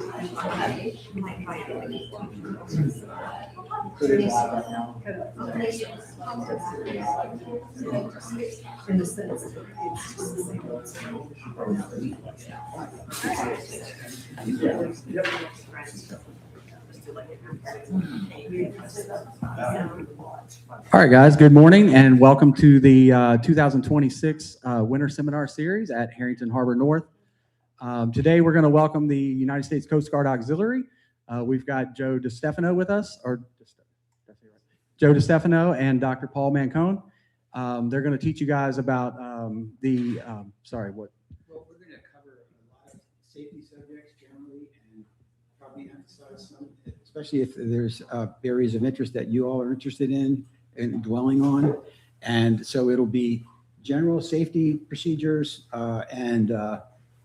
All right, guys, good morning and welcome to the 2026 Winter Seminar Series at Herrington Harbour North. Today we're going to welcome the United States Coast Guard Auxiliary. We've got Joe DeStefano with us, Joe DeStefano and Dr. Paul Mancone. They're going to teach you guys about Well, we're going to cover a lot of safety subjects generally and probably emphasize some, especially if there's areas of interest that you all are interested in and dwelling on. And so it'll be general safety procedures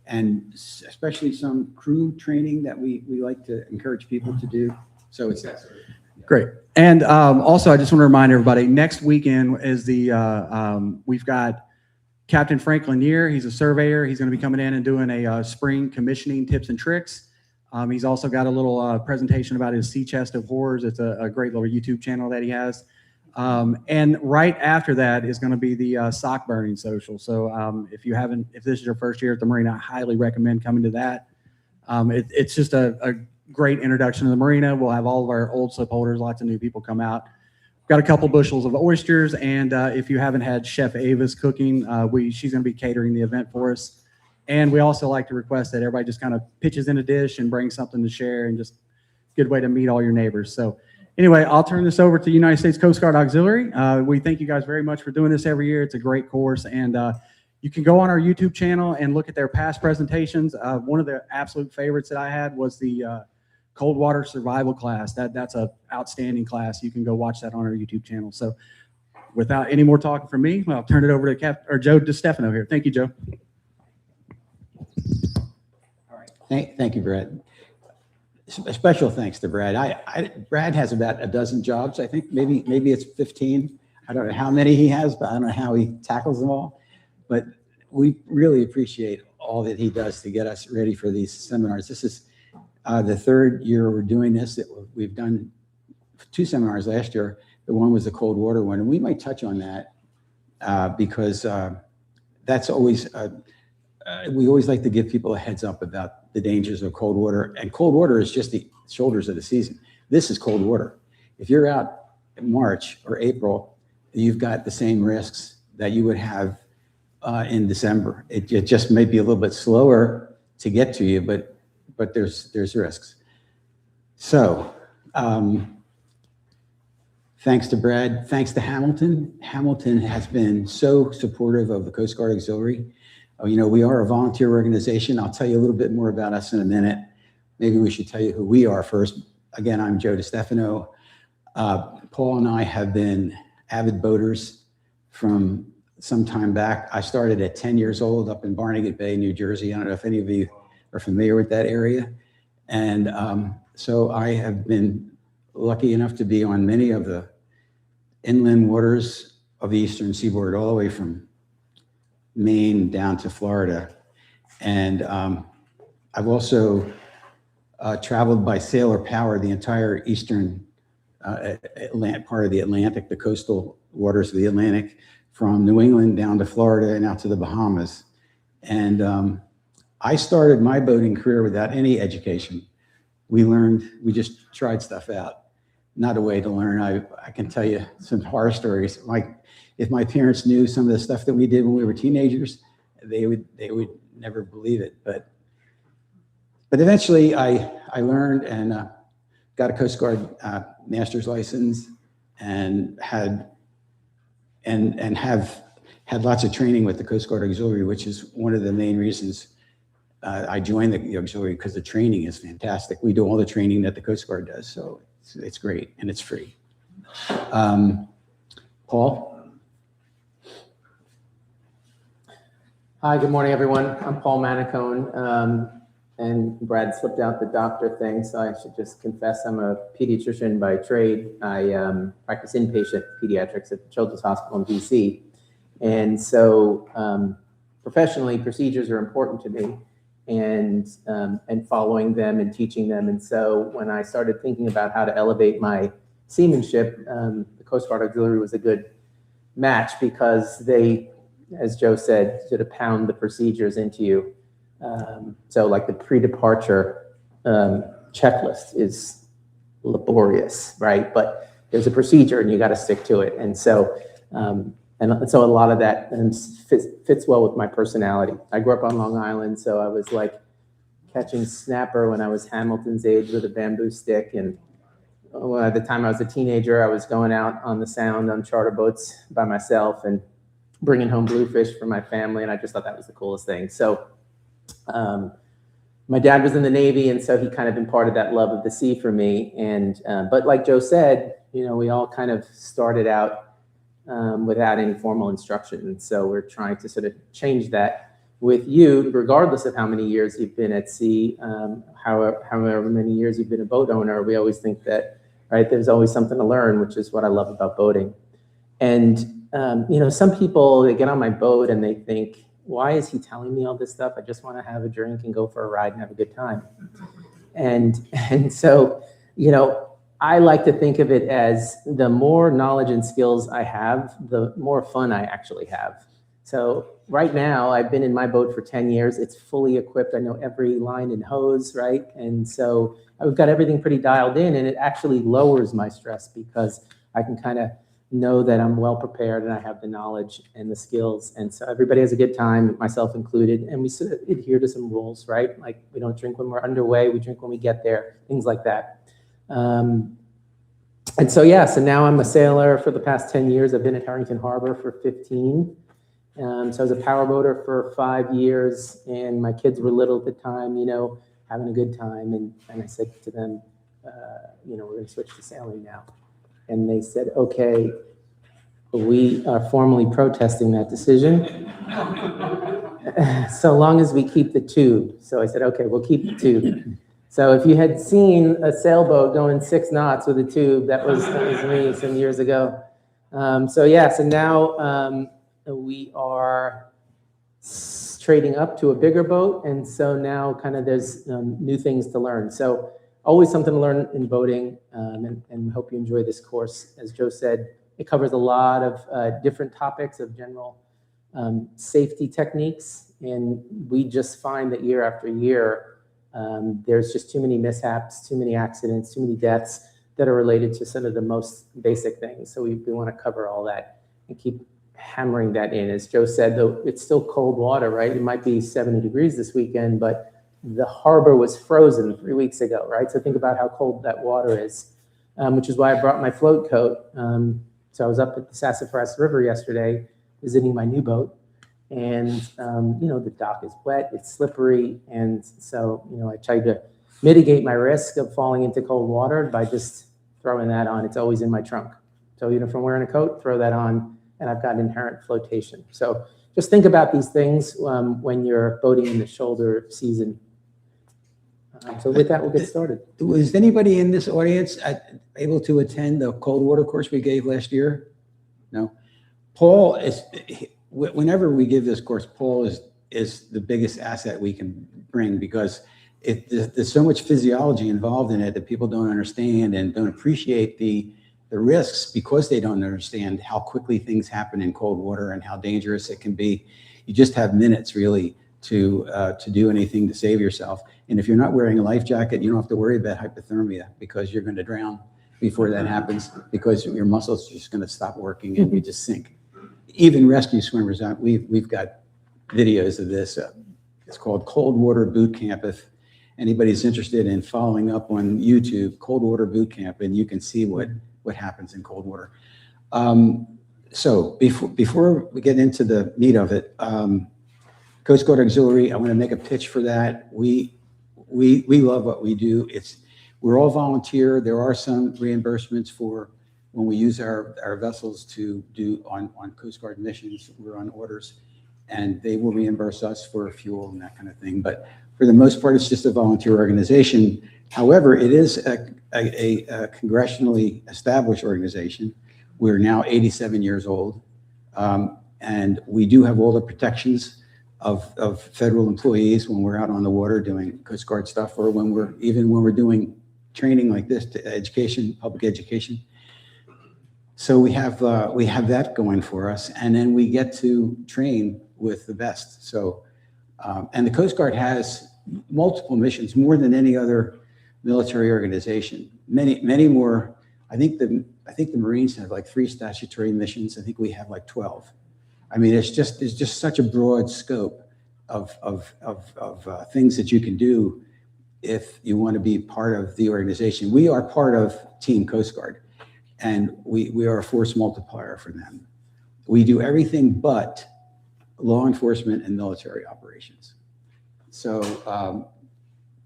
and especially some crew training that we like to encourage people to do. So it's that sort of great. And also, I just want to remind everybody, next weekend is we've got Captain Frank Lanier. He's a surveyor. He's going to be coming in and doing a spring commissioning tips and tricks. He's also got a little presentation about his Sea Chest of Horrors. It's a great little YouTube channel that he has. And right after that is going to be the sock burning social. So if this is your first year at the Marina, I highly recommend coming to that. It's just a great introduction to the Marina. We'll have all of our old slip holders, lots of new people come out. Got a couple bushels of oysters, and if you haven't had Chef Ava's cooking, she's going to be catering the event for us. And we also like to request that everybody just kind of pitches in a dish and brings something to share, and just a good way to meet all your neighbors. So anyway, I'll turn this over to United States Coast Guard Auxiliary. We thank you guys very much for doing this every year. It's a great course, and you can go on our YouTube channel and look at their past presentations. One of the absolute favorites that I had was the cold water survival class. That's an outstanding class. You can go watch that on our YouTube channel. So without any more talking from me, I'll turn it over to Joe DeStefano here. Thank you, Joe. All right. Thank you, Brad. A special thanks to Brad. Brad has about a dozen jobs. I think maybe it's 15. I don't know how many he has, but I don't know how he tackles them all. But we really appreciate all that he does to get us ready for these seminars. This is the third year we're doing this. We've done 2 seminars last year. The one was the cold water one, and we might touch on that because that's always, we always like to give people a heads up about the dangers of cold water. And cold water is just the shoulders of the season. This is cold water. If you're out in March or April, you've got the same risks that you would have in December. It just may be a little bit slower to get to you, but there's risks. So thanks to Brad, thanks to Hamilton. Hamilton has been so supportive of the Coast Guard Auxiliary. We are a volunteer organization. I'll tell you a little bit more about us in a minute. Maybe we should tell you who we are first. Again, I'm Joe DeStefano. Paul and I have been avid boaters from some time back. I started at 10 years old up in Barnegat Bay, New Jersey. I don't know if any of you are familiar with that area. And so I have been lucky enough to be on many of the inland waters of the eastern seaboard, all the way from Maine down to Florida. And I've also traveled by sail or power the entire eastern part of the Atlantic, the coastal waters of the Atlantic, from New England down to Florida and out to the Bahamas. And I started my boating career without any education. We just tried stuff out. Not a way to learn. I can tell you some horror stories. If my parents knew some of the stuff that we did when we were teenagers, they would never believe it. But eventually I learned and got a Coast Guard master's license and have had lots of training with the Coast Guard Auxiliary, which is one of the main reasons I joined the Auxiliary, because the training is fantastic. We do all the training that the Coast Guard does, so it's great and it's free. Paul? Hi, good morning, everyone. I'm Paul Mancone, and Brad slipped out the doctor thing, so I should just confess I'm a pediatrician by trade. I practice inpatient pediatrics at the Children's Hospital in DC, and so professionally, procedures are important to me. and following them and teaching them. And so when I started thinking about how to elevate my seamanship, the Coast Guard Auxiliary was a good match because they, as Joe said, sort of pound the procedures into you. So like the pre-departure checklist is laborious, right? But there's a procedure and you got to stick to it. And so a lot of that fits well with my personality. I grew up on Long Island, so I was like catching snapper when I was Hamilton's age with a bamboo stick. And at the time I was a teenager, I was going out on the Sound on charter boats by myself and bringing home bluefish for my family. And I just thought that was the coolest thing. So my dad was in the Navy, and so he kind of imparted that love of the sea for me. And but like Joe said, we all kind of started out without any formal instruction. And so we're trying to sort of change that with you, regardless of how many years you've been at sea, however many years you've been a boat owner. We always think that, right, there's always something to learn, which is what I love about boating. And, some people, they get on my boat and they think, why is he telling me all this stuff? I just want to have a drink and go for a ride and have a good time. And so, I like to think of it as the more knowledge and skills I have, the more fun I actually have. So right now, I've been in my boat for 10 years. It's fully equipped. I know every line and hose, right? And so I've got everything pretty dialed in, and it actually lowers my stress because I can kind of know that I'm well prepared and I have the knowledge and the skills. And so everybody has a good time, myself included, and we sort of adhere to some rules, right? Like we don't drink when we're underway, we drink when we get there, things like that. And so, so now I'm a sailor for the past 10 years. I've been at Herrington Harbour for 15. So I was a powerboater for 5 years, and my kids were little at the time, having a good time. And I said to them, we're going to switch to sailing now. And they said, okay, we are formally protesting that decision, so long as we keep the tube. So I said, okay, we'll keep the tube. So if you had seen a sailboat going 6 knots with a tube, that was me some years ago. So now we are trading up to a bigger boat, and so now kind of there's new things to learn. So always something to learn in boating, and hope you enjoy this course. As Joe said, it covers a lot of different topics of general safety techniques, and we just find that year after year, there's just too many mishaps, too many accidents, too many deaths that are related to some of the most basic things. So we want to cover all that and keep hammering that in. As Joe said, though, it's still cold water, right? It might be 70 degrees this weekend, but the harbor was frozen 3 weeks ago, right? So think about how cold that water is, which is why I brought my float coat. So I was up at the Sassafras River yesterday visiting my new boat. And, the dock is wet, it's slippery. And so, I tried to mitigate my risk of falling into cold water by just throwing that on. It's always in my trunk. So, if I'm wearing a coat, throw that on, and I've got inherent flotation. So just think about these things when you're boating in the shoulder season. So with that, we'll get started. Was anybody in this audience able to attend the cold water course we gave last year? No? Paul is... Whenever we give this course, Paul is the biggest asset we can bring because there's so much physiology involved in it that people don't understand and don't appreciate the risks because they don't understand how quickly things happen in cold water and how dangerous it can be. You just have minutes really to do anything to save yourself. And if you're not wearing a life jacket, you don't have to worry about hypothermia because you're going to drown before that happens because your muscles are just going to stop working and you just sink. Even rescue swimmers, we've got videos of this. It's called Cold Water Boot Camp. If anybody's interested in following up on YouTube, Cold Water Boot Camp, and you can see what happens in cold water. So before we get into the meat of it, Coast Guard Auxiliary, I want to make a pitch for that. We love what we do. We're all volunteer. There are some reimbursements for when we use our vessels to do on Coast Guard missions. We're on orders, and they will reimburse us for fuel and that kind of thing. But for the most part, it's just a volunteer organization. However, it is a congressionally established organization. We're now 87 years old, and we do have all the protections of federal employees when we're out on the water doing Coast Guard stuff, or when we're doing training like this to education, public education. So we have that going for us, and then we get to train with the best. So, and the Coast Guard has multiple missions, more than any other military organization. Many more. I think the Marines have like 3 statutory missions. I think we have like 12. I mean, it's just such a broad scope of things that you can do if you want to be part of the organization. We are part of Team Coast Guard, and we are a force multiplier for them. We do everything but law enforcement and military operations. So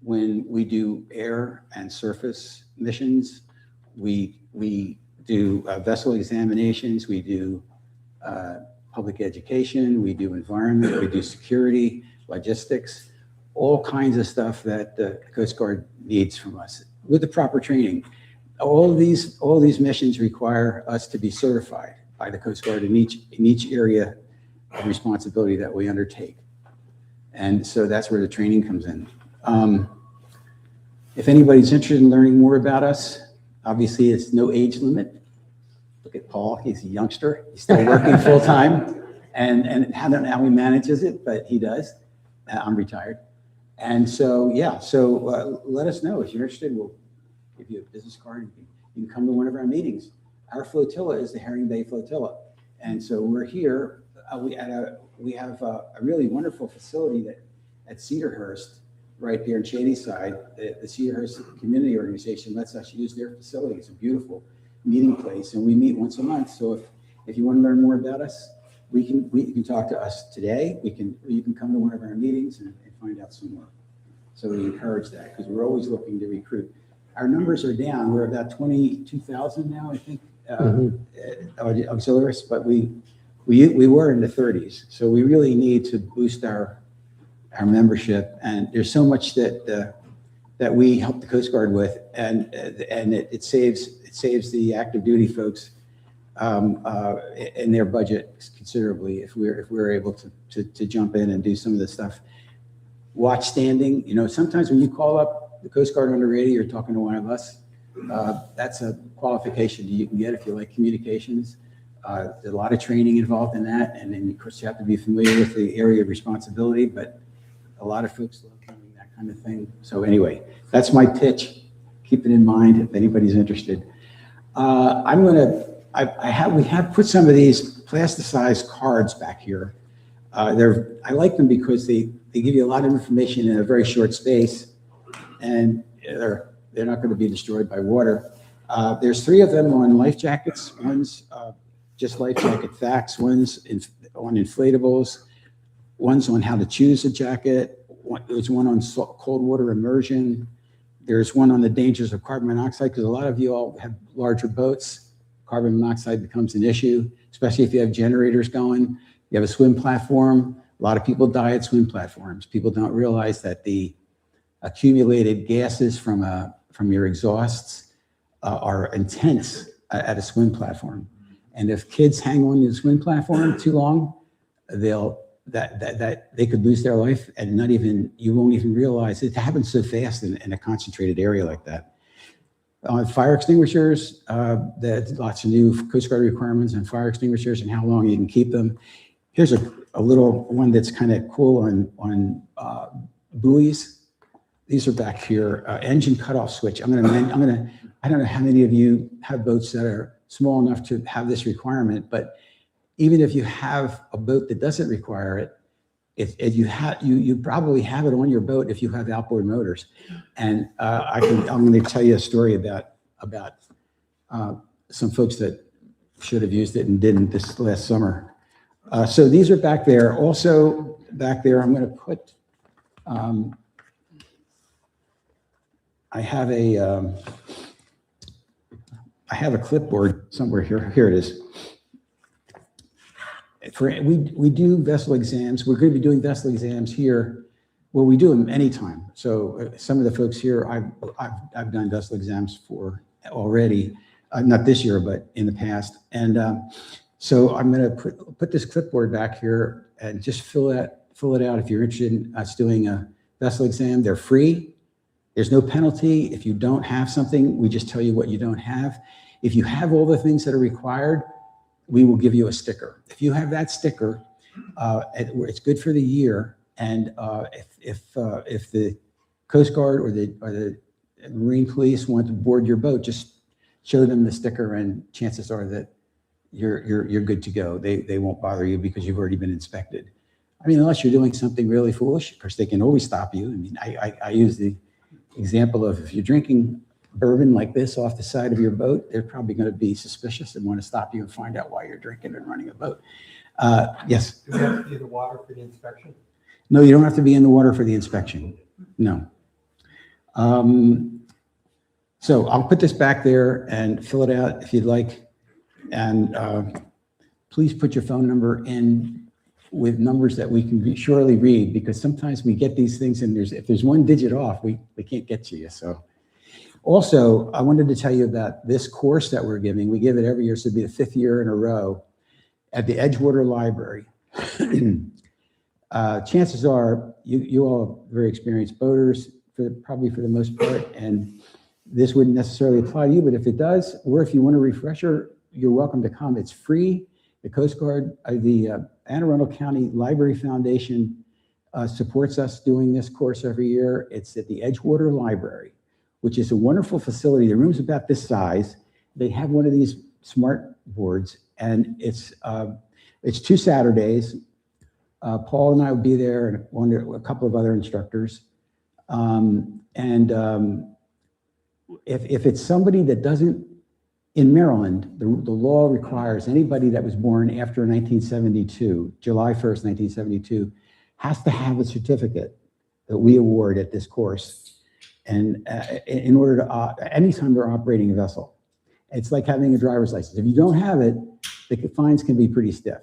when we do air and surface missions, we do vessel examinations, we do public education, we do environment, we do security, logistics, all kinds of stuff that the Coast Guard needs from us with the proper training. All these missions require us to be certified by the Coast Guard in each area of responsibility that we undertake. And so that's where the training comes in. If anybody's interested in learning more about us, obviously it's no age limit. Look at Paul, he's a youngster. He's still working full time. And I don't know how he manages it, but he does. I'm retired. And so, yeah, so let us know if you're interested. We'll give you a business card. You can come to one of our meetings. Our flotilla is the Herring Bay Flotilla. And so we're here. We have a really wonderful facility at Cedarhurst, right there in Shadyside. The Cedarhurst Community Organization lets us use their facility. It's a beautiful meeting place, and we meet once a month. So if you want to learn more about us, you can talk to us today. You can come to one of our meetings and find out some more. So we encourage that, because we're always looking to recruit. Our numbers are down. We're about 22,000 now, I think, auxiliaries, but we were in the 30s. So we really need to boost our membership, and there's so much that we help the Coast Guard with, and it saves the active duty folks in their budget considerably if we're able to jump in and do some of this stuff. Watch standing, sometimes when you call up the Coast Guard on the radio, you're talking to one of us. That's a qualification you can get if you like communications. There's a lot of training involved in that, and then of course you have to be familiar with the area of responsibility, but a lot of folks love doing that kind of thing. So anyway, that's my pitch. Keep it in mind if anybody's interested. We have put some of these plasticized cards back here. I like them because they give you a lot of information in a very short space, and they're not going to be destroyed by water. There's 3 of them on life jackets. One's just life jacket facts. One's on inflatables. One's on how to choose a jacket. There's one on cold water immersion. There's one on the dangers of carbon monoxide, because a lot of you all have larger boats. Carbon monoxide becomes an issue, especially if you have generators going. You have a swim platform. A lot of people die at swim platforms. People don't realize that the accumulated gases from your exhausts are intense at a swim platform. And if kids hang on to the swim platform too long, they could lose their life, and you won't even realize it happens so fast in a concentrated area like that. Fire extinguishers, there's lots of new Coast Guard requirements on fire extinguishers and how long you can keep them. Here's a little one that's kind of cool on buoys. These are back here. Engine cutoff switch. I don't know how many of you have boats that are small enough to have this requirement, but even if you have a boat that doesn't require it, if you probably have it on your boat if you have outboard motors. And I'm going to tell you a story about some folks that should have used it and didn't this last summer. So these are back there. Also back there, I'm going to put. I have a clipboard somewhere here. Here it is. We do vessel exams. We're going to be doing vessel exams here. Well, we do them anytime. So some of the folks here, I've done vessel exams for already, not this year, but in the past. And so I'm going to put this clipboard back here and just fill fill it out if you're interested in us doing a vessel exam. They're free. There's no penalty. If you don't have something, we just tell you what you don't have. If you have all the things that are required, we will give you a sticker. If you have that sticker, it's good for the year. And if the Coast Guard or the Marine Police want to board your boat, just show them the sticker, and chances are that you're good to go. They won't bother you because you've already been inspected. I mean, unless you're doing something really foolish, of course, they can always stop you. I mean, I use the example of if you're drinking bourbon like this off the side of your boat, they're probably going to be suspicious and want to stop you and find out why you're drinking and running a boat. Yes? Do we have to be in the water for the inspection? No, you don't have to be in the water for the inspection. No. So I'll put this back there and fill it out if you'd like. And please put your phone number in with numbers that we can surely read, because sometimes we get these things and if there's one digit off, we can't get to you. So also, I wanted to tell you about this course that we're giving. We give it every year, so it'll be the 5th year in a row at the Edgewater Library. Chances are you all are very experienced boaters, probably for the most part, and this wouldn't necessarily apply to you, but if it does, or if you want a refresher, you're welcome to come. It's free. The Coast Guard, the Anne Arundel County Library Foundation supports us doing this course every year. It's at the Edgewater Library, which is a wonderful facility. The room's about this size. They have one of these smart boards, and it's 2 Saturdays. Paul and I will be there, and a couple of other instructors. If it's somebody that doesn't, in Maryland, the law requires anybody that was born after 1972, July 1st, 1972, has to have a certificate that we award at this course. And in order to, anytime they're operating a vessel, it's like having a driver's license. If you don't have it, the fines can be pretty stiff.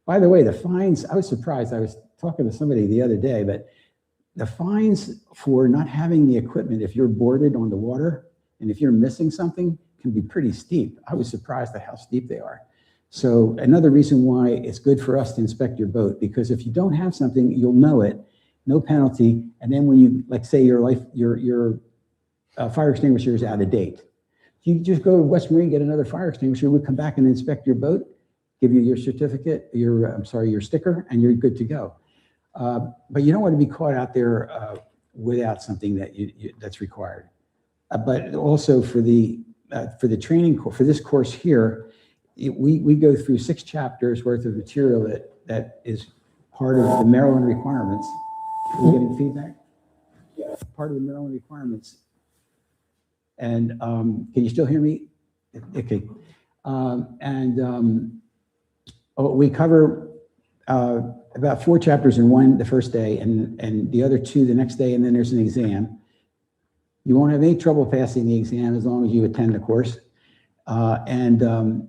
By the way, the fines, I was surprised. I was talking to somebody the other day, but the fines for not having the equipment, if you're boarded on the water and if you're missing something, can be pretty steep. I was surprised at how steep they are. So another reason why it's good for us to inspect your boat, because if you don't have something, you'll know it, no penalty. And then when you, like say your fire extinguisher is out of date, you just go to West Marine, get another fire extinguisher, we'll come back and inspect your boat, give you your certificate, your sticker, and you're good to go. But you don't want to be caught out there without something that's required. But also for the training course, for this course here, we go through 6 chapters worth of material that is part of the Maryland requirements. Are we getting feedback? Yeah. Part of the Maryland requirements. And can you still hear me? Okay. We cover about 4 chapters in one the first day, and the other 2 the next day, and then there's an exam. You won't have any trouble passing the exam as long as you attend the course. And then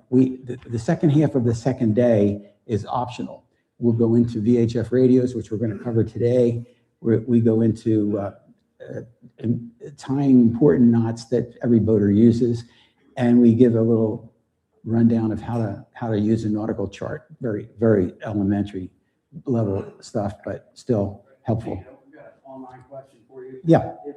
the second half of the second day is optional. We'll go into VHF radios, which we're going to cover today. We go into tying important knots that every boater uses, and we give a little rundown of how to use a nautical chart. Very, very elementary level stuff, but still helpful. We've got an online question for you. Yeah. If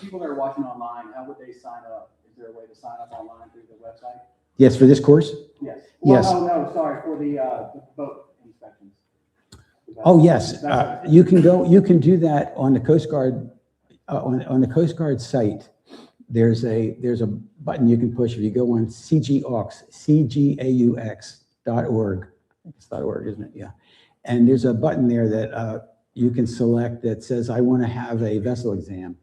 people that are watching online, how would they sign up? Is there a way to sign up online through the website? Yes, for this course? Yes. Yes. No, sorry, for the boat inspections. Oh, yes. You can do that on the Coast Guard, on the Coast Guard site. There's a button you can push if you go on cgaux.org. It's .org, isn't it? Yeah. And there's a button there that you can select that says, I want to have a vessel exam.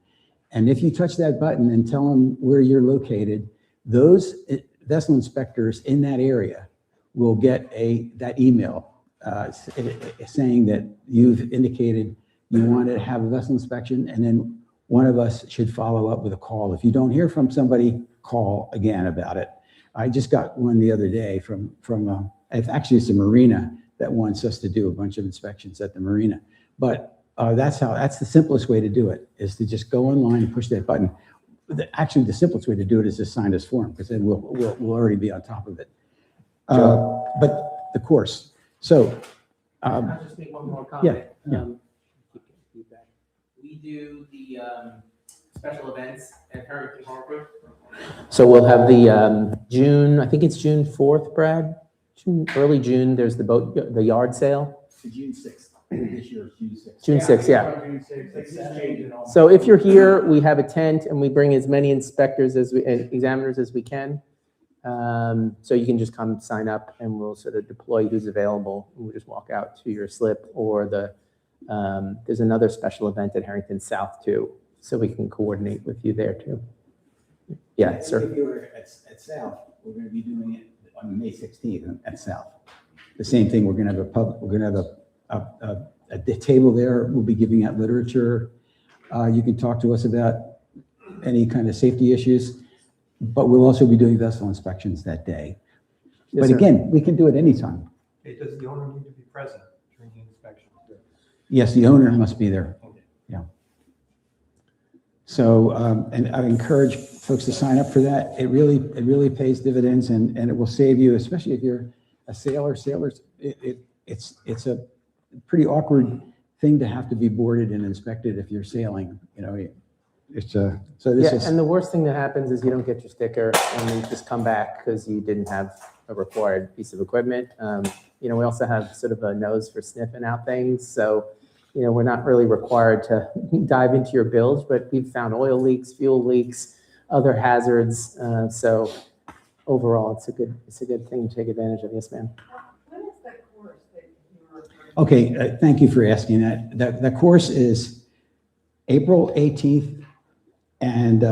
And if you touch that button and tell them where you're located, those vessel inspectors in that area will get that email saying that you've indicated you want to have a vessel inspection, and then one of us should follow up with a call. If you don't hear from somebody, call again about it. I just got one the other day from it's a marina that wants us to do a bunch of inspections at the marina. But that's the simplest way to do it, is to just go online and push that button. Actually, the simplest way to do it is to sign this form, because then we'll already be on top of it. But the course. So I'll just make one more comment. yeah. We do the special events at Herrington Harbour. So we'll have the June, I think it's June 4th, Brad? Early June, there's the yard sale. June 6th. This year is June 6th. June 6th, yeah. So if you're here, we have a tent and we bring as many inspectors and examiners as we can. So you can just come sign up and we'll sort of deploy who's available. We'll just walk out to your slip, or there's another special event at Herrington South too. So we can coordinate with you there too. Yeah, sir. If you were at South, we're going to be doing it on May 16th at South. The same thing, we're going to have a table there. We'll be giving out literature. You can talk to us about any kind of safety issues, but we'll also be doing vessel inspections that day. Yes, But sir. again, we can do it anytime. Okay, does the owner need to be present during the inspection? Yes, the owner must be there. Okay. Yeah. So, and I encourage folks to sign up for that. It really pays dividends, and it will save you, especially if you're a sailor. Sailors, it's a pretty awkward thing to have to be boarded and inspected if you're sailing. You know, so this Yeah, is. and the worst thing that happens is you don't get your sticker and you just come back because you didn't have a required piece of equipment. We also have sort of a nose for sniffing out things. So, we're not really required to dive into your bills, but we've found oil leaks, fuel leaks, other hazards. So overall, it's a good thing to take advantage of. Yes, ma'am. When is the course that you were referring to? Okay, thank you for asking that. The course is April 18th and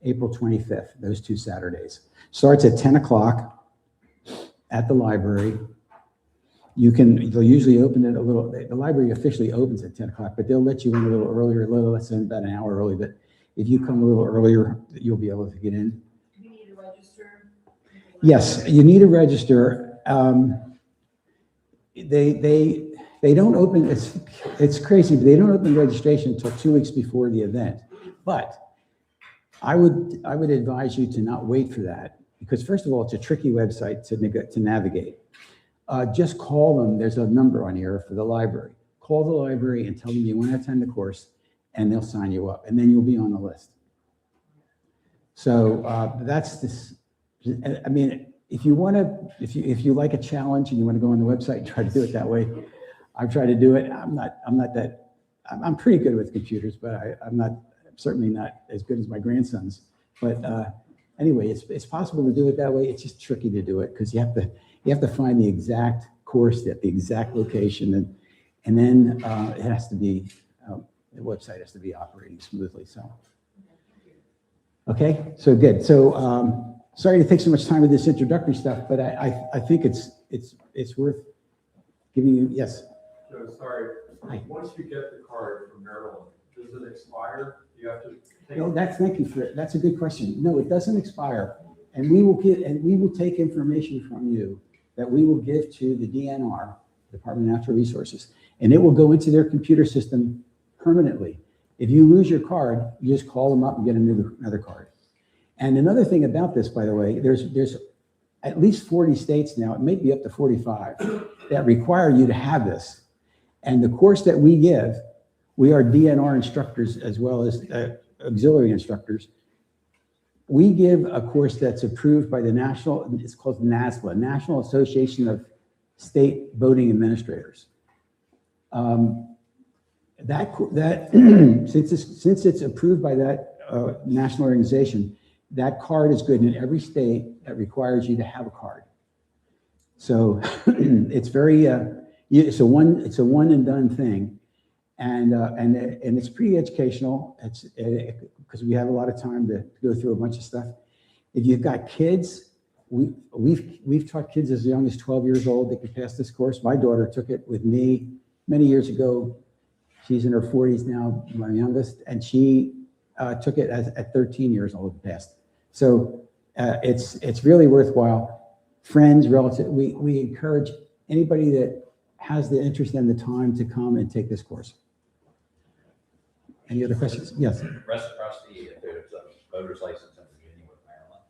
April 25th, those 2 Saturdays. Starts at 10 o'clock at the library. They'll usually open it the library officially opens at 10 o'clock, but they'll let you in a little earlier, less than about an hour early. But if you come a little earlier, you'll be able to get in. Do you need to register? Yes, you need to register. They don't open, it's crazy, but they don't open registration until 2 weeks before the event. But I would advise you to not wait for that, because first of all, it's a tricky website to navigate. Just call them. There's a number on here for the library. Call the library and tell them you want to attend the course, and they'll sign you up, and then you'll be on the list. So that's this. I mean, if you like a challenge and you want to go on the website and try to do it that way, I've tried to do it. I'm pretty good with computers, but I'm certainly not as good as my grandsons. But anyway, it's possible to do it that way. It's just tricky to do it because you have to find the exact course at the exact location, and then it has to be the website has to be operating smoothly. So, okay, so good. So sorry to take so much time with this introductory stuff, but I think it's worth giving you. Yes. No, sorry. Hi. Once you get the card from Maryland, does it expire? Do you have to take No, thank you for it. That's a good question. No, it doesn't expire, and we will take information from you that we will give to the DNR, Department of Natural Resources, and it will go into their computer system permanently. If you lose your card, you just call them up and get another card. And another thing about this, by the way, there's at least 40 states now, it may be up to 45, that require you to have this. And the course that we give, we are DNR instructors as well as auxiliary instructors. We give a course that's approved by it's called NASBA, National Association of State Boating Administrators. Since it's approved by that national organization, that card is good in every state that requires you to have a card. So it's very it's a one and done thing, and it's pretty educational. It's because we have a lot of time to go through a bunch of stuff. If you've got kids, we've taught kids as young as 12 years old. They could pass this course. My daughter took it with me many years ago. She's in her 40s now, my youngest, and she took it at 13 years old and passed. So it's really worthwhile. Friends, relatives, we encourage anybody that has the interest and the time to come and take this course. Any other questions? Yes. Reciprocity, if there's a voter's license in Virginia with Maryland,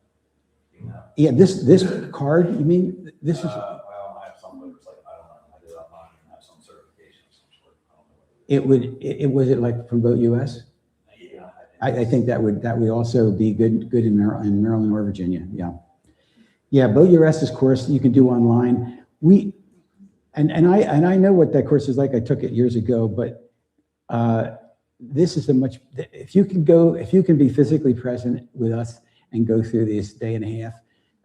you know? Yeah, this card, you mean, this is, Well, I have some voters, like, I don't know, I did it online, and I have Was it like from Boat US? I think that would also be good in Maryland or Virginia. Yeah. Yeah, Boat US's course you can do online. And I know what that course is like. I took it years ago, but this is if you can be physically present with us and go through this day and a half,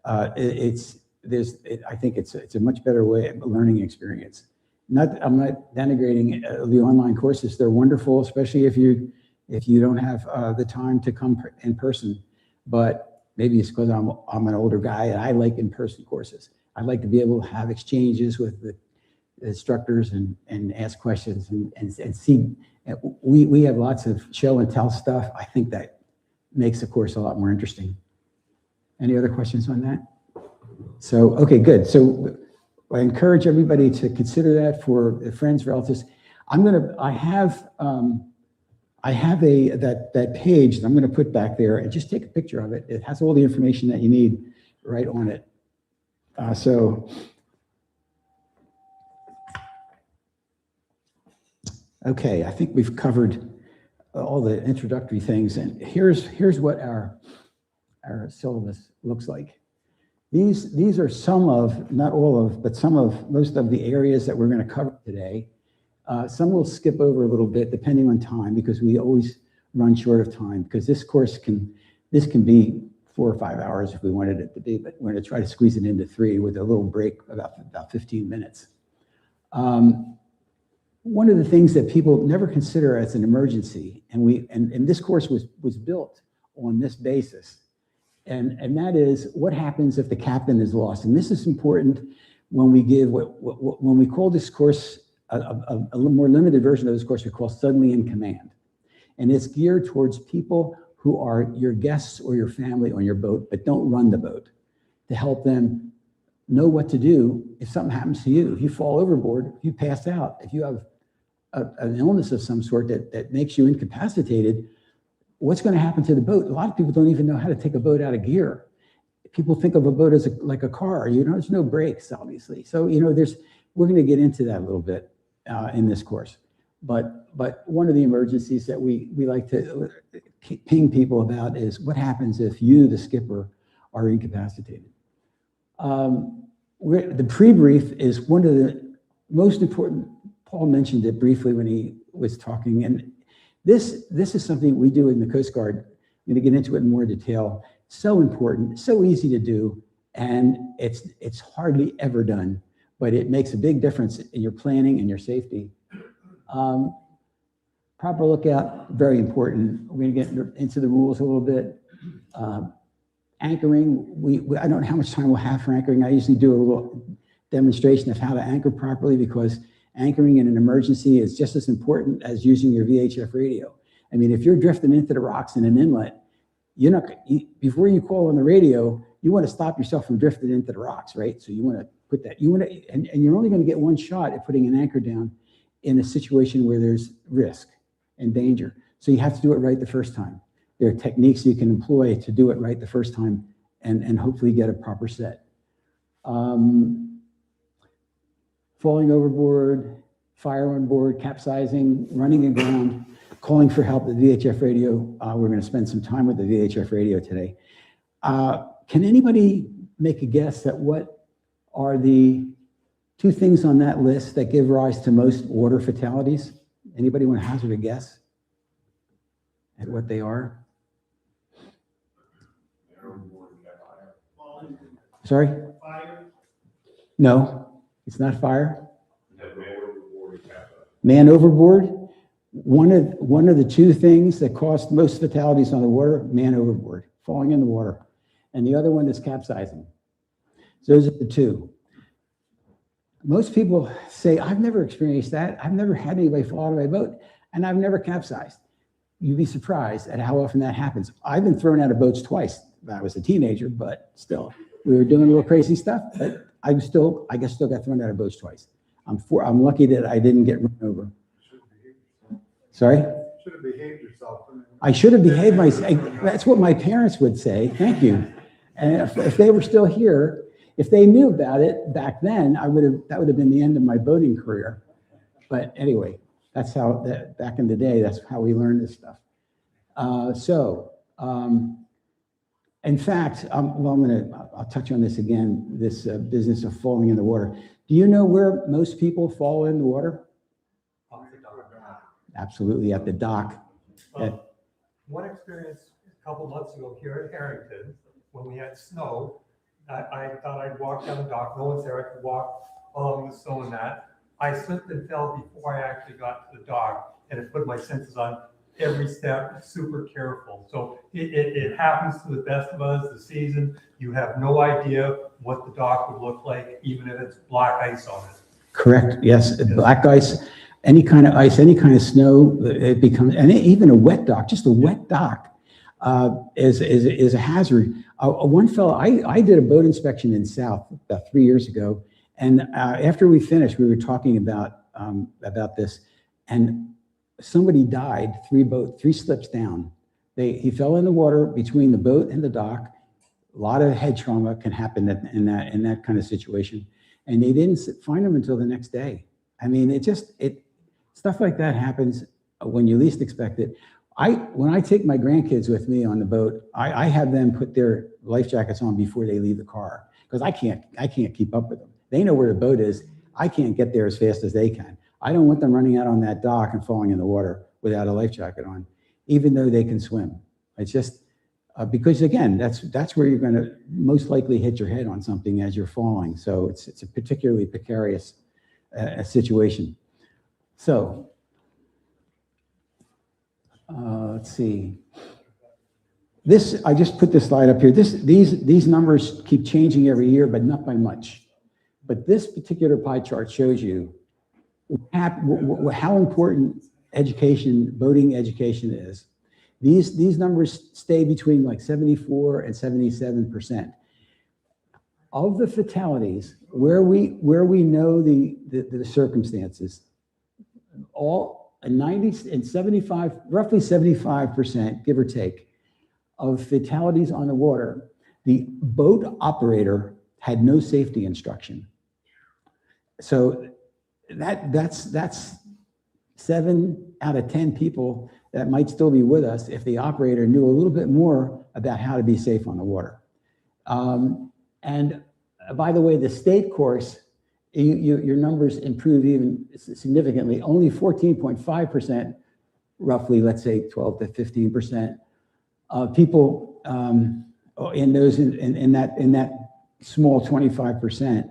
I think it's a much better learning experience. I'm not denigrating the online courses. They're wonderful, especially if you don't have the time to come in person. But maybe it's because I'm an older guy and I like in-person courses. I like to be able to have exchanges with the instructors and ask questions and see. We have lots of show and tell stuff. I think that makes the course a lot more interesting. Any other questions on that? So, okay, good. So I encourage everybody to consider that for friends, relatives. I have that page that I'm going to put back there and just take a picture of it. It has all the information that you need right on it. Okay, I think we've covered all the introductory things, and here's what our syllabus looks like. These are some of, not all of, but most of the areas that we're going to cover today. Some we'll skip over a little bit depending on time, because we always run short of time, because this course can be 4 or 5 hours if we wanted it to be, but we're going to try to squeeze it into 3 with a little break about 15 minutes. One of the things that people never consider as an emergency, and this course was built on this basis, and that is what happens if the captain is lost. And this is important when we give when we call this course a more limited version of this course we call Suddenly in Command, and it's geared towards people who are your guests or your family on your boat but don't run the boat, to help them know what to do if something happens to you. If you fall overboard, if you pass out, if you have an illness of some sort that makes you incapacitated, what's going to happen to the boat? A lot of people don't even know how to take a boat out of gear. People think of a boat as like a car. There's no brakes, obviously. So we're going to get into that a little bit in this course. But one of the emergencies that we like to ping people about is what happens if you, the skipper, are incapacitated. The pre-brief is one of the most important. Paul mentioned it briefly when he was talking, and this is something we do in the Coast Guard. I'm going to get into it in more detail. So important, so easy to do, and it's hardly ever done, but it makes a big difference in your planning and your safety. Proper lookout, very important. We're going to get into the rules a little bit. Anchoring, I don't know how much time we'll have for anchoring. I usually do a little demonstration of how to anchor properly, because anchoring in an emergency is just as important as using your VHF radio. I mean, if you're drifting into the rocks in an inlet, before you call on the radio, you want to stop yourself from drifting into the rocks, right? So you want to put that, and you're only going to get one shot at putting an anchor down in a situation where there's risk and danger. So you have to do it right the first time. There are techniques you can employ to do it right the first time and hopefully get a proper set. Falling overboard, fire on board, capsizing, running aground, calling for help at the VHF radio. We're going to spend some time with the VHF radio today. Can anybody make a guess at what are the 2 things on that list that give rise to most water fatalities? Anybody want to hazard a guess at what they are? Sorry? Fire? No, it's not fire. Man overboard. One of the 2 things that cost most fatalities on the water, man overboard, falling in the water. And the other one is capsizing. So those are the 2. Most people say, I've never experienced that. I've never had anybody fall out of my boat, and I've never capsized. You'd be surprised at how often that happens. I've been thrown out of boats twice when I was a teenager, but still, we were doing a little crazy stuff, but I guess still got thrown out of boats twice. I'm lucky that I didn't get run over. Sorry? Should have behaved yourself. I should have behaved myself. That's what my parents would say. Thank you. And if they were still here, if they knew about it back then, that would have been the end of my boating career. But anyway, That's how, back in the day, that's how we learned this stuff. In fact, I'll touch on this again, this business of falling in the water. Do you know where most people fall in the water? Off the dock. Absolutely, at the dock. One experience a couple months ago here at Herrington, when we had snow, I thought I'd walk down the dock, no one's there, I could walk along the snow and that. I slipped and fell before I actually got to the dock, and it put my senses on every step, super careful. So it happens to the best of us, the season, you have no idea what the dock would look like, even if it's black ice on it. Correct, yes, black ice, any kind of ice, any kind of snow, it becomes, and even a wet dock, just a wet dock is a hazard. One fellow, I did a boat inspection in South about 3 years ago, and after we finished, we were talking about this, and somebody died 3 slips down. He fell in the water between the boat and the dock. A lot of head trauma can happen in that kind of situation, and they didn't find him until the next day. I mean, stuff like that happens when you least expect it. When I take my grandkids with me on the boat, I have them put their life jackets on before they leave the car, because I can't keep up with them. They know where the boat is. I can't get there as fast as they can. I don't want them running out on that dock and falling in the water without a life jacket on, even though they can swim. It's just because, again, that's where you're going to most likely hit your head on something as you're falling. So it's a particularly precarious situation. So let's see. I just put this slide up here. These numbers keep changing every year, but not by much. But this particular pie chart shows you how important boating education is. These numbers stay between like 74 and 77%. Of the fatalities, where we know the circumstances, roughly 75%, give or take, of fatalities on the water, the boat operator had no safety instruction. So that's 7 out of 10 people that might still be with us if the operator knew a little bit more about how to be safe on the water. And by the way, the state course, your numbers improve even significantly. Only 14.5%, roughly, let's say 12 to 15%, people in that small 25%.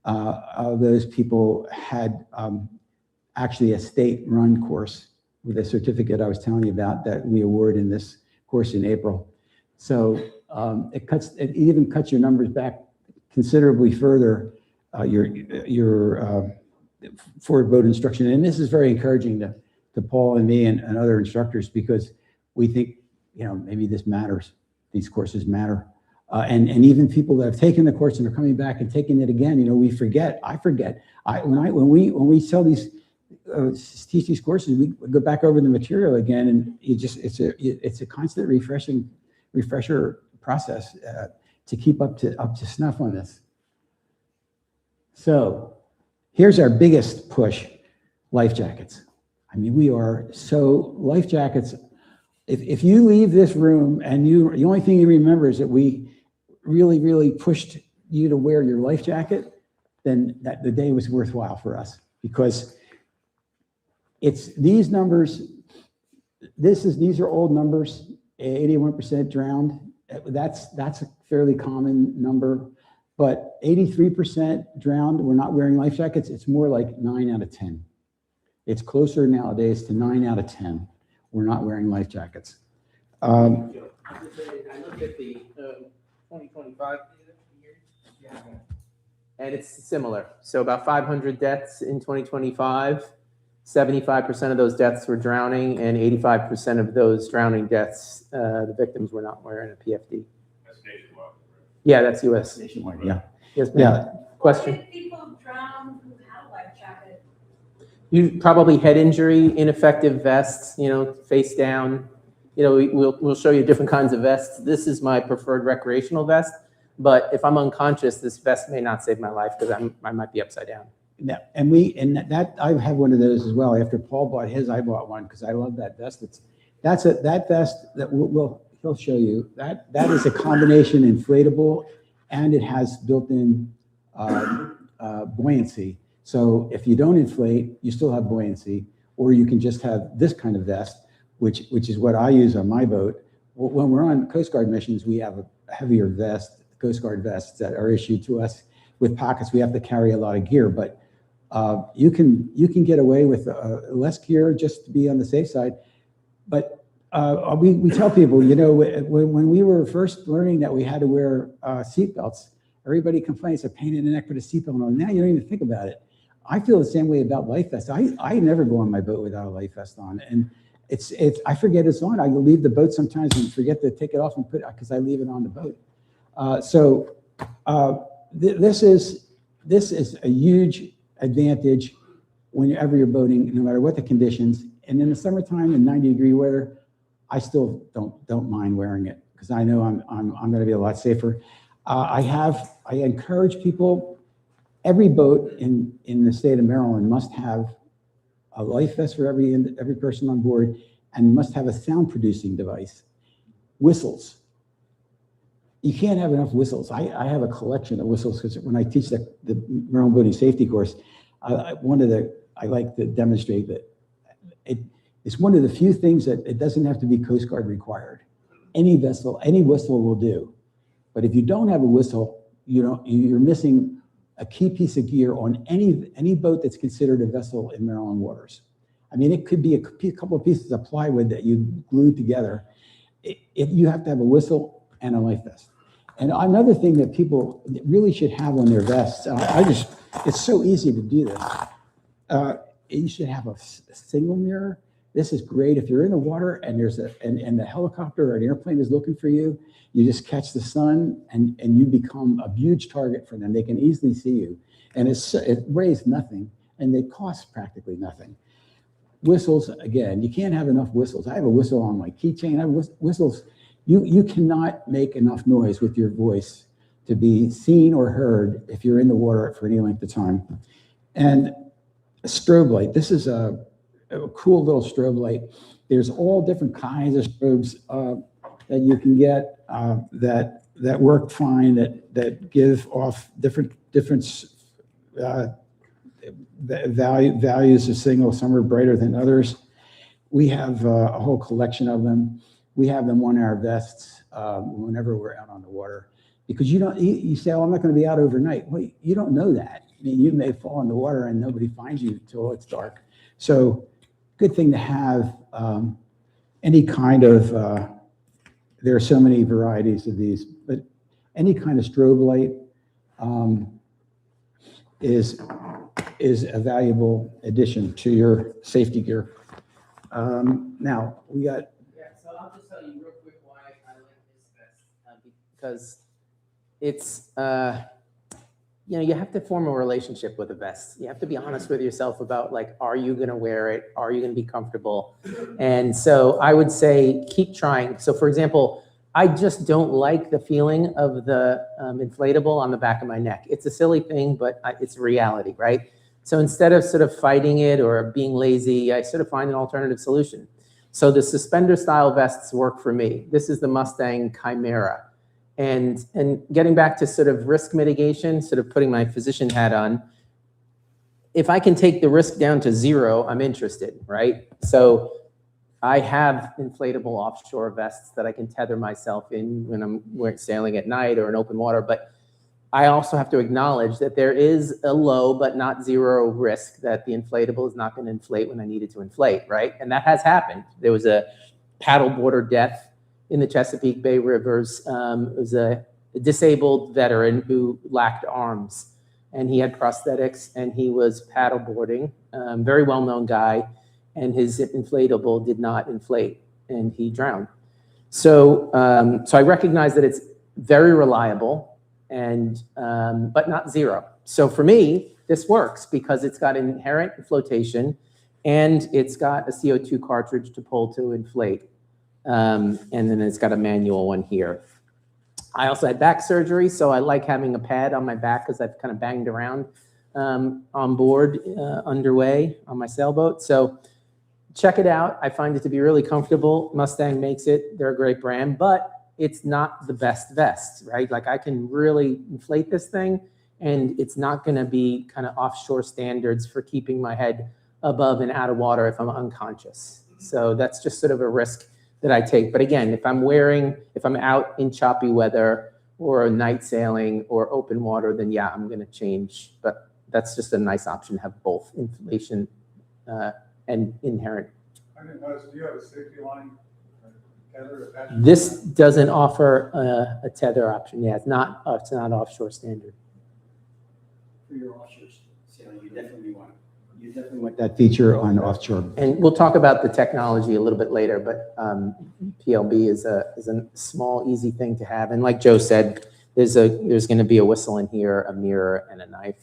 Of those people had actually a state-run course with a certificate I was telling you about that we award in this course in April. So it even cuts your numbers back considerably further, your forward boat instruction. And this is very encouraging to Paul and me and other instructors, because we think, maybe this matters. These courses matter. And even people that have taken the course and are coming back and taking it again, we forget. I forget. When we sell these, teach these courses, we go back over the material again, and it's a constant refresher process to keep up to snuff on this. So here's our biggest push: life jackets. I mean, life jackets. If you leave this room and the only thing you remember is that we really, really pushed you to wear your life jacket, then the day was worthwhile for us, because it's these numbers. These are old numbers. 81% drowned. That's a fairly common number, but 83% drowned. We're not wearing life jackets. It's more like 9 out of 10. It's closer nowadays to 9 out of 10. We're not wearing life jackets. I looked at the 2025 data, and it's similar. So about 500 deaths in 2025. 75% of those deaths were drowning, and 85% of those drowning deaths, the victims were not wearing a PFD. That's nationwide. Yeah, that's U.S. Nationwide, yeah. Yes, ma'am. Yeah. Question? Why did people drown who had a life jacket? You probably head injury, ineffective vests, face down. We'll show you different kinds of vests. This is my preferred recreational vest, but if I'm unconscious, this vest may not save my life because I might be upside down. and that I have one of those as well. After Paul bought his, I bought one because I love that vest. That vest that he'll show you. That is a combination inflatable, and it has built-in buoyancy. So if you don't inflate, you still have buoyancy, or you can just have this kind of vest, which is what I use on my boat. When we're on Coast Guard missions, we have a heavier vest, Coast Guard vests that are issued to us with pockets. We have to carry a lot of gear, but you can get away with less gear just to be on the safe side. But we tell people, you know, when we were first learning that we had to wear seatbelts, everybody complains a pain in the neck put a seatbelt on. Now you don't even think about it. I feel the same way about life vests. I never go on my boat without a life vest on, and it's I forget it's on. I leave the boat sometimes and forget to take it off and put it because I leave it on the boat. This is a huge advantage whenever you're boating, no matter what the conditions. And in the summertime in 90-degree weather, I still don't mind wearing it because I know I'm going to be a lot safer. I encourage people. Every boat in the state of Maryland must have a life vest for every person on board, and must have a sound producing device. Whistles. You can't have enough whistles. I have a collection of whistles because when I teach the Maryland Boating Safety course, I like to demonstrate that it's one of the few things that it doesn't have to be Coast Guard required. Any whistle will do. But if you don't have a whistle, you're missing a key piece of gear on any boat that's considered a vessel in Maryland waters. I mean, it could be a couple of pieces of plywood that you glued together. You have to have a whistle and a life vest. And another thing that people really should have on their vests, it's so easy to do this. You should have a single mirror. This is great if you're in the water and and the helicopter or an airplane is looking for you. You just catch the sun and you become a huge target for them. They can easily see you. And it weighs nothing and they cost practically nothing. Whistles, again, you can't have enough whistles. I have a whistle on my keychain. I have whistles. You cannot make enough noise with your voice to be seen or heard if you're in the water for any length of time. And a strobe light. This is a cool little strobe light. There's all different kinds of strobes that you can get that work fine, that give off different values of signal. Some are brighter than others. We have a whole collection of them. We have them on our vests whenever we're out on the water, because you say, oh, I'm not going to be out overnight. Well, you don't know that. I mean, you may fall in the water and nobody finds you until it's dark. So good thing to have any kind of, there are so many varieties of these, but any kind of strobe light is a valuable addition to your safety gear. Now, we got... Yeah, so I'll just tell you real quick why I like this vest, because it's, you have to form a relationship with a vest. You have to be honest with yourself about, like, are you going to wear it? Are you going to be comfortable? And so I would say keep trying. So, for example, I just don't like the feeling of the inflatable on the back of my neck. It's a silly thing, but it's reality, right? So instead of sort of fighting it or being lazy, I sort of find an alternative solution. So the suspender style vests work for me. This is the Mustang Chimera. And getting back to sort of risk mitigation, sort of putting my physician hat on, if I can take the risk down to zero, I'm interested, right? So I have inflatable offshore vests that I can tether myself in when I'm sailing at night or in open water. But I also have to acknowledge that there is a low but not zero risk that the inflatable is not going to inflate when I need it to inflate, right? And that has happened. There was a paddleboarder death in the Chesapeake Bay rivers. It was a disabled veteran who lacked arms, and he had prosthetics, and he was paddleboarding, very well-known guy, and his inflatable did not inflate, and he drowned. So, so I recognize that it's very reliable, and but not zero. So for me, this works because it's got inherent flotation, and it's got a CO2 cartridge to pull to inflate. And then it's got a manual one here. I also had back surgery, so I like having a pad on my back because I've kind of banged around on board, underway on my sailboat. So check it out. I find it to be really comfortable. Mustang makes it. They're a great brand, but it's not the best vest, right? Like I can really inflate this thing and it's not going to be kind of offshore standards for keeping my head above and out of water if I'm unconscious. So that's just sort of a risk that I take. But again, if I'm out in choppy weather or night sailing or open water, then yeah, I'm going to change. But that's just a nice option to have both inflation and inherent. I didn't notice, do you have a safety line? Tether attached? This doesn't offer a tether option. Yeah, it's not offshore standard. For your offshore sailing, you definitely want that feature on offshore. And we'll talk about the technology a little bit later, but PLB is a small, easy thing to have. And like Joe said, there's going to be a whistle in here, a mirror, and a knife.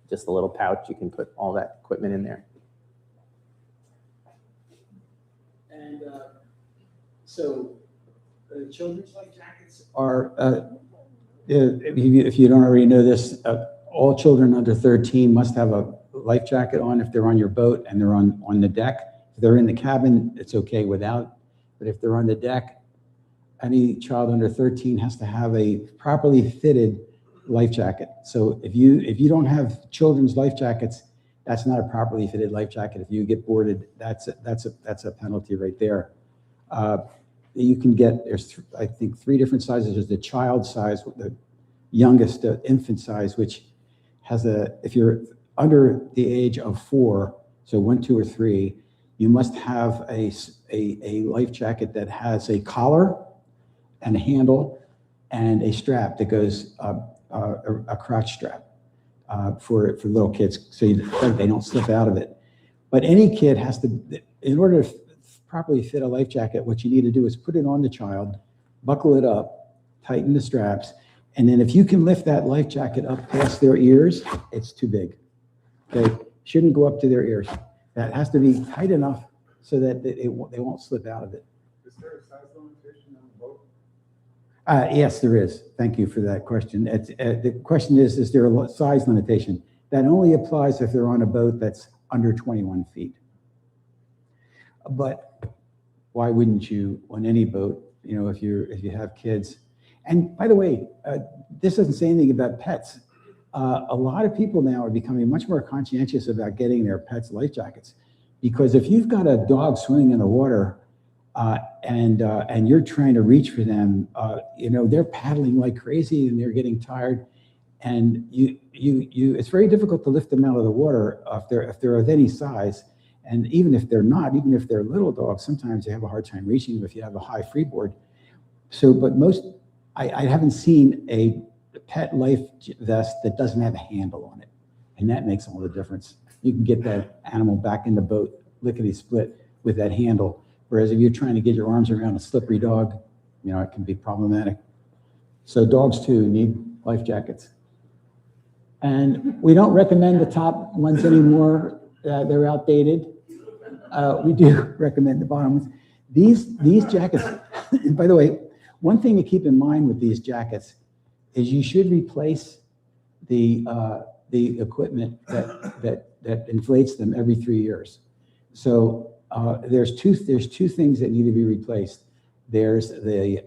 Just a little pouch. You can put all that equipment in there. And so children's life jackets are, if you don't already know this, all children under 13 must have a life jacket on if they're on your boat and they're on the deck. If they're in the cabin, it's okay without, but if they're on the deck, any child under 13 has to have a properly fitted life jacket. So if you don't have children's life jackets, that's not a properly fitted life jacket. If you get boarded, that's a penalty right there. You can get, there's I think 3 different sizes. There's the child size, the youngest infant size, which has if you're under the age of 4, so 1, 2, or 3, you must have a life jacket that has a collar and a handle and a strap that goes a crotch strap for little kids, so they don't slip out of it. But any kid has to, in order to properly fit a life jacket, what you need to do is put it on the child, buckle it up, tighten the straps, and then if you can lift that life jacket up past their ears, it's too big. Okay, shouldn't go up to their ears. That has to be tight enough so that they won't slip out of it. Is there a size limitation on the boat? Yes, there is. Thank you for that question. The question is there a size limitation? That only applies if they're on a boat that's under 21 feet. But why wouldn't you on any boat, if you have kids? And by the way, this doesn't say anything about pets. A lot of people now are becoming much more conscientious about getting their pets life jackets, because if you've got a dog swimming in the water and you're trying to reach for them, they're paddling like crazy and they're getting tired, and it's very difficult to lift them out of the water if they're of any size. And even if they're not, even if they're little dogs, sometimes they have a hard time reaching them if you have a high freeboard. So, but I haven't seen a pet life vest that doesn't have a handle on it, and that makes all the difference. You can get that animal back in the boat lickety split with that handle. Whereas if you're trying to get your arms around a slippery dog, it can be problematic. So dogs too need life jackets. And we don't recommend the top ones anymore. They're outdated. We do recommend the bottom ones. These jackets, and by the way, one thing to keep in mind with these jackets is you should replace the equipment that inflates them every 3 years. So there's two things that need to be replaced. There's the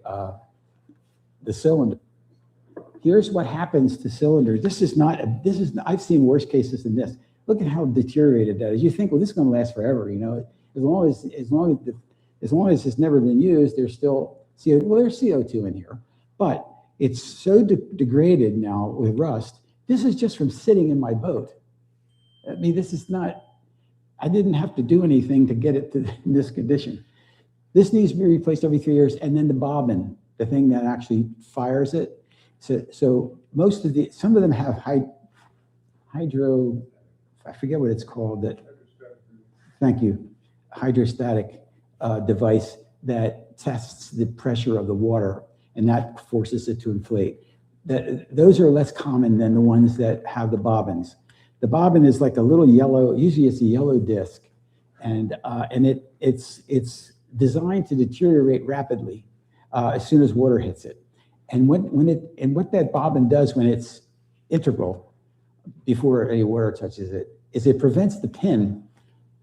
cylinder. Here's what happens to cylinders. I've seen worse cases than this. Look at how deteriorated that is. You think, well, this is going to last forever, as long as it's never been used, there's still CO2. Well, there's CO2 in here, but it's so degraded now with rust. This is just from sitting in my boat. I mean, this is not, I didn't have to do anything to get it to this condition. This needs to be replaced every 3 years. And then the bobbin, the thing that actually fires it. So some of them have hydro, I forget what it's called, thank you, hydrostatic device that tests the pressure of the water, and that forces it to inflate. Those are less common than the ones that have the bobbins. The bobbin is like a little yellow, usually it's a yellow disc, and it's designed to deteriorate rapidly as soon as water hits it. And what that bobbin does when it's integral, before any water touches it, is it prevents the pin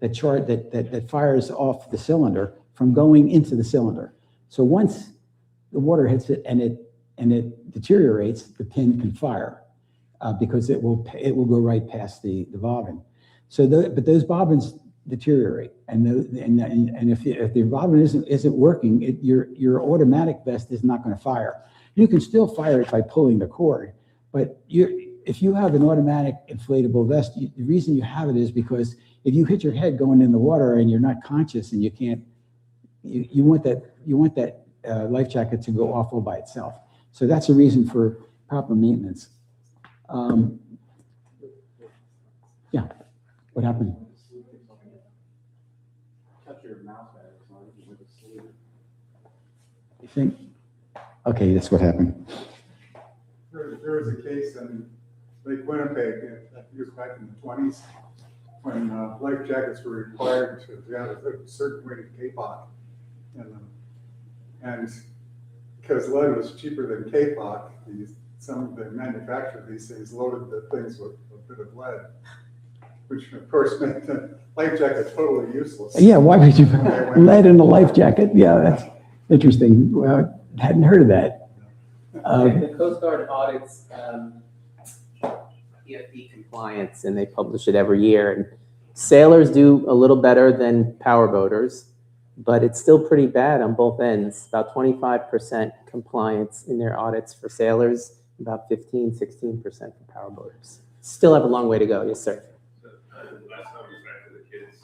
that fires off the cylinder from going into the cylinder. So once the water hits it and it deteriorates, the pin can fire because it will go right past the bobbin. So but those bobbins deteriorate, and if the bobbin isn't working, your automatic vest is not going to fire. You can still fire it by pulling the cord, but if you have an automatic inflatable vest, the reason you have it is because if you hit your head going in the water and you're not conscious and you can't, you want that life jacket to go off all by itself. So that's a reason for proper maintenance. Yeah, what happened? You think? Okay, that's what happened. There was a case in Lake Winnipeg, I think it was back in the 20s, when life jackets were required to have a certain weight of kapok. And because lead was cheaper than kapok, some of the manufacturers these days loaded the things with a bit of lead, which of course made the life jacket totally useless. Yeah, why would you lead in a life jacket? Yeah, that's interesting. Well, hadn't heard of that. The Coast Guard audits PFD compliance, and they publish it every year. And sailors do a little better than powerboaters, but it's still pretty bad on both ends. About 25% compliance in their audits for sailors, about 16% for powerboaters. Still have a long way to go. Yes, sir. Last time we was back to the kids,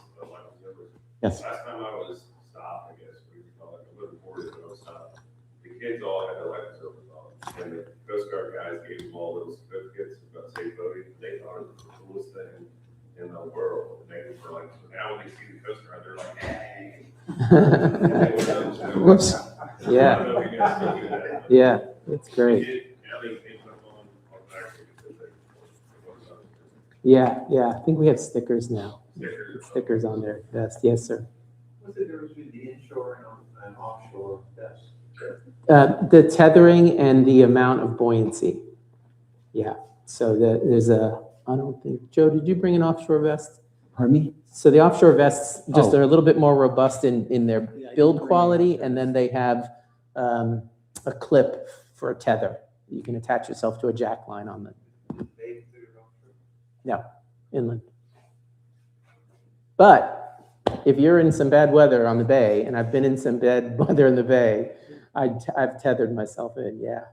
Yes. last time I was stopped, I guess, we call it a little board, but I was stopped. The kids all had their life service on, and the Coast Guard guys gave them all little certificates about safe boating. They thought it was the coolest thing in the world. And they were like, so now when they see the Coast Guard, they're like, hey. Whoops. Yeah. I don't know if you guys still do that. Yeah, it's great. Yeah, I think we have stickers now. Stickers on their vest. Yes, sir. What's the difference between the inshore and offshore vest? The tethering and the amount of buoyancy. Yeah. So there's I don't think, Joe, did you bring an offshore vest? Pardon me? So the offshore vests just Oh. are a little bit more robust in their build quality, and then they have a clip for a tether. You can attach yourself to a jack line on them. No, inland. But if you're in some bad weather on the bay, and I've been in some bad weather in the bay, I've tethered myself in, yeah.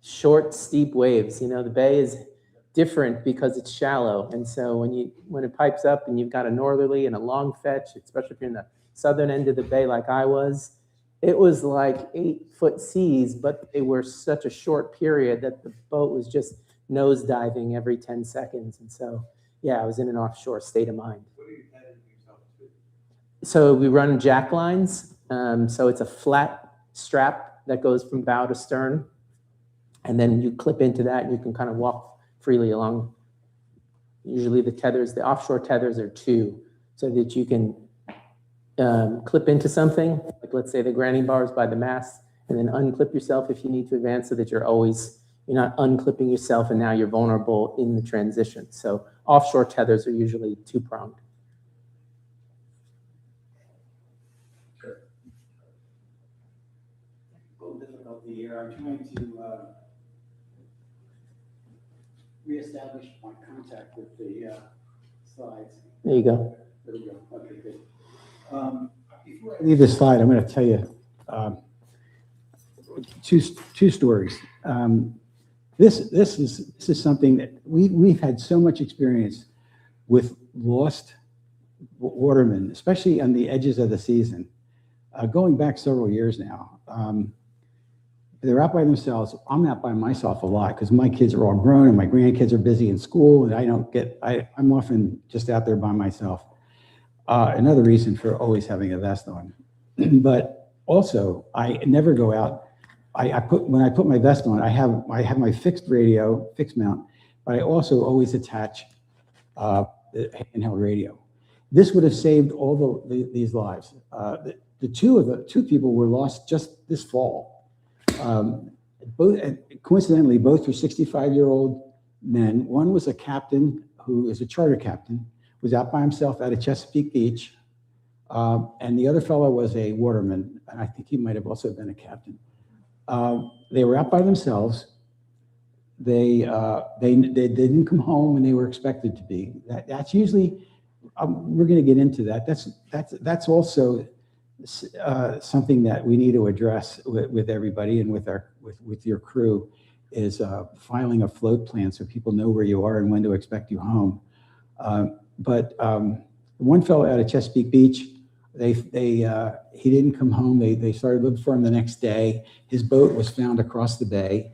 Short, steep waves. You know, the bay is different because it's shallow. And so when it pipes up and you've got a northerly and a long fetch, especially if you're in the southern end of the bay like I was, it was like 8-foot seas, but they were such a short period that the boat was just nose diving every 10 seconds. And so, yeah, I was in an offshore state of mind. What are you heading yourself to? So we run jack lines. So it's a flat strap that goes from bow to stern. And then you clip into that and you can kind of walk freely along. Usually the offshore tethers are 2, so that you can clip into something, like let's say the granny bars by the mast, and then unclip yourself if you need to advance, so that you're not unclipping yourself and now you're vulnerable in the transition. So offshore tethers are usually 2-pronged. A little difficulty here. I'm trying to reestablish my contact with the slides. There you go. There we go. Okay, good. Before I leave this slide, I'm going to tell you two stories. This is something that we've had so much experience with lost watermen, especially on the edges of the season, going back several years now. They're out by themselves. I'm out by myself a lot because my kids are all grown and my grandkids are busy in school, and I'm often just out there by myself. Another reason for always having a vest on. But also, I never go out. When I put my vest on, I have my fixed mount, but I also always attach the handheld radio. This would have saved all these lives. The two people were lost just this fall. Coincidentally, both were 65-year-old men. One was a captain who is a charter captain, was out by himself out at Chesapeake Beach. And the other fellow was a waterman, and I think he might have also been a captain. They were out by themselves. They didn't come home when they were expected to be. That's usually, we're going to get into that. That's also something that we need to address with everybody and with your crew, is filing a float plan so people know where you are and when to expect you home. But one fellow out of Chesapeake Beach, he didn't come home. They started looking for him the next day. His boat was found across the bay,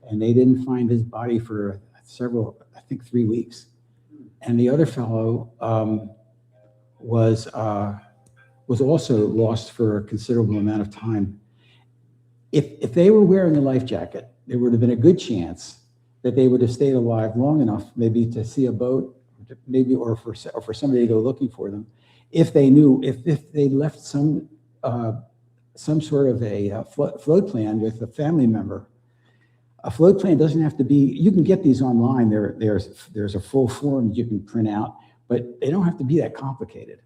and they didn't find his body for I think 3 weeks. And the other fellow was also lost for a considerable amount of time. If they were wearing a life jacket, there would have been a good chance that they would have stayed alive long enough, maybe to see a boat, maybe, or for somebody to go looking for them. If they knew, if they left some sort of a float plan with a family member. A float plan doesn't have to be, you can get these online. There's a full form you can print out, but they don't have to be that complicated.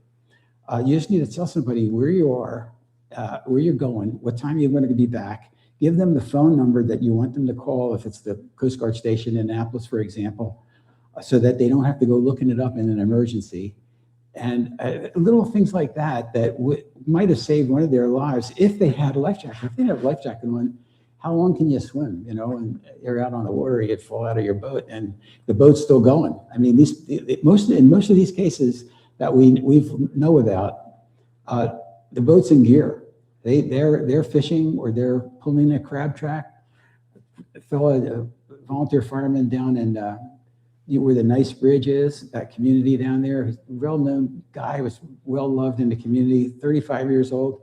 You just need to tell somebody where you are, where you're going, what time you're going to be back. Give them the phone number that you want them to call, if it's the Coast Guard station in Annapolis, for example, so that they don't have to go looking it up in an emergency. And little things like that might have saved one of their lives if they had a life jacket. If they have a life jacket on, how long can you swim? You know, and you're out on the water, you'd fall out of your boat, and the boat's still going. I mean, in most of these cases that we know about, the boat's in gear. They're fishing, or they're pulling a crab track. A volunteer fireman down in where the Nice Bridge is, that community down there. He's a well-known guy, was well-loved in the community, 35 years old.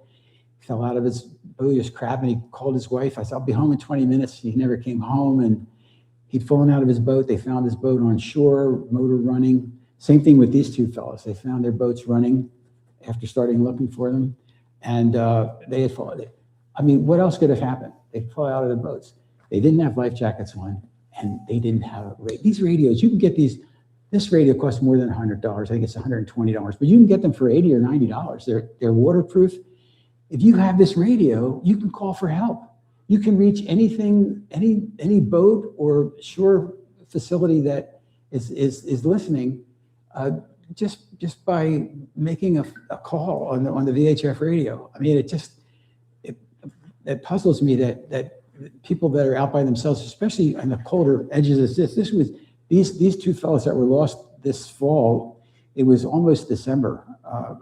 He fell out of his boat, he was crabbing. He called his wife. I said, I'll be home in 20 minutes. He never came home, and he'd fallen out of his boat. They found his boat on shore, motor running. Same thing with these two fellows. They found their boats running after starting looking for them, and they had fallen. I mean, what else could have happened? They fell out of the boats. They didn't have life jackets on, and they didn't have these radios. You can get these. This radio costs more than $100. I think it's $120, but you can get them for $80 or $90. They're waterproof. If you have this radio, you can call for help. You can reach anything, any boat or shore facility that is listening, just by making a call on the VHF radio. I mean, it puzzles me that people that are out by themselves, especially on the colder edges of this was these two fellows that were lost this fall. It was almost December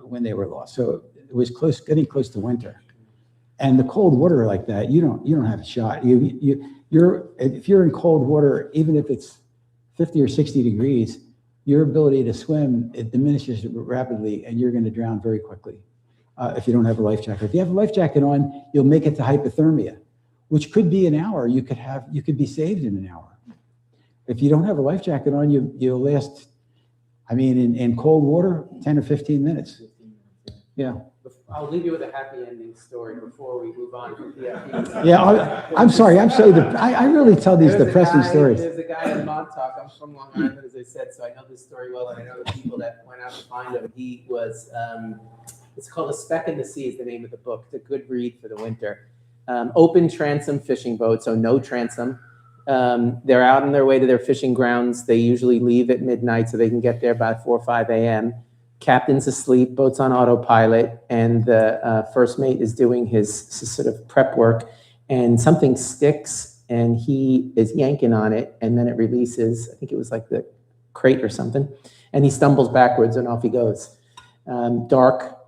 when they were lost, so it was getting close to winter. And the cold water like that, you don't have a shot. If you're in cold water, even if it's 50 or 60 degrees, your ability to swim, it diminishes rapidly, and you're going to drown very quickly if you don't have a life jacket. If you have a life jacket on, you'll make it to hypothermia, which could be an hour. You could be saved in an hour. If you don't have a life jacket on, you'll last, I mean, in cold water, 10 or 15 minutes. Yeah. I'll leave you with a happy ending story before we move on from PFPs. Yeah, I'm sorry. I really tell these depressing stories. There's a guy in Montauk. I'm from Long Island, as I said, so I know this story well, and I know the people that went out to find him. He was, it's called A Speck in the Sea is the name of the book. It's a good read for the winter. Open transom fishing boat, so no transom. They're out on their way to their fishing grounds. They usually leave at midnight so they can get there by 4 or 5 a.m. Captain's asleep, boat's on autopilot, and the first mate is doing his sort of prep work, and something sticks, and he is yanking on it, and then it releases. I think it was like the crate or something, and he stumbles backwards, and off he goes. Dark,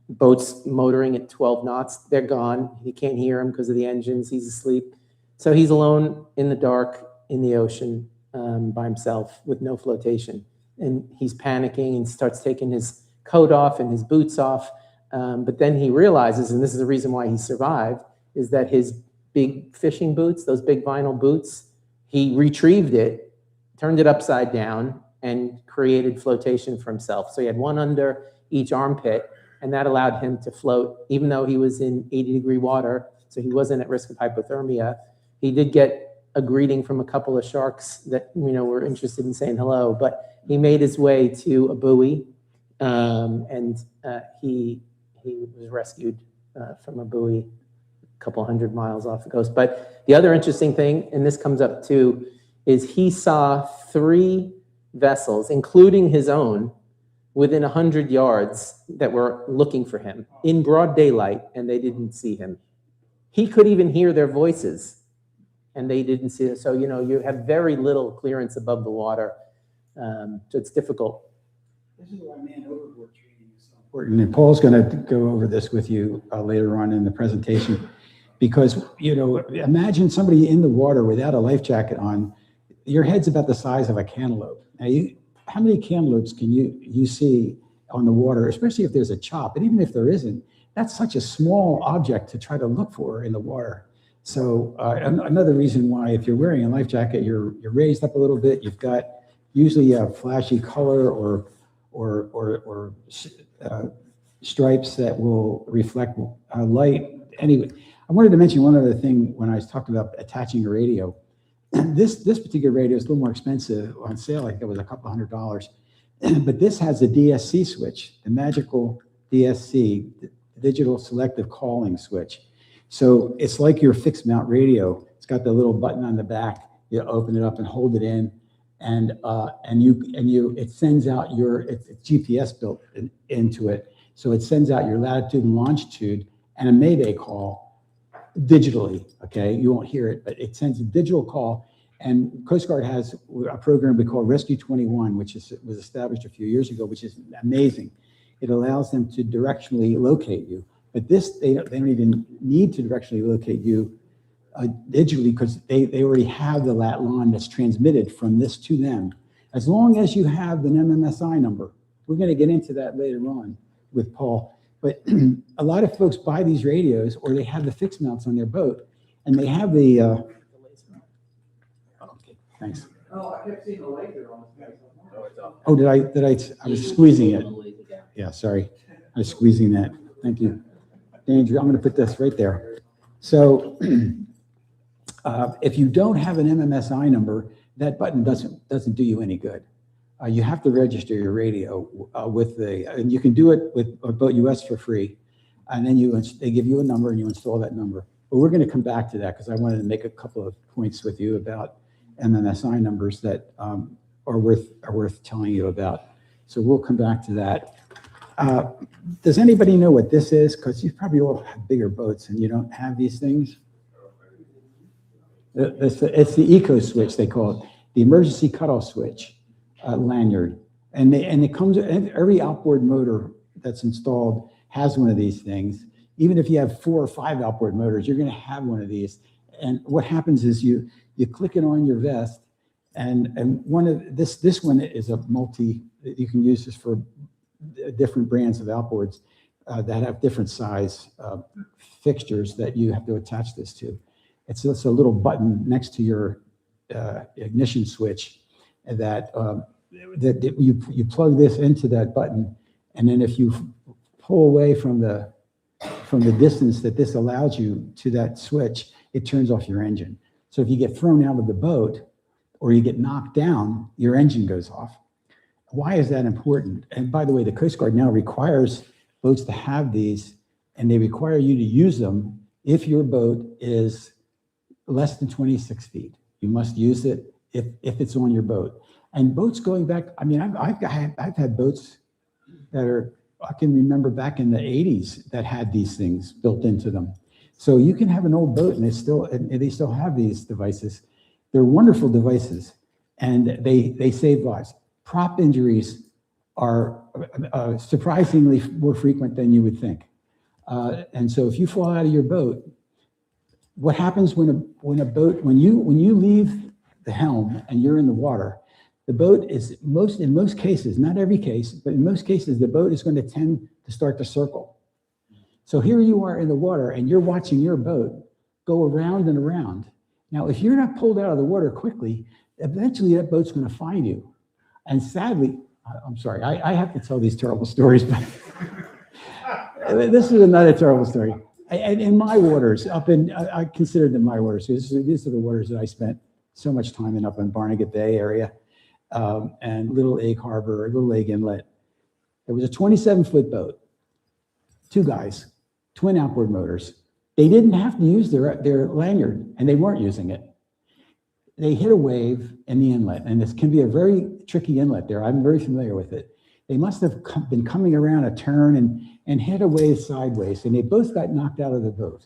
boat's motoring at 12 knots. They're gone. He can't hear them because of the engines. He's asleep. So he's alone in the dark in the ocean by himself with no flotation. And he's panicking and starts taking his coat off and his boots off. But then he realizes, and this is the reason why he survived, is that his big fishing boots, those big vinyl boots, he retrieved it, turned it upside down, and created flotation for himself. So he had one under each armpit, and that allowed him to float, even though he was in 80-degree water, so he wasn't at risk of hypothermia. He did get a greeting from a couple of sharks that, were interested in saying hello, but he made his way to a buoy, and he was rescued from a buoy a couple 100 miles off the coast. But the other interesting thing, and this comes up too, is he saw 3 vessels, including his own, within 100 yards that were looking for him in broad daylight, and they didn't see him. He could even hear their voices, and they didn't see it. So, you have very little clearance above the water, so it's difficult. This is why man overboard training is so important. And Paul's going to go over this with you later on in the presentation, because, imagine somebody in the water without a life jacket on. Your head's about the size of a cantaloupe. Now, how many cantaloupes can you see on the water, especially if there's a chop? And even if there isn't, that's such a small object to try to look for in the water. So another reason why, if you're wearing a life jacket, you're raised up a little bit. You've got usually a flashy color or stripes that will reflect light. Anyway, I wanted to mention one other thing when I was talking about attaching a radio. This particular radio is a little more expensive on sale. I think it was a couple $100, but this has a DSC switch, the magical DSC, the digital selective calling switch. So it's like your fixed mount radio. It's got the little button on the back. You open it up and hold it in, and it sends out it's GPS built into it. So it sends out your latitude and longitude and a Mayday call digitally. Okay, you won't hear it, but it sends a digital call. And Coast Guard has a program we call Rescue 21, which was established a few years ago, which is amazing. It allows them to directionally locate you. But they don't even need to directionally locate you digitally, because they already have the lat long that's transmitted from this to them. As long as you have an MMSI number. We're going to get into that later on with Paul. But a lot of folks buy these radios, or they have the fixed mounts on their boat, and they have the. Okay, thanks. Oh, I kept seeing the laser on this guy. Oh, did I was squeezing it. Yeah, sorry. I was squeezing that. Thank you. Andrew, I'm going to put this right there. So if you don't have an MMSI number, that button doesn't do you any good. You have to register your radio and you can do it with Boat US for free. And then they give you a number and you install that number. But we're going to come back to that, because I wanted to make a couple of points with you about MMSI numbers that are worth telling you about. So we'll come back to that. Does anybody know what this is? Because you probably all have bigger boats and you don't have these things. It's the eco switch, they call it, the emergency cutoff switch lanyard. And it comes, every outboard motor that's installed has one of these things. Even if you have 4 or 5 outboard motors, you're going to have one of these. And what happens is you click it on your vest, and one of this one is a multi. You can use this for different brands of outboards that have different size fixtures that you have to attach this to. It's just a little button next to your ignition switch that you plug this into that button, and then if you pull away from the distance that this allows you to that switch, it turns off your engine. So if you get thrown out of the boat or you get knocked down, your engine goes off. Why is that important? And by the way, the Coast Guard now requires boats to have these, and they require you to use them if your boat is less than 26 feet. You must use it if it's on your boat. And boats going back, I mean, I've had boats that I can remember back in the 80s that had these things built into them. So you can have an old boat and they still have these devices. They're wonderful devices, and they save lives. Prop injuries are surprisingly more frequent than you would think. And so if you fall out of your boat, what happens when you leave the helm and you're in the water, the boat is in most cases, not every case, but in most cases, the boat is going to tend to start to circle. So here you are in the water and you're watching your boat go around and around. Now, if you're not pulled out of the water quickly, eventually that boat's going to find you. And sadly, I'm sorry, I have to tell these terrible stories, but this is another terrible story. And in my waters, I consider them my waters. These are the waters that I spent so much time in up in Barnegat Bay area, and Little Egg Harbor, Little Egg Inlet. There was a 27-foot boat, 2 guys, twin outboard motors. They didn't have to use their lanyard, and they weren't using it. They hit a wave in the inlet, and this can be a very tricky inlet there. I'm very familiar with it. They must have been coming around a turn and hit a wave sideways, and they both got knocked out of the boat.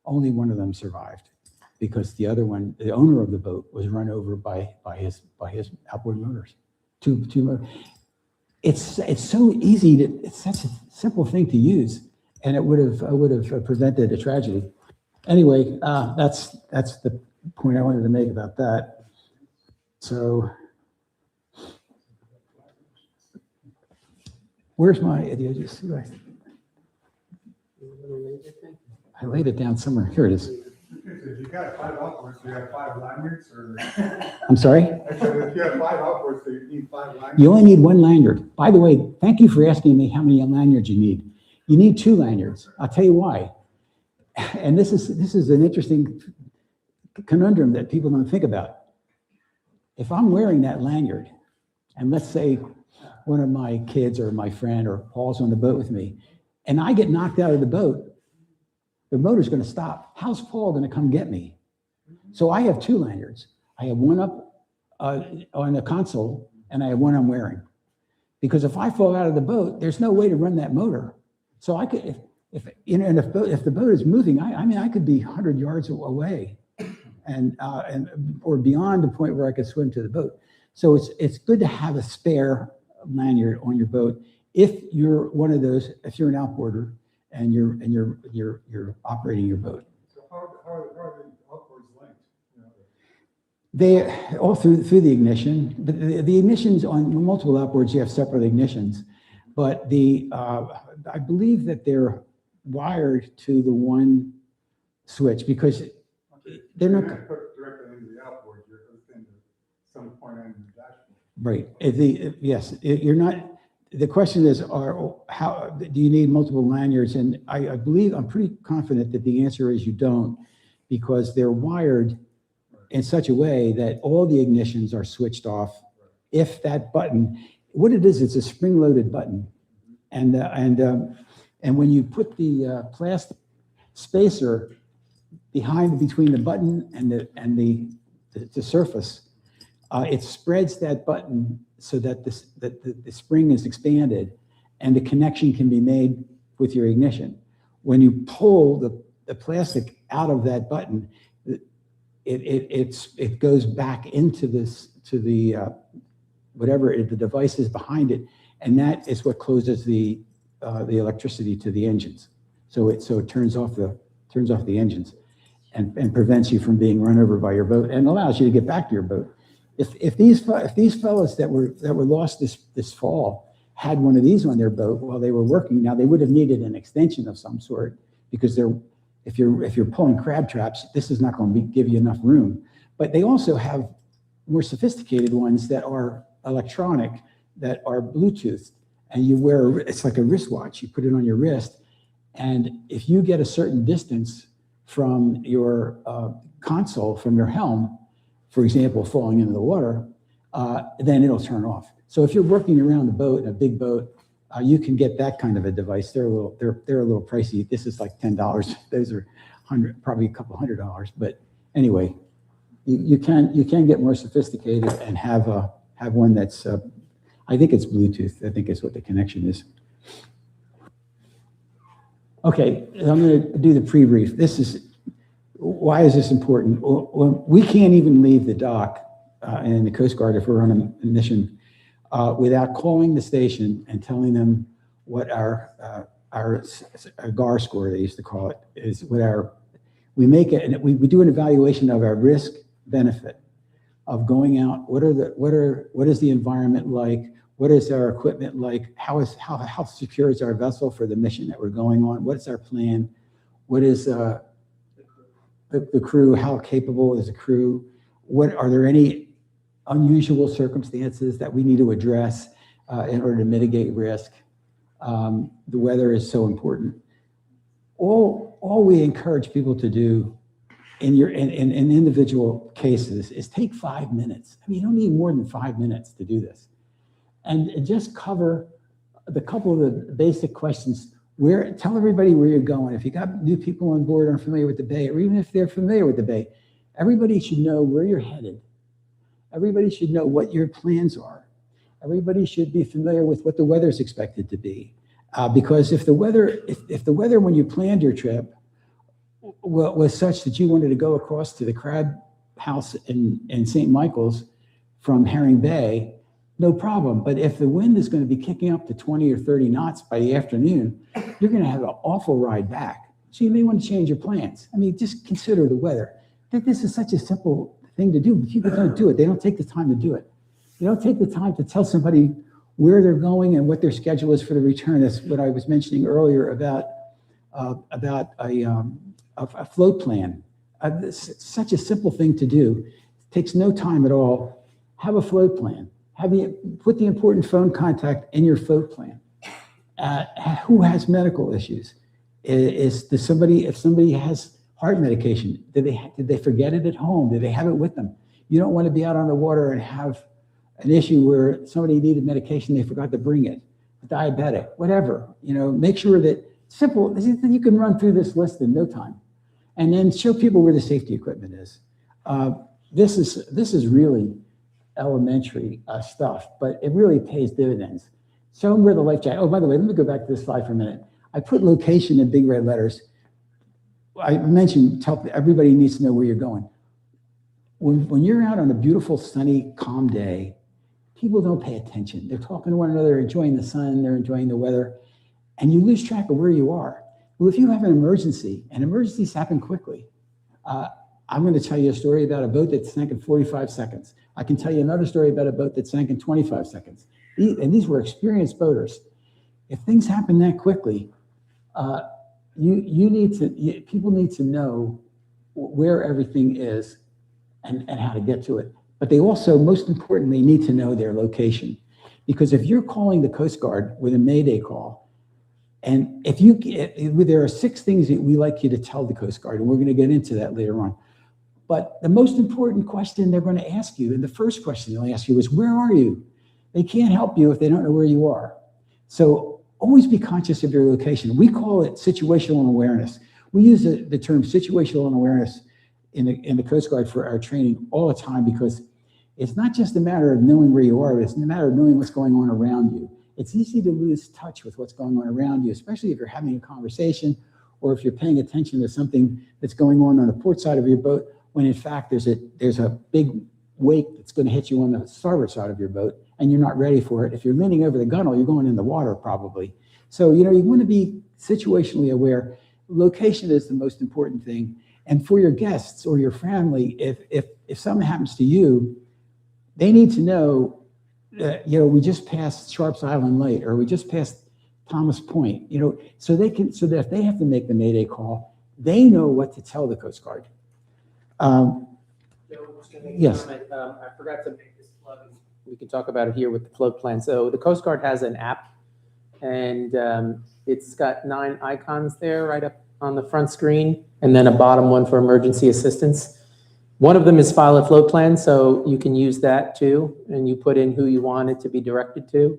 Only one of them survived because the other one, the owner of the boat, was run over by his outboard motors. Two motors. It's so easy it's such a simple thing to use, and it would have prevented a tragedy. Anyway, that's the point I wanted to make about that. So, where's my? I laid it down somewhere. Here it is. If you got 5 outboards, do you have 5 lanyards, or? I'm sorry? I said, if you have 5 outboards, do you need 5 lanyards? You only need 1 lanyard. By the way, thank you for asking me how many lanyards you need. You need 2 lanyards. I'll tell you why. And this is an interesting conundrum that people don't think about. If I'm wearing that lanyard, and let's say one of my kids or my friend or Paul's on the boat with me, and I get knocked out of the boat, the motor's going to stop. How's Paul going to come get me? So I have 2 lanyards. I have one up on the console, and I have one I'm wearing. Because if I fall out of the boat, there's no way to run that motor. So I could, if the boat is moving, I could be 100 yards away, or beyond the point where I could swim to the boat. So it's good to have a spare lanyard on your boat if you're one of those. If you're an outboarder and you're operating your boat. So how are the outboards linked? You know, They all through the ignition. But the ignitions on multiple outboards, you have separate ignitions, but I believe that they're wired to the one switch because they're not put directly into the outboard. You're hooked into some point on the dashboard. right. Yes, you're not. The question is, how do you need multiple lanyards? And I believe, I'm pretty confident that the answer is you don't, because they're wired in such a way that all the ignitions are switched off. If that button, what it is, it's a spring-loaded button, and when you put the plastic spacer between the button and the surface, it spreads that button so that the spring is expanded and the connection can be made with your ignition. When you pull the plastic out of that button, it goes back into the whatever the device is behind it, and that is what closes the electricity to the engines. So it turns off the engines and prevents you from being run over by your boat and allows you to get back to your boat. If these fellows that were lost this fall had one of these on their boat while they were working, now they would have needed an extension of some sort, because if you're pulling crab traps, this is not going to give you enough room. But they also have more sophisticated ones that are electronic, that are Bluetooth, and you wear it's like a wristwatch. You put it on your wrist, and if you get a certain distance from your console, from your helm, for example, falling into the water, then it'll turn off. So if you're working around the boat, in a big boat, you can get that kind of a device. They're a little pricey. This is like $10. Those are probably a couple $100. But anyway, you can get more sophisticated and have one that's I think it's Bluetooth. I think is what the connection is. Okay, I'm going to do the pre-brief. Why is this important? Well, we can't even leave the dock in the Coast Guard if we're on a mission without calling the station and telling them what our GAR score, they used to call it, is what we do an evaluation of our risk benefit of going out. What is the environment like? What is our equipment like? How secure is our vessel for the mission that we're going on? What's our plan? What is the crew? How capable is the crew? Are there any unusual circumstances that we need to address in order to mitigate risk? The weather is so important. all we encourage people to do in individual cases is take 5 minutes. I mean, you don't need more than 5 minutes to do this. And just cover the couple of the basic questions. Tell everybody where you're going. If you got new people on board aren't familiar with the bay, or even if they're familiar with the bay, everybody should know where you're headed. Everybody should know what your plans are. Everybody should be familiar with what the weather is expected to be. Because if the weather when you planned your trip was such that you wanted to go across to the crab house in St. Michael's from Herring Bay, no problem. But if the wind is going to be kicking up to 20 or 30 knots by the afternoon, you're going to have an awful ride back. So you may want to change your plans. I mean, just consider the weather. This is such a simple thing to do, but people don't do it. They don't take the time to do it. They don't take the time to tell somebody where they're going and what their schedule is for the return. That's what I was mentioning earlier about a float plan. It's such a simple thing to do. It takes no time at all. Have a float plan. Put the important phone contact in your float plan. Who has medical issues? If somebody has heart medication, did they forget it at home? Did they have it with them? You don't want to be out on the water and have an issue where somebody needed medication, they forgot to bring it. Diabetic, whatever. Make sure that simple. You can run through this list in no time, and then show people where the safety equipment is. This is really elementary stuff, but it really pays dividends. Show them where the life jacket. Oh, by the way, let me go back to this slide for a minute. I put location in big red letters. I mentioned everybody needs to know where you're going. When you're out on a beautiful, sunny, calm day, people don't pay attention. They're talking to one another, enjoying the sun, they're enjoying the weather, and you lose track of where you are. Well, if you have an emergency, and emergencies happen quickly, I'm going to tell you a story about a boat that sank in 45 seconds. I can tell you another story about a boat that sank in 25 seconds. And these were experienced boaters. If things happen that quickly, people need to know where everything is and how to get to it. But they also, most importantly, need to know their location. Because if you're calling the Coast Guard with a Mayday call, and there are 6 things that we like you to tell the Coast Guard, and we're going to get into that later on. But the most important question they're going to ask you, and the first question they'll ask you is, where are you? They can't help you if they don't know where you are. So always be conscious of your location. We call it situational awareness. We use the term situational awareness in the Coast Guard for our training all the time, because it's not just a matter of knowing where you are, but it's a matter of knowing what's going on around you. It's easy to lose touch with what's going on around you, especially if you're having a conversation or if you're paying attention to something that's going on the port side of your boat, when in fact there's a big wake that's going to hit you on the starboard side of your boat, and you're not ready for it. If you're leaning over the gunwale, you're going in the water probably. So, you want to be situationally aware. Location is the most important thing. And for your guests or your family, if something happens to you, they need to know that, we just passed Sharp's Island Light, or we just passed Thomas Point, so that if they have to make the Mayday call, they know what to tell the Coast Guard. Yes. I forgot to make this plug. We can talk about it here with the float plan. So the Coast Guard has an app, and it's got 9 icons there right up on the front screen, and then a bottom one for emergency assistance. One of them is file a float plan, so you can use that too, and you put in who you want it to be directed to.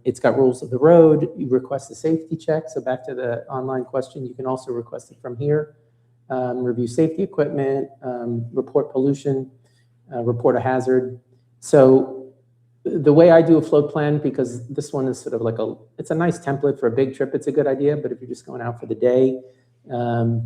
It's got rules of the road. You request a safety check. So back to the online question, you can also request it from here. Review safety equipment, report pollution, report a hazard. So the way I do a float plan, because this one is sort of like it's a nice template for a big trip. It's a good idea, but if you're just going out for the day,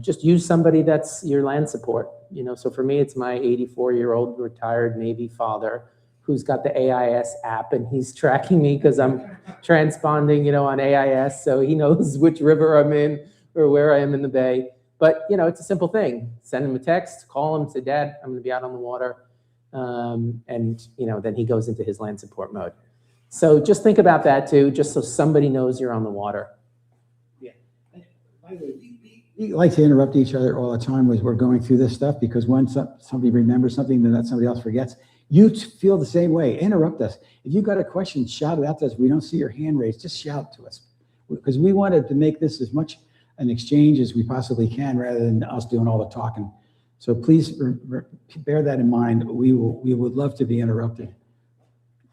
just use somebody that's your land support. So for me, it's my 84-year-old retired Navy father who's got the AIS app, and he's tracking me because I'm transponding, on AIS. So he knows which river I'm in or where I am in the bay. But, it's a simple thing. Send him a text, call him, say, Dad, I'm going to be out on the water. And, then he goes into his land support mode. So just think about that too, just so somebody knows you're on the water. Yeah. By the way, we like to interrupt each other all the time as we're going through this stuff, because when somebody remembers something that somebody else forgets, you feel the same way. Interrupt us. If you've got a question, shout it out to us. We don't see your hand raised, just shout to us, because we wanted to make this as much an exchange as we possibly can rather than us doing all the talking. So please bear that in mind. We would love to be interrupted.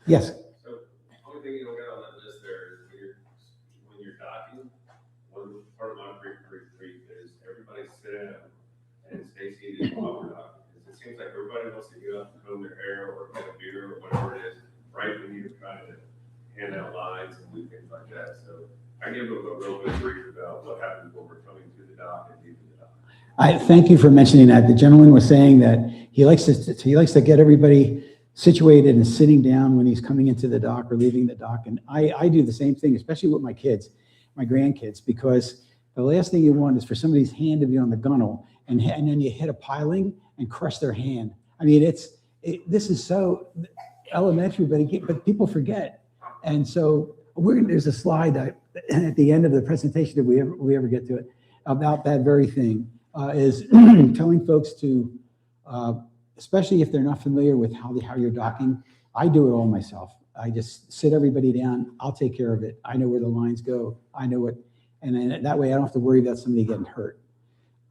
Yes. So, only thing you don't get on that list there is when you're docking, one part of my brief is everybody sit down and stay seated while we're docking. Because it seems like everybody wants to get up and comb their hair or get a beer or whatever it is, right when you're trying to hand out lines and do things like that. So I give them a real good brief about what happens when we're coming to the dock and leaving the dock. I thank you for mentioning that. The gentleman was saying that he likes to get everybody situated and sitting down when he's coming into the dock or leaving the dock. And I do the same thing, especially with my kids, my grandkids, because the last thing you want is for somebody's hand to be on the gunnel and then you hit a piling and crush their hand. I mean, this is so elementary, but people forget. And so there's a slide that at the end of the presentation, if we ever get to it, about that very thing, is telling folks to, especially if they're not familiar with how you're docking. I do it all myself. I just sit everybody down. I'll take care of it. I know where the lines go. I know what, and then that way I don't have to worry about somebody getting hurt.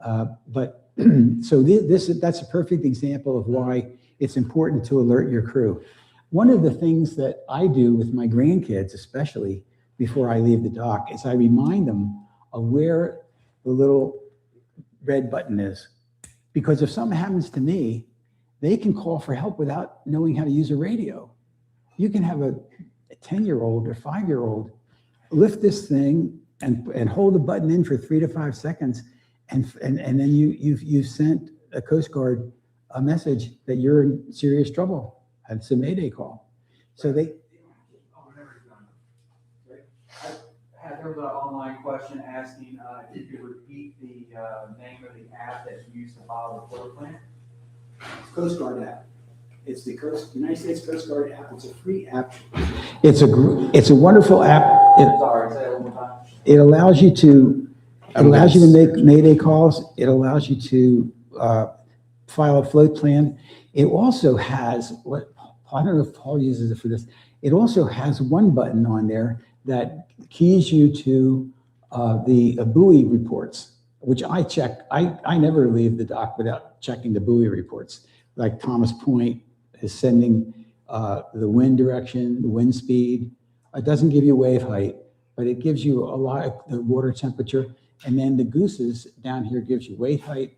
So that's a perfect example of why it's important to alert your crew. One of the things that I do with my grandkids, especially before I leave the dock, is I remind them of where the little red button is. Because if something happens to me, they can call for help without knowing how to use a radio. You can have a 10-year-old or 5-year-old lift this thing and hold the button in for 3 to 5 seconds, and then you've sent a Coast Guard a message that you're in serious trouble. It's a Mayday call. So they. There was an online question asking if you could repeat the name of the app that you used to follow the floor plan. It's Coast Guard app. It's the United States Coast Guard app. It's a free app. It's a wonderful app. Sorry, say it one more time. It allows you to make Mayday calls. It allows you to file a float plan. It also has I don't know if Paul uses it for this. It also has one button on there that keys you to the buoy reports, which I check. I never leave the dock without checking the buoy reports. Like Thomas Point is sending the wind direction, the wind speed. It doesn't give you wave height, but it gives you a lot of the water temperature. And then the gooses down here gives you wave height.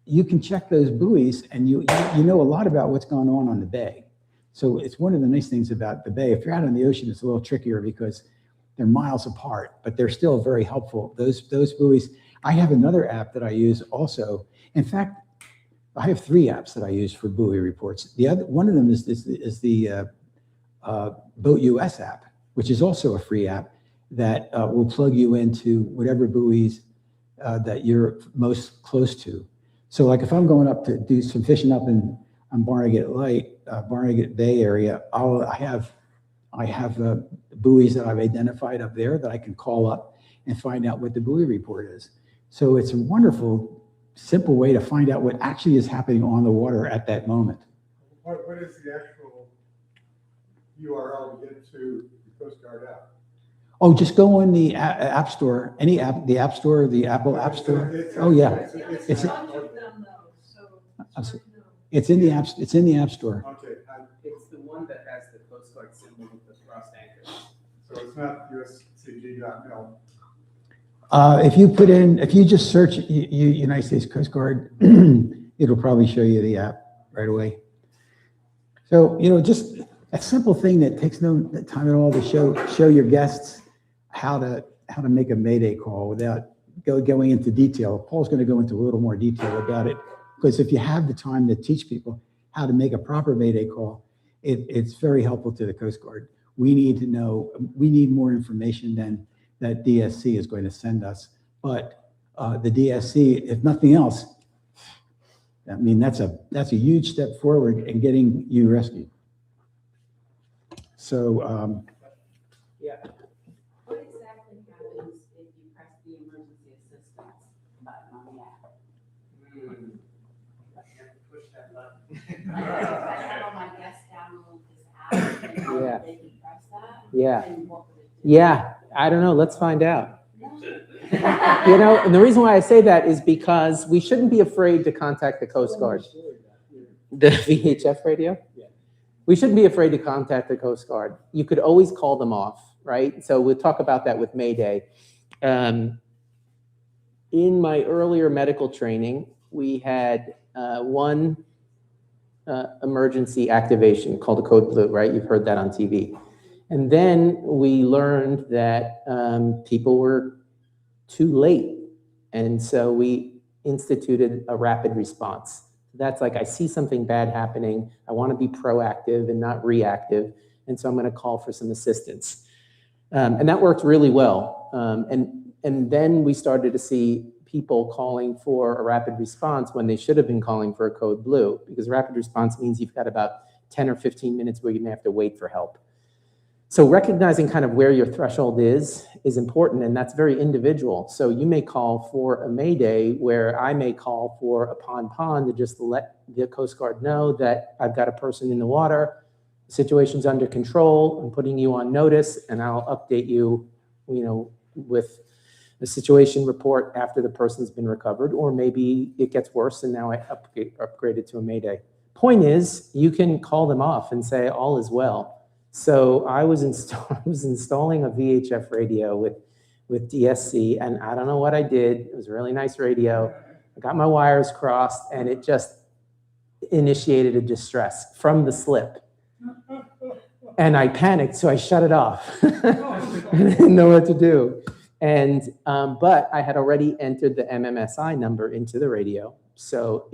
You can check those buoys and you know a lot about what's going on the bay. So it's one of the nice things about the bay. If you're out on the ocean, it's a little trickier because they're miles apart, but they're still very helpful. Those buoys. I have another app that I use also. In fact, I have 3 apps that I use for buoy reports. One of them is the Boat US app, which is also a free app that will plug you into whatever buoys that you're most close to. So like if I'm going up to do some fishing up on Barnegat Bay area, I have buoys that I've identified up there that I can call up and find out what the buoy report is. So it's a wonderful, simple way to find out what actually is happening on the water at that moment. What is the actual URL to get to the Coast Guard app? Oh, just go on the App Store, any app, the App Store, the Apple App Store. Oh yeah, There's a bunch of them though, so. it's hard to know. it's in the app. It's in the App Store. Okay, It's the one that has the Coast Guard symbol with the crossed anchors. so it's not uscg.mil. If you just search United States Coast Guard, it'll probably show you the app right away. So, just a simple thing that takes no time at all to show your guests how to make a Mayday call without going into detail. Paul's going to go into a little more detail about it, because if you have the time to teach people how to make a proper Mayday call, it's very helpful to the Coast Guard. We need more information than that DSC is going to send us. But the DSC, if nothing else, I mean, that's a huge step forward in getting you rescued. So, Yeah. What exactly happens if you press the emergency assistance button on the app? I have to push that button. I have all my guests download this app, and Yeah. they can press that. Yeah. And what would it do? Yeah, I don't know. Let's find out. No, You know, and the reason why I say that is because we shouldn't be afraid to contact the Coast Guard. The VHF radio? Yeah. We shouldn't be afraid to contact the Coast Guard. You could always call them off, right? So we'll talk about that with Mayday. In my earlier medical training, we had one emergency activation called a code blue, right? You've heard that on TV. And then we learned that people were too late. And so we instituted a rapid response. That's like, I see something bad happening. I want to be proactive and not reactive. And so I'm going to call for some assistance. And that worked really well. And then we started to see people calling for a rapid response when they should have been calling for a code blue, because rapid response means you've got about 10 or 15 minutes where you may have to wait for help. So recognizing kind of where your threshold is important, and that's very individual. So you may call for a Mayday where I may call for a pond to just let the Coast Guard know that I've got a person in the water, the situation's under control, I'm putting you on notice, and I'll update you, with a situation report after the person's been recovered, or maybe it gets worse and now I upgrade it to a Mayday. Point is, you can call them off and say all is well. So I was installing a VHF radio with DSC, and I don't know what I did. It was a really nice radio. I got my wires crossed, and it just initiated a distress from the slip. And I panicked, so I shut it off. I didn't know what to do. And but I had already entered the MMSI number into the radio. So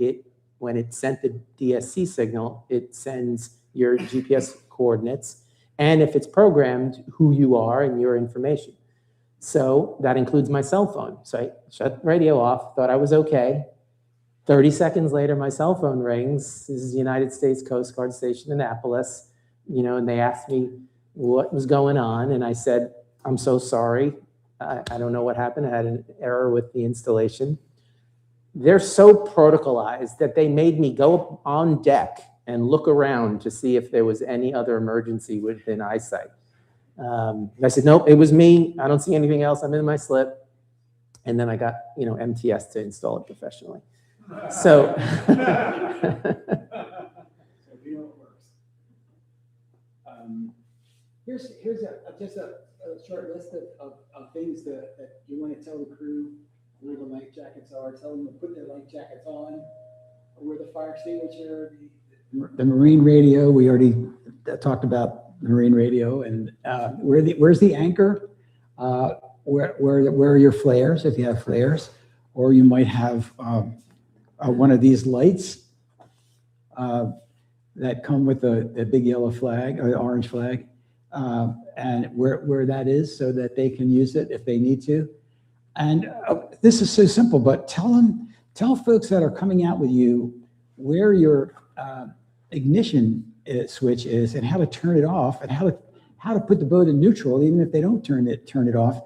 when it sent the DSC signal, it sends your GPS coordinates, and if it's programmed, who you are and your information. So that includes my cell phone. So I shut the radio off, thought I was okay. 30 seconds later, my cell phone rings. This is the United States Coast Guard Station in Annapolis, and they asked me what was going on, and I said, I'm so sorry. I don't know what happened. I had an error with the installation. They're so protocolized that they made me go on deck and look around to see if there was any other emergency within eyesight. I said, nope, it was me. I don't see anything else. I'm in my slip. And then I got, MTS to install it professionally. So, here's just a short list of things that you want to tell the crew where the life jackets are. Tell them to put their life jackets on, where the fire extinguisher, the marine radio. We already talked about marine radio, and where's the anchor? Where are your flares, if you have flares, or you might have one of these lights that come with a big yellow flag or orange flag, and where that is, so that they can use it if they need to. And this is so simple, but tell folks that are coming out with you where your ignition switch is and how to turn it off, and how to put the boat in neutral, even if they don't turn it off.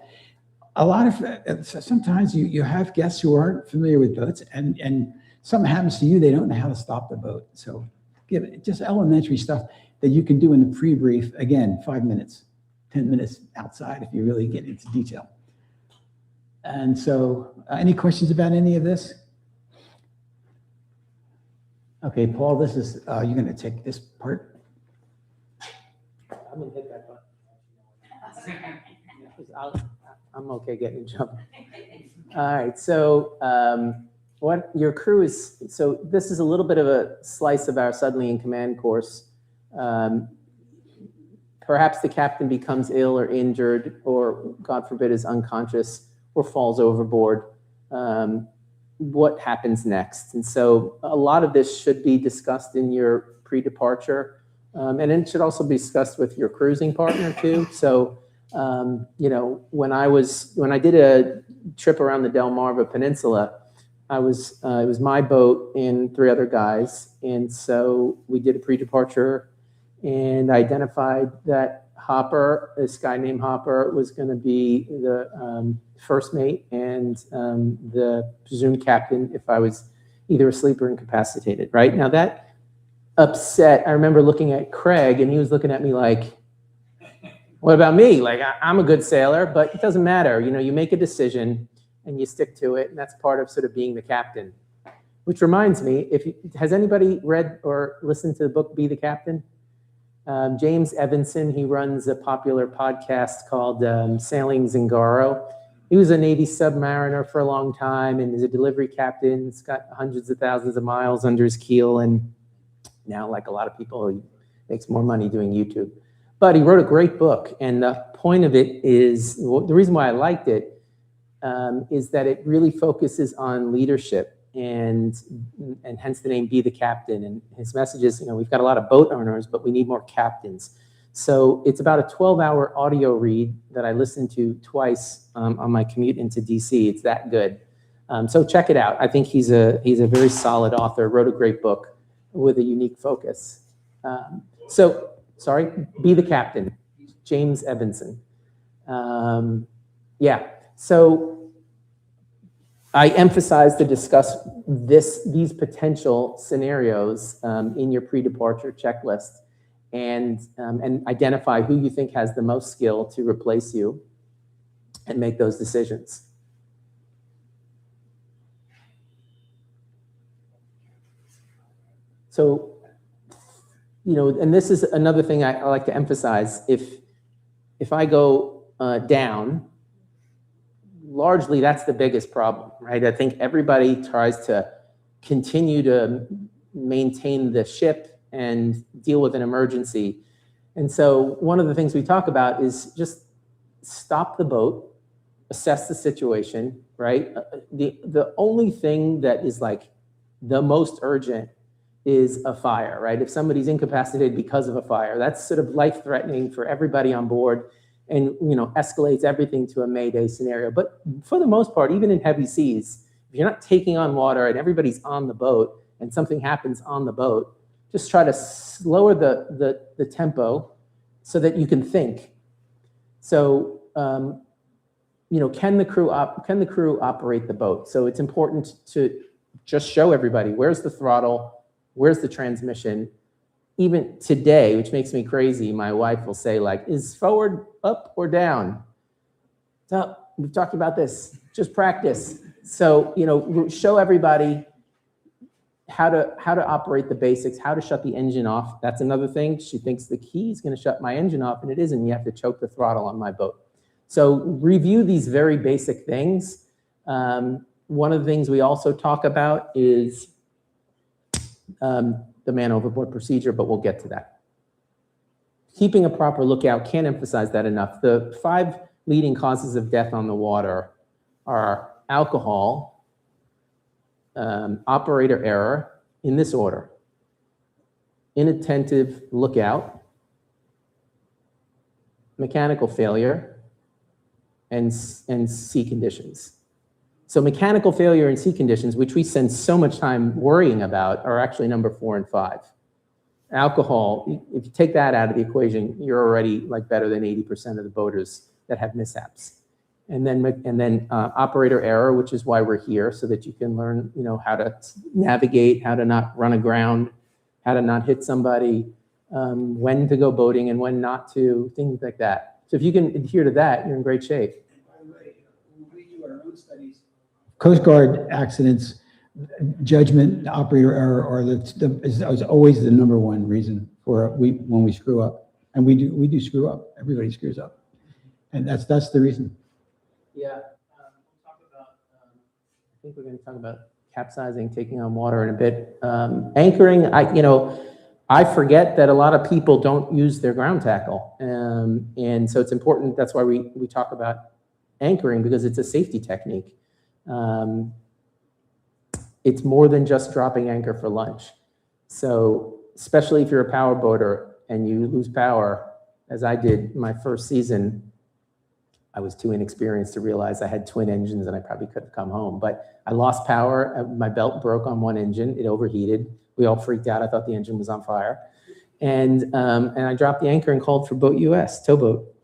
A lot of sometimes you have guests who aren't familiar with boats, and something happens to you, they don't know how to stop the boat. So give it just elementary stuff that you can do in the pre-brief. Again, 5 minutes, 10 minutes outside if you really get into detail. And so, any questions about any of this? Okay, Paul, this is, you're going to take this part. I'm going to hit that button. I'm okay getting in trouble. All right, so what your crew is, so this is a little bit of a slice of our Suddenly in Command course. Perhaps the captain becomes ill or injured, or God forbid is unconscious or falls overboard. What happens next? And so a lot of this should be discussed in your pre-departure, and it should also be discussed with your cruising partner too. So, when I did a trip around the Delmarva Peninsula, it was my boat and 3 other guys, and so we did a pre-departure and identified that Hopper, this guy named Hopper, was going to be the first mate and the presumed captain if I was either asleep or incapacitated, right? Now that upset, I remember looking at Craig, and he was looking at me like, what about me? Like, I'm a good sailor, but it doesn't matter. You make a decision. and you stick to it, and that's part of sort of being the captain. Which reminds me, has anybody read or listened to the book Be the Captain? James Evanson, he runs a popular podcast called Sailing Zingaro. He was a Navy submariner for a long time and is a delivery captain. He's got hundreds of thousands of miles under his keel, and now, like a lot of people, he makes more money doing YouTube. But he wrote a great book, and the point of it is, the reason why I liked it is that it really focuses on leadership, and hence the name Be the Captain. And his message is, we've got a lot of boat owners, but we need more captains. So it's about a 12-hour audio read that I listened to twice on my commute into DC. It's that good. So check it out. I think he's a very solid author, wrote a great book with a unique focus. Be the Captain, James Evanson. So I emphasize to discuss these potential scenarios in your pre-departure checklist, and identify who you think has the most skill to replace you and make those decisions. So, and this is another thing I like to emphasize. If I go down, largely that's the biggest problem, right? I think everybody tries to continue to maintain the ship and deal with an emergency. And so one of the things we talk about is just stop the boat, assess the situation, right? The only thing that is like the most urgent is a fire, right? If somebody's incapacitated because of a fire, that's sort of life-threatening for everybody on board, and escalates everything to a Mayday scenario. But for the most part, even in heavy seas, if you're not taking on water and everybody's on the boat and something happens on the boat, just try to lower the tempo so that you can think. So, can the crew operate the boat? So it's important to just show everybody where's the throttle, where's the transmission. Even today, which makes me crazy, my wife will say, like, is forward up or down? It's up. We've talked about this. Just practice. So, show everybody how to operate the basics, how to shut the engine off. That's another thing. She thinks the key is going to shut my engine off, and it isn't. You have to choke the throttle on my boat. So review these very basic things. One of the things we also talk about is the man overboard procedure, but we'll get to that. Keeping a proper lookout, can't emphasize that enough. The 5 leading causes of death on the water are alcohol, operator error, in this order: inattentive lookout, mechanical failure, and sea conditions. So mechanical failure and sea conditions, which we spend so much time worrying about, are actually number 4 and 5. Alcohol, if you take that out of the equation, you're already like better than 80% of the boaters that have mishaps. And then operator error, which is why we're here, so that you can learn, how to navigate, how to not run aground, how to not hit somebody, when to go boating and when not to, things like that. So if you can adhere to that, you're in great shape. By the way, when we do our own studies, Coast Guard accidents, judgment, operator error is always the number one reason for when we screw up, and we do screw up. Everybody screws up, and that's the reason. Yeah, we'll talk about. I think we're going to talk about capsizing, taking on water in a bit. Anchoring, I forget that a lot of people don't use their ground tackle, and so it's important. That's why we talk about anchoring, because it's a safety technique. It's more than just dropping anchor for lunch. So especially if you're a power boater and you lose power, as I did my first season, I was too inexperienced to realize I had twin engines and I probably could have come home. But I lost power. My belt broke on one engine. It overheated. We all freaked out. I thought the engine was on fire. And I dropped the anchor and called for Boat US, towboat.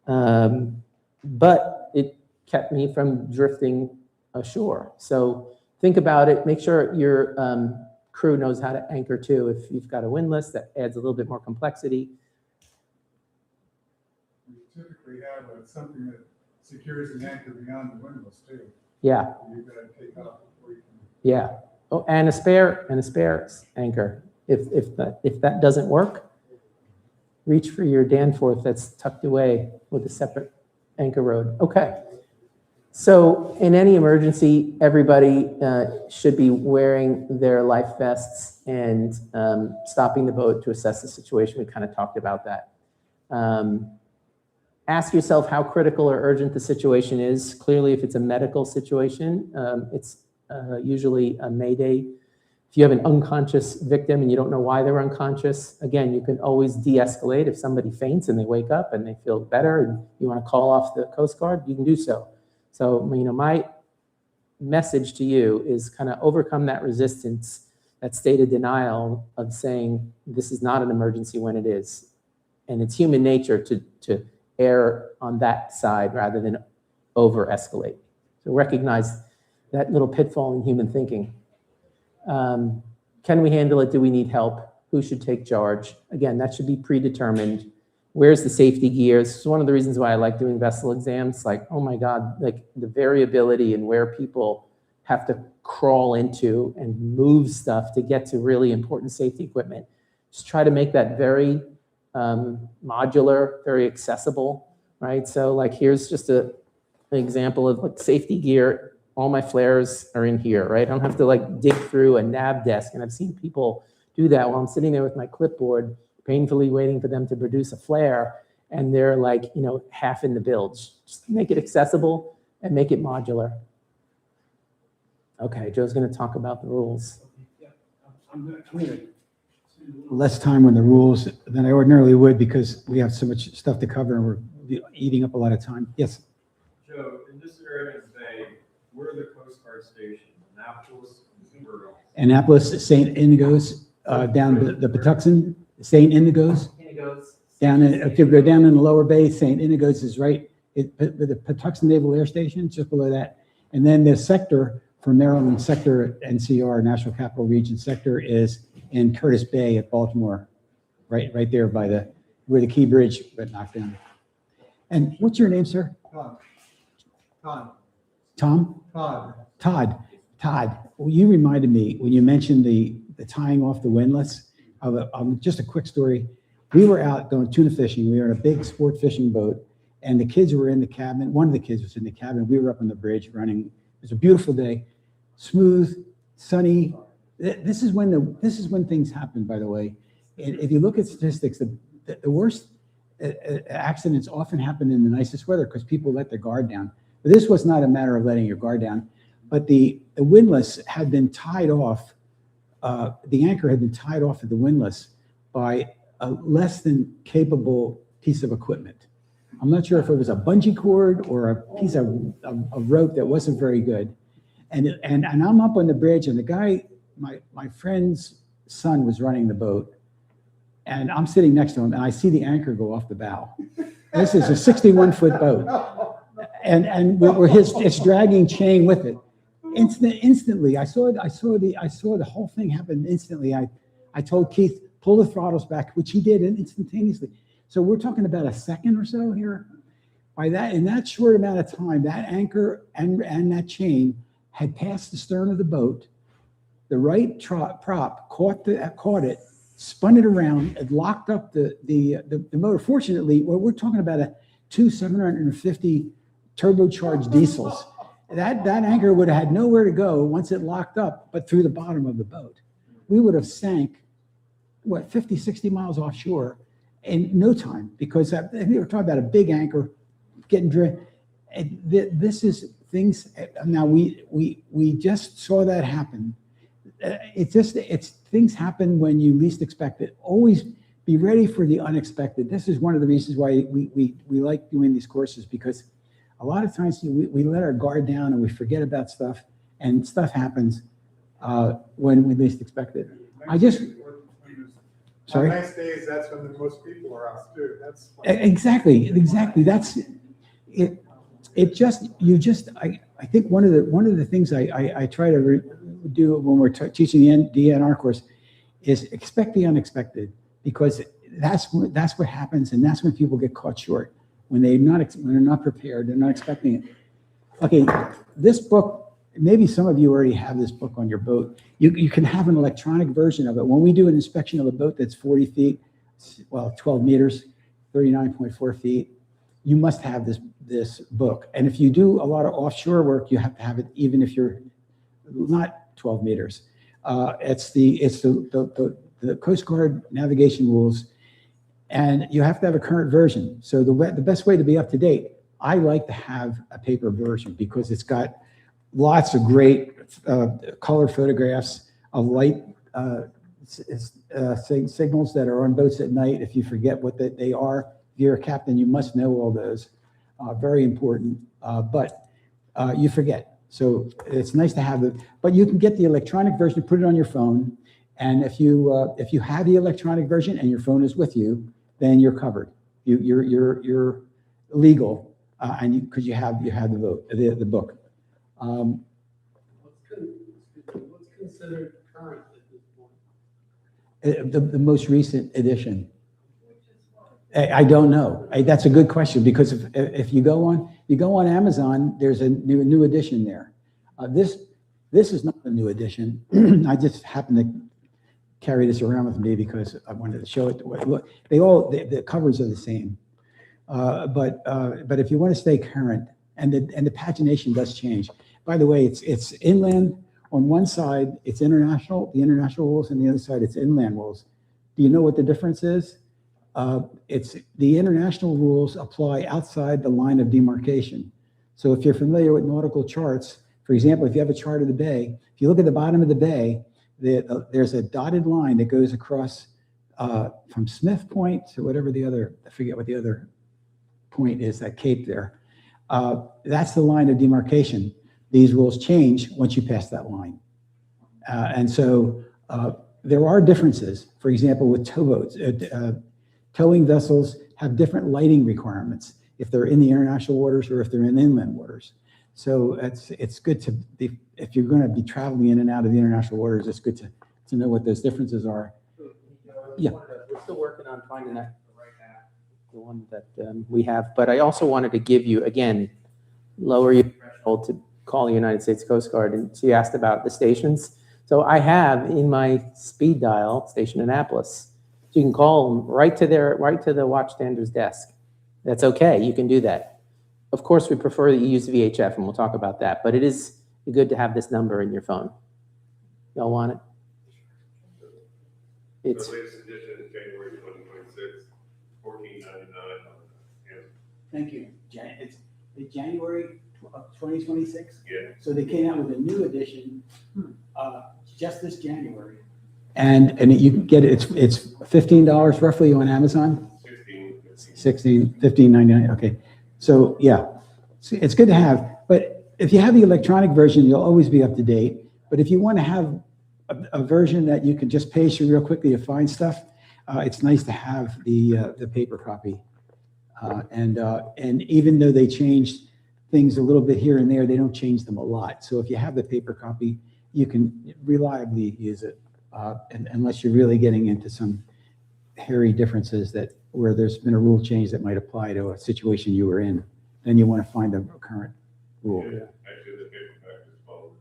But it kept me from drifting ashore. So think about it. Make sure your crew knows how to anchor too. If you've got a windlass, that adds a little bit more complexity. We typically have something that secures an anchor beyond the windlass too. Yeah, You're gonna take off before you can. yeah. Oh, and a spare anchor. If that doesn't work, reach for your Danforth that's tucked away with a separate anchor rod. Okay. So in any emergency, everybody should be wearing their life vests and stopping the boat to assess the situation. We kind of talked about that. Ask yourself how critical or urgent the situation is. Clearly, if it's a medical situation, it's usually a mayday. If you have an unconscious victim and you don't know why they're unconscious, again, you can always de-escalate. If somebody faints and they wake up and they feel better and you want to call off the Coast Guard, you can do so. So, my message to you is kind of overcome that resistance, that state of denial of saying this is not an emergency when it is. And it's human nature to err on that side rather than over-escalate. So recognize that little pitfall in human thinking. Can we handle it? Do we need help? Who should take charge? Again, that should be predetermined. Where's the safety gears? It's one of the reasons why I like doing vessel exams. Like, oh my God, like the variability in where people have to crawl into and move stuff to get to really important safety equipment. Just try to make that very modular, very accessible, right? So like, here's just an example of like safety gear. All my flares are in here, right? I don't have to like dig through a nav desk. And I've seen people do that while I'm sitting there with my clipboard, painfully waiting for them to produce a flare. And they're like, half in the bilge. Just make it accessible and make it modular. Okay, Joe's gonna talk about the rules. I'm gonna less time on the rules than I ordinarily would because we have so much stuff to cover and we're eating up a lot of time. Yes. Joe, in this area today, where are the Coast Guard stations? Annapolis, Annapolis, St. Indigo's, down the Patuxent, St. Indigo's. Down if you go down in the lower bay, St. Indigo's is right at the Patuxent Naval Air Station, just below that. And then the sector for Maryland sector, NCR, National Capital Region sector, is in Curtis Bay at Baltimore, right there by where the Key Bridge got knocked down. And what's your name, sir? Todd. Tom? Todd. Well, you reminded me when you mentioned the tying off the windlass of just a quick story. We were out going tuna fishing. We were in a big sport fishing boat, and the kids were in the cabin. One of the kids was in the cabin. We were up on the bridge running. It was a beautiful day, smooth, sunny. This is when things happen, by the way. If you look at statistics, the worst accidents often happen in the nicest weather because people let their guard down. But this was not a matter of letting your guard down. But the windlass had been tied off. The anchor had been tied off at the windlass by a less than capable piece of equipment. I'm not sure if it was a bungee cord or a piece of rope that wasn't very good. And I'm up on the bridge, and the guy, my friend's son, was running the boat, and I'm sitting next to him, and I see the anchor go off the bow. This is a 61-foot boat, and it's dragging chain with it. Instantly, I saw the whole thing happen instantly. I told Keith, pull the throttles back, which he did instantaneously. So we're talking about a second or so here. In that short amount of time, that anchor and that chain had passed the stern of the boat. The right prop caught it, spun it around, and locked up the motor. Fortunately, we're talking about two 750 turbocharged diesels. That anchor would have had nowhere to go once it locked up, but through the bottom of the boat. We would have sank, 50, 60 miles offshore in no time, because we were talking about a big anchor getting driven. This is things. Now we just saw that happen. It's things happen when you least expect it. Always be ready for the unexpected. This is one of the reasons why we like doing these courses, because a lot of times we let our guard down and we forget about stuff, and stuff happens when we least expect it. Sorry? On nice days, that's when the most people are out too. That's exactly. That's it. I think one of the things I try to do when we're teaching the DNR course is expect the unexpected, because that's what happens, and that's when people get caught short, when they're not prepared, they're not expecting it. Okay, this book, maybe some of you already have this book on your boat. You can have an electronic version of it. When we do an inspection of a boat that's 40 feet, well, 12 meters, 39.4 feet, you must have this book. And if you do a lot of offshore work, you have to have it even if you're not 12 meters. It's the Coast Guard navigation rules, and you have to have a current version. So the best way to be up to date, I like to have a paper version because it's got lots of great color photographs of light signals that are on boats at night. If you forget what they are, if you're a captain, you must know all those. Very important, but you forget. So it's nice to have but you can get the electronic version, put it on your phone, and if you have the electronic version and your phone is with you, then you're covered. You're legal, and because you have the book. What's considered current at this point? The most recent edition. I don't know. That's a good question because if you go on Amazon, there's a new edition there. This is not a new edition. I just happen to carry this around with me because I wanted to show it. Look, the covers are the same, but if you want to stay current, and the pagination does change. By the way, it's inland on one side. It's the international rules, and the other side it's inland rules. Do you know what the difference is? It's the international rules apply outside the line of demarcation. So if you're familiar with nautical charts, for example, if you have a chart of the bay, if you look at the bottom of the bay, there's a dotted line that goes across from Smith Point to whatever I forget what the other point is, that cape there. That's the line of demarcation. These rules change once you pass that line. And so there are differences. For example, with towboats, towing vessels have different lighting requirements if they're in the international waters or if they're in inland waters. So it's good to be, if you're going to be traveling in and out of the international waters, it's good to know what those differences are. Yeah. We're still working on finding that the one that we have. But I also wanted to give you, again, lower your threshold to call the United States Coast Guard. And she asked about the stations. So I have in my speed dial Station Annapolis. So you can call them right to the watchstander's desk. That's okay. You can do that. Of course, we prefer that you use VHF, and we'll talk about that. But it is good to have this number in your phone. Y'all want it? It's The latest edition is January 2026, $14.99. Thank you. It's the January of 2026. Yeah. So they came out with a new edition just this January. And you can get it. It's $15 roughly on Amazon. $15.99. Okay. So yeah, it's good to have. But if you have the electronic version, you'll always be up to date. But if you want to have a version that you can just page through real quickly to find stuff, it's nice to have the paper copy. And even though they changed things a little bit here and there, they don't change them a lot. So if you have the paper copy, you can reliably use it, unless you're really getting into some hairy differences where there's been a rule change that might apply to a situation you were in. Then you want to find a current rule. Yeah. Actually, the paperback is $12.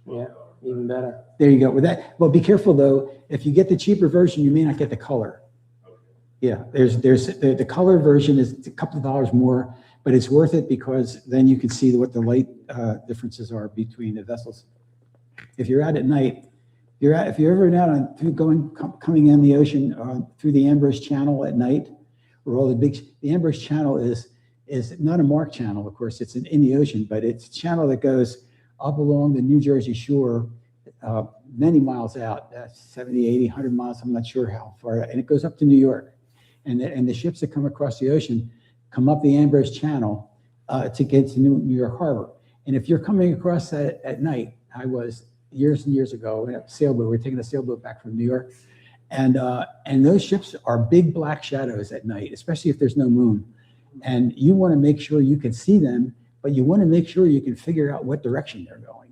Yeah, even better. There you go. With that, well, be careful though. If you get the cheaper version, you may not get the color. Okay. Yeah, there's the color version is a couple of dollars more, but it's worth it because then you can see what the light differences are between the vessels. If you're out at night, if you're ever out coming in the ocean through the Ambrose Channel at night, where all the Ambrose Channel is not a marked channel, of course, it's in the ocean, but it's a channel that goes up along the New Jersey shore, many miles out, 70, 80, 100 miles, I'm not sure how far, and it goes up to New York. And the ships that come across the ocean come up the Ambrose Channel to get to New York Harbor. And if you're coming across that at night, I was years and years ago in a sailboat, we were taking a sailboat back from New York, and those ships are big black shadows at night, especially if there's no moon. And you want to make sure you can see them, but you want to make sure you can figure out what direction they're going.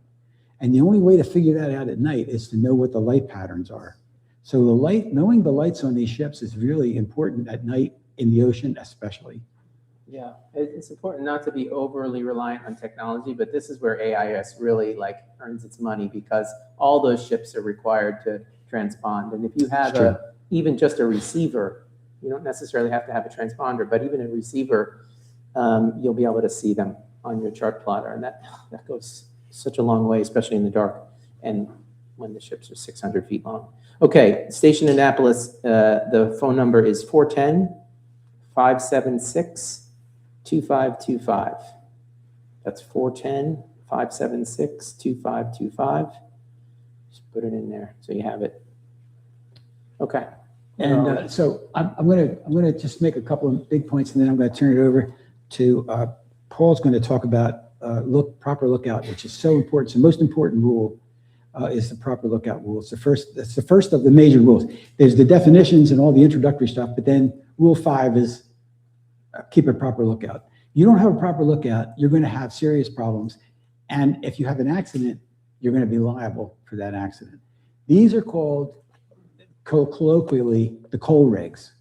And the only way to figure that out at night is to know what the light patterns are. So knowing the lights on these ships is really important at night in the ocean, especially. Yeah, it's important not to be overly reliant on technology, but this is where AIS really like earns its money because all those ships are required to transpond. And if you have It's true. even just a receiver, you don't necessarily have to have a transponder, but even a receiver, you'll be able to see them on your chart plotter. And that goes such a long way, especially in the dark and when the ships are 600 feet long. Okay, Station Annapolis, the phone number is 410-576-2525. That's 410-576-2525. Just put it in there so you have it. Okay. And so I'm gonna just make a couple of big points, and then I'm gonna turn it over to Paul's going to talk about proper lookout, which is so important. So the most important rule is the proper lookout rule. That's the first of the major rules. There's the definitions and all the introductory stuff, but then rule 5 is keep a proper lookout. You don't have a proper lookout, you're going to have serious problems. And if you have an accident, you're going to be liable for that accident. These are called colloquially the coal regs,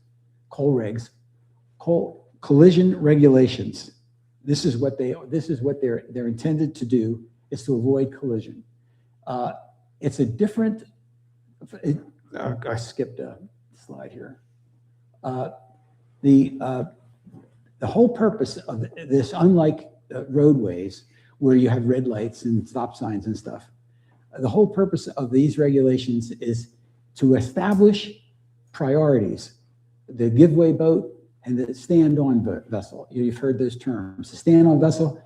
collision regulations. This is what they're intended to do, is to avoid collision. It's a different, I skipped a slide here. The whole purpose of this, unlike roadways where you have red lights and stop signs and stuff, the whole purpose of these regulations is to establish priorities. The giveaway boat and the stand-on vessel. You've heard those terms. The stand-on vessel,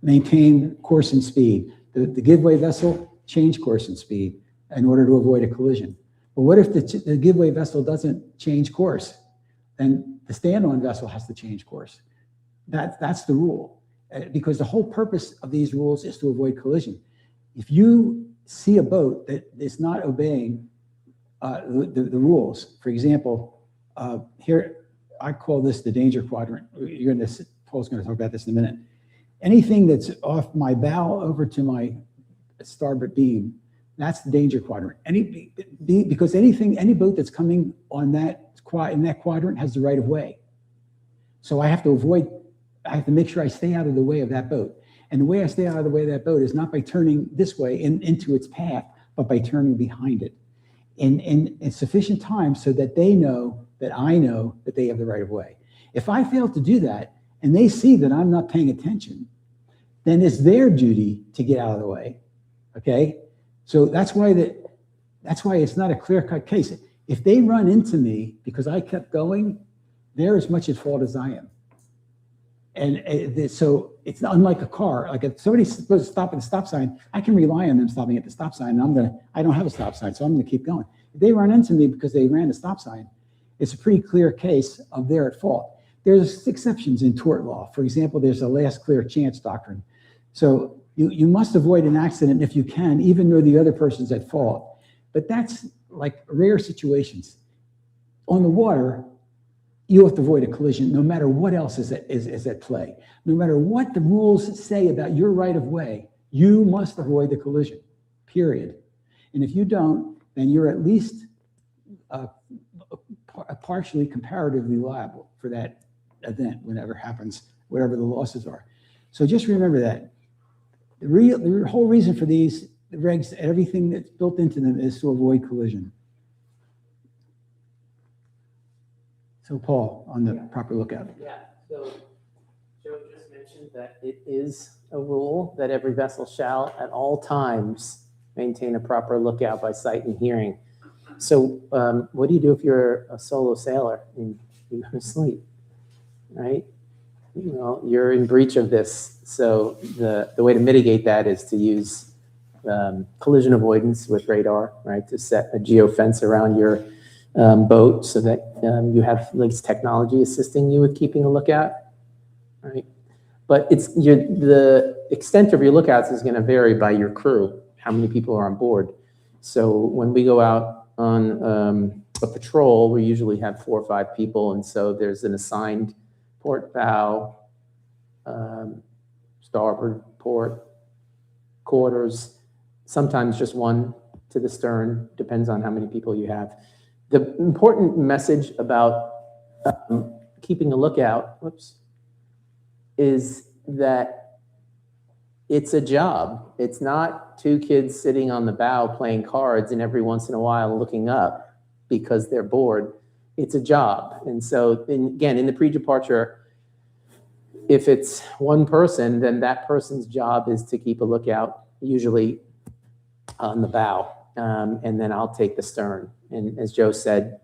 maintain course and speed. The giveaway vessel, change course and speed in order to avoid a collision. But what if the giveaway vessel doesn't change course? Then the stand-on vessel has to change course. That's the rule. Because the whole purpose of these rules is to avoid collision. If you see a boat that is not obeying the rules, for example, here, I call this the danger quadrant. Paul's going to talk about this in a minute. Anything that's off my bow over to my starboard beam, that's the danger quadrant. Because any boat that's coming on in that quadrant has the right of way. So I have to make sure I stay out of the way of that boat. And the way I stay out of the way of that boat is not by turning this way into its path, but by turning behind it in sufficient time so that they know that I know that they have the right of way. If I fail to do that and they see that I'm not paying attention, then it's their duty to get out of the way. Okay? So that's why it's not a clear-cut case. If they run into me because I kept going, they're as much at fault as I am. And so it's unlike a car. Like if somebody's supposed to stop at the stop sign, I can rely on them stopping at the stop sign. And I don't have a stop sign, so I'm going to keep going. If they run into me because they ran a stop sign, it's a pretty clear case of they're at fault. There's exceptions in tort law. For example, there's a last clear chance doctrine. So you must avoid an accident if you can, even though the other person's at fault. But that's like rare situations. On the water, you have to avoid a collision no matter what else is at play. No matter what the rules say about your right of way, you must avoid the collision, period. And if you don't, then you're at least partially comparatively liable for that event whenever it happens, whatever the losses are. So just remember that. The whole reason for these regs, everything that's built into them is to avoid collision. So Paul, on the proper lookout. Yeah, so Joe just mentioned that it is a rule that every vessel shall at all times maintain a proper lookout by sight and hearing. So what do you do if you're a solo sailor and you go to sleep, right? Well, you're in breach of this. So the way to mitigate that is to use collision avoidance with radar, right? To set a geofence around your boat so that you have at least technology assisting you with keeping a lookout, right? But the extent of your lookouts is going to vary by your crew, how many people are on board. So when we go out on a patrol, we usually have 4 or 5 people, and so there's an assigned port bow, starboard port, quarters, sometimes just one to the stern, depends on how many people you have. The important message about keeping a lookout, is that it's a job. It's not two kids sitting on the bow playing cards and every once in a while looking up because they're bored. It's a job. And so, again, in the pre-departure, if it's one person, then that person's job is to keep a lookout, usually on the bow, and then I'll take the stern. And as Joe said,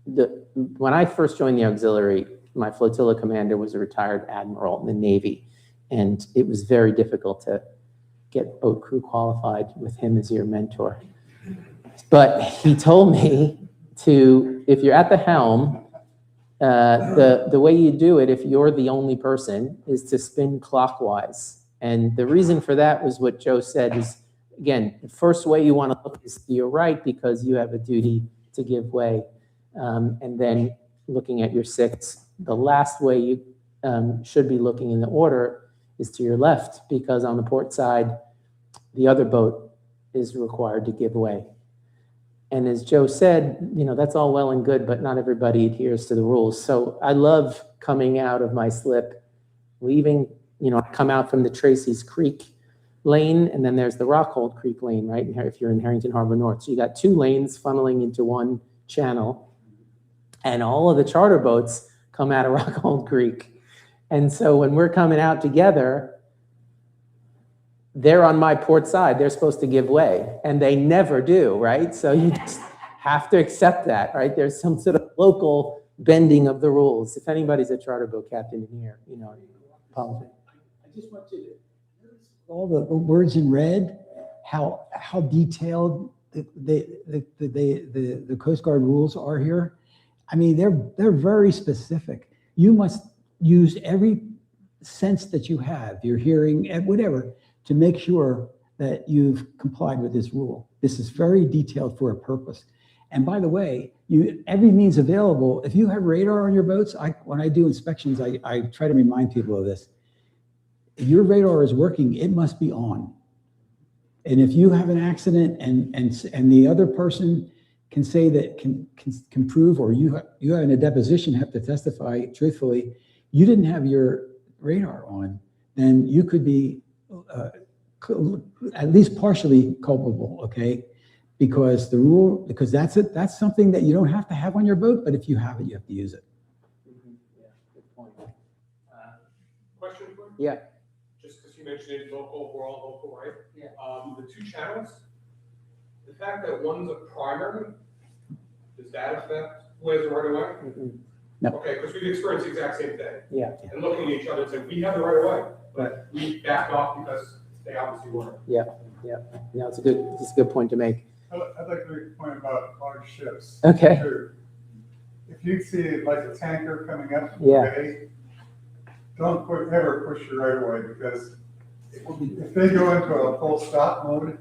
when I first joined the auxiliary, my flotilla commander was a retired admiral in the Navy, and it was very difficult to get boat crew qualified with him as your mentor. But he told me to, if you're at the helm, the way you do it, if you're the only person, is to spin clockwise. And the reason for that was what Joe said is, again, the first way you want to look is to your right because you have a duty to give way. And then looking at your six, the last way you should be looking in the order is to your left because on the port side, the other boat is required to give way. And as Joe said, you know, that's all well and good, but not everybody adheres to the rules. So I love coming out of my slip, leaving, you know, I come out from the Tracy's Creek lane, and then there's the Rockhold Creek lane, right? If you're in Herrington Harbour North. So you got two lanes funneling into one channel, and all of the charter boats come out of Rockhold Creek. And so when we're coming out together, they're on my port side. They're supposed to give way, and they never do, right? So you just have to accept that, right? There's some sort of local bending of the rules. If anybody's a charter boat captain in here, you know, apologize. I just want you to notice all the words in red, how detailed the Coast Guard rules are here. I mean, they're very specific. You must use every sense that you have, your hearing, and whatever, to make sure that you've complied with this rule. This is very detailed for a purpose. And by the way, every means available. If you have radar on your boats, when I do inspections, I try to remind people of this. If your radar is working, it must be on. And if you have an accident and the other person can say that can prove, or you have in a deposition have to testify truthfully, you didn't have your radar on, then you could be at least partially culpable, okay? Because that's something that you don't have to have on your boat, but if you have it, you have to use it. Yeah, good point. Question for you? Yeah. Just because you mentioned it, local, we're all local, right? Yeah. The two channels, the fact that one's a primary, does that affect who has the right of way? Mm-mm. No. Okay, because we've experienced the exact same thing. Yeah. And looking at each other and saying, we have the right of way, but we backed off because they obviously weren't. Yeah. It's a good point to make. I'd like to make a point about large ships. Okay. Sure. If you see like a tanker coming up from Yeah. the bay, don't ever push your right away, because if they go into a full stop mode,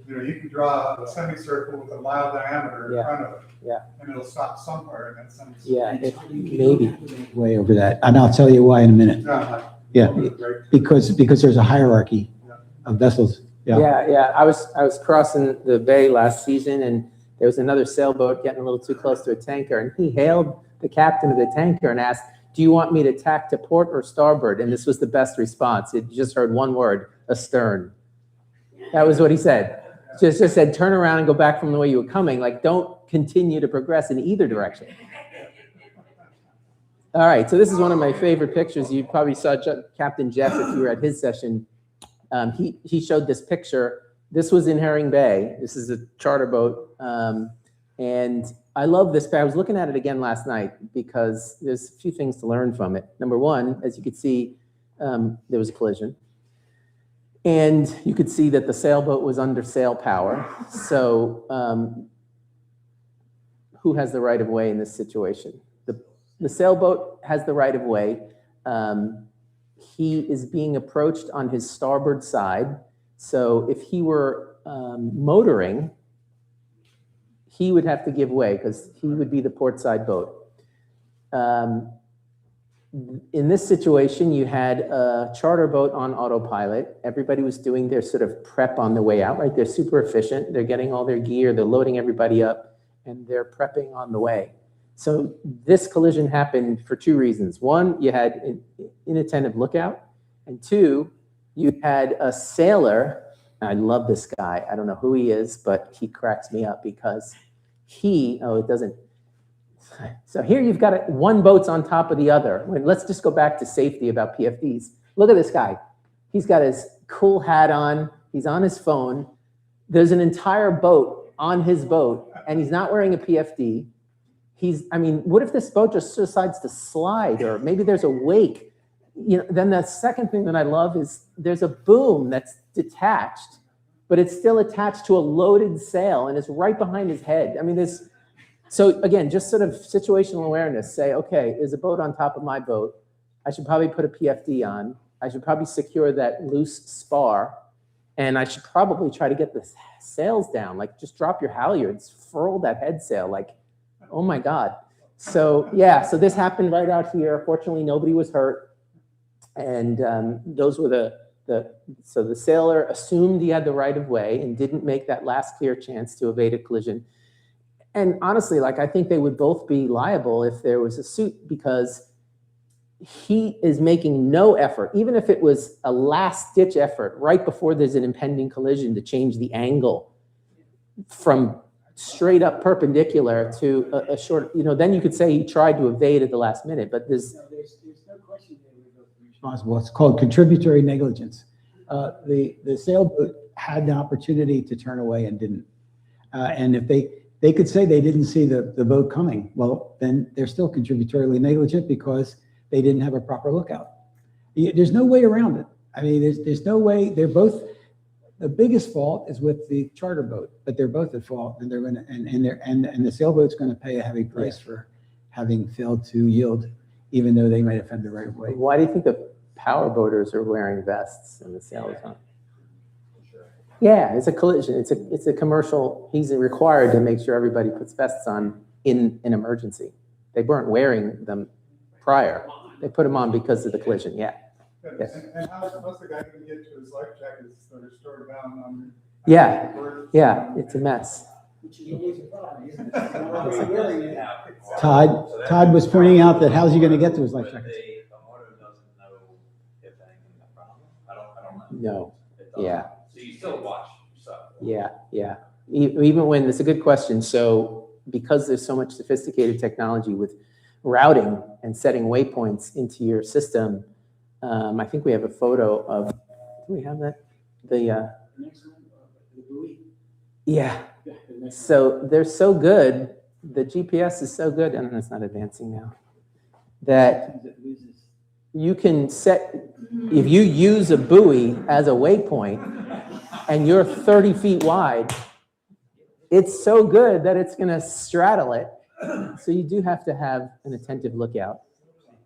you know, you can draw a semicircle with a mile diameter in Yeah. front of it. Yeah. And it'll stop somewhere in that semicircle. Yeah, maybe. Way over that. And I'll tell you why in a minute. Yeah, Right. because there's a hierarchy of vessels. Yeah. I was crossing the bay last season, and there was another sailboat getting a little too close to a tanker, and he hailed the captain of the tanker and asked, "Do you want me to tack to port or starboard?" And this was the best response. It just heard one word: astern. That was what he said. Just said, turn around and go back from the way you were coming. Like, don't continue to progress in either direction. All right, so this is one of my favorite pictures. You probably saw Captain Jeff if you were at his session. He showed this picture. This was in Herring Bay. This is a charter boat. And I love this. I was looking at it again last night because there's a few things to learn from it. Number one, as you could see, there was a collision. And you could see that the sailboat was under sail power. So who has the right of way in this situation? The sailboat has the right of way. He is being approached on his starboard side. So if he were motoring, he would have to give way because he would be the port side boat. In this situation, you had a charter boat on autopilot. Everybody was doing their sort of prep on the way out, right? They're super efficient. They're getting all their gear. They're loading everybody up, and they're prepping on the way. So this collision happened for two reasons. One, you had an inattentive lookout, and two, you had a sailor. I love this guy. I don't know who he is, but he cracks me up because it doesn't. So here you've got one boat's on top of the other. Let's just go back to safety about PFDs. Look at this guy. He's got his cool hat on. He's on his phone. There's an entire boat on his boat, and he's not wearing a PFD. What if this boat just decides to slide, or maybe there's a wake? Then the second thing that I love is there's a boom that's detached, but it's still attached to a loaded sail, and it's right behind his head. So again, just sort of situational awareness. Say, okay, there's a boat on top of my boat. I should probably put a PFD on. I should probably secure that loose spar, and I should probably try to get the sails down. Like, just drop your halyards, furl that head sail. Like, oh my God. So yeah, so this happened right out here. Fortunately, nobody was hurt, and those were so the sailor assumed he had the right of way and didn't make that last clear chance to evade a collision. And honestly, I think they would both be liable if there was a suit, because he is making no effort, even if it was a last-ditch effort right before there's an impending collision, to change the angle from straight up perpendicular to a short, then you could say he tried to evade at the last minute, but there's no question they were both responsible. It's called contributory negligence. The sailboat had the opportunity to turn away and didn't. And if they could say they didn't see the boat coming, well, then they're still contributory negligent because they didn't have a proper lookout. There's no way around it. There's no way. They're both, the biggest fault is with the charter boat, but they're both at fault, and they're going to, and the sailboat's going to pay a heavy price for having failed to yield, even though they might have had the right of way. Why do you think the power boaters are wearing vests and the sailors aren't? Yeah, it's a collision. It's a commercial. He's required to make sure everybody puts vests on in an emergency. They weren't wearing them prior. They put them on because of the collision. Yeah. Yes. And how's the guy going to get to his life jackets that are stored down on? Yeah. Yeah. It's a mess. Todd was pointing out that how's he going to get to his life jackets? No. Yeah. So you still watch yourself. Yeah. Yeah. Even when, it's a good question. So because there's so much sophisticated technology with routing and setting waypoints into your system, I think we have a photo of, do we have that? The buoy. Yeah. So they're so good. The GPS is so good, and it's not advancing now, that you can set, if you use a buoy as a waypoint and you're 30 feet wide, it's so good that it's going to straddle it. So you do have to have an attentive lookout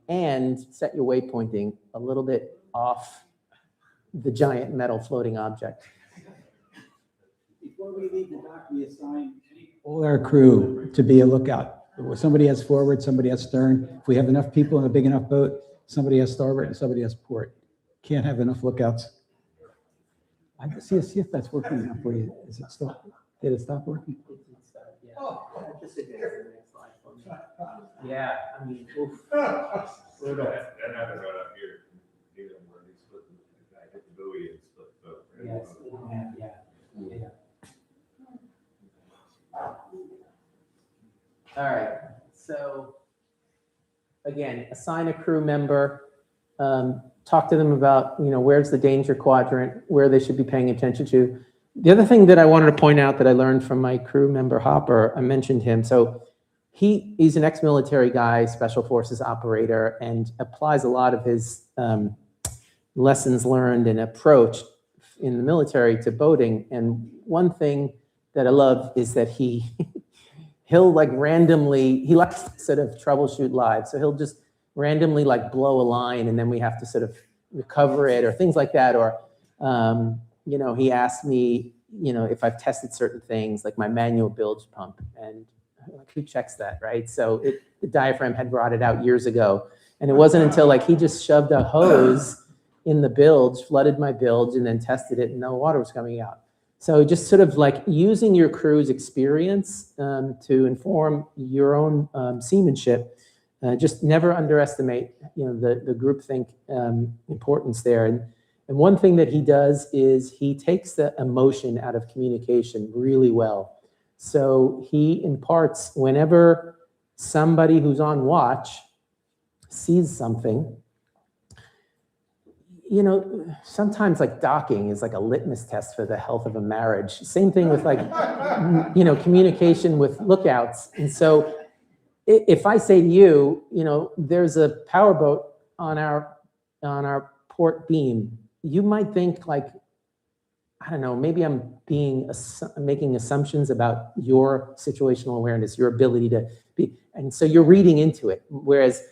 and set your waypointing a little bit off the giant metal floating object. Before we leave the dock, we assign all our crew to be a lookout. Somebody has forward, somebody has stern. If we have enough people in a big enough boat, somebody has starboard and somebody has port. Can't have enough lookouts. I can see if that's working now for you. Is it still? Did it stop working? Yeah, I mean, oof. That happened right up here. Where they split the guy hit the buoy and split the boat. Yes, yeah. All right, so again, assign a crew member, talk to them about, where's the danger quadrant, where they should be paying attention to. The other thing that I wanted to point out that I learned from my crew member, Harbour, I mentioned him. So he's an ex-military guy, special forces operator, and applies a lot of his lessons learned and approach in the military to boating. And one thing that I love is that he'll randomly, he likes to sort of troubleshoot live. So he'll just randomly blow a line, and then we have to sort of recover it or things like that. Or, he asked me, if I've tested certain things like my manual bilge pump, and who checks that, right? So the diaphragm had rotted out years ago. And it wasn't until he just shoved a hose in the bilge, flooded my bilge, and then tested it, and no water was coming out. So just sort of like using your crew's experience to inform your own seamanship. Just never underestimate, the groupthink importance there. And one thing that he does is he takes the emotion out of communication really well. So he imparts whenever somebody who's on watch sees something, sometimes like docking is like a litmus test for the health of a marriage. Same thing with like, communication with lookouts. And so if I say to you, there's a powerboat on our port beam, you might think like, I don't know, maybe I'm making assumptions about your situational awareness, your ability to be, and so you're reading into it. Whereas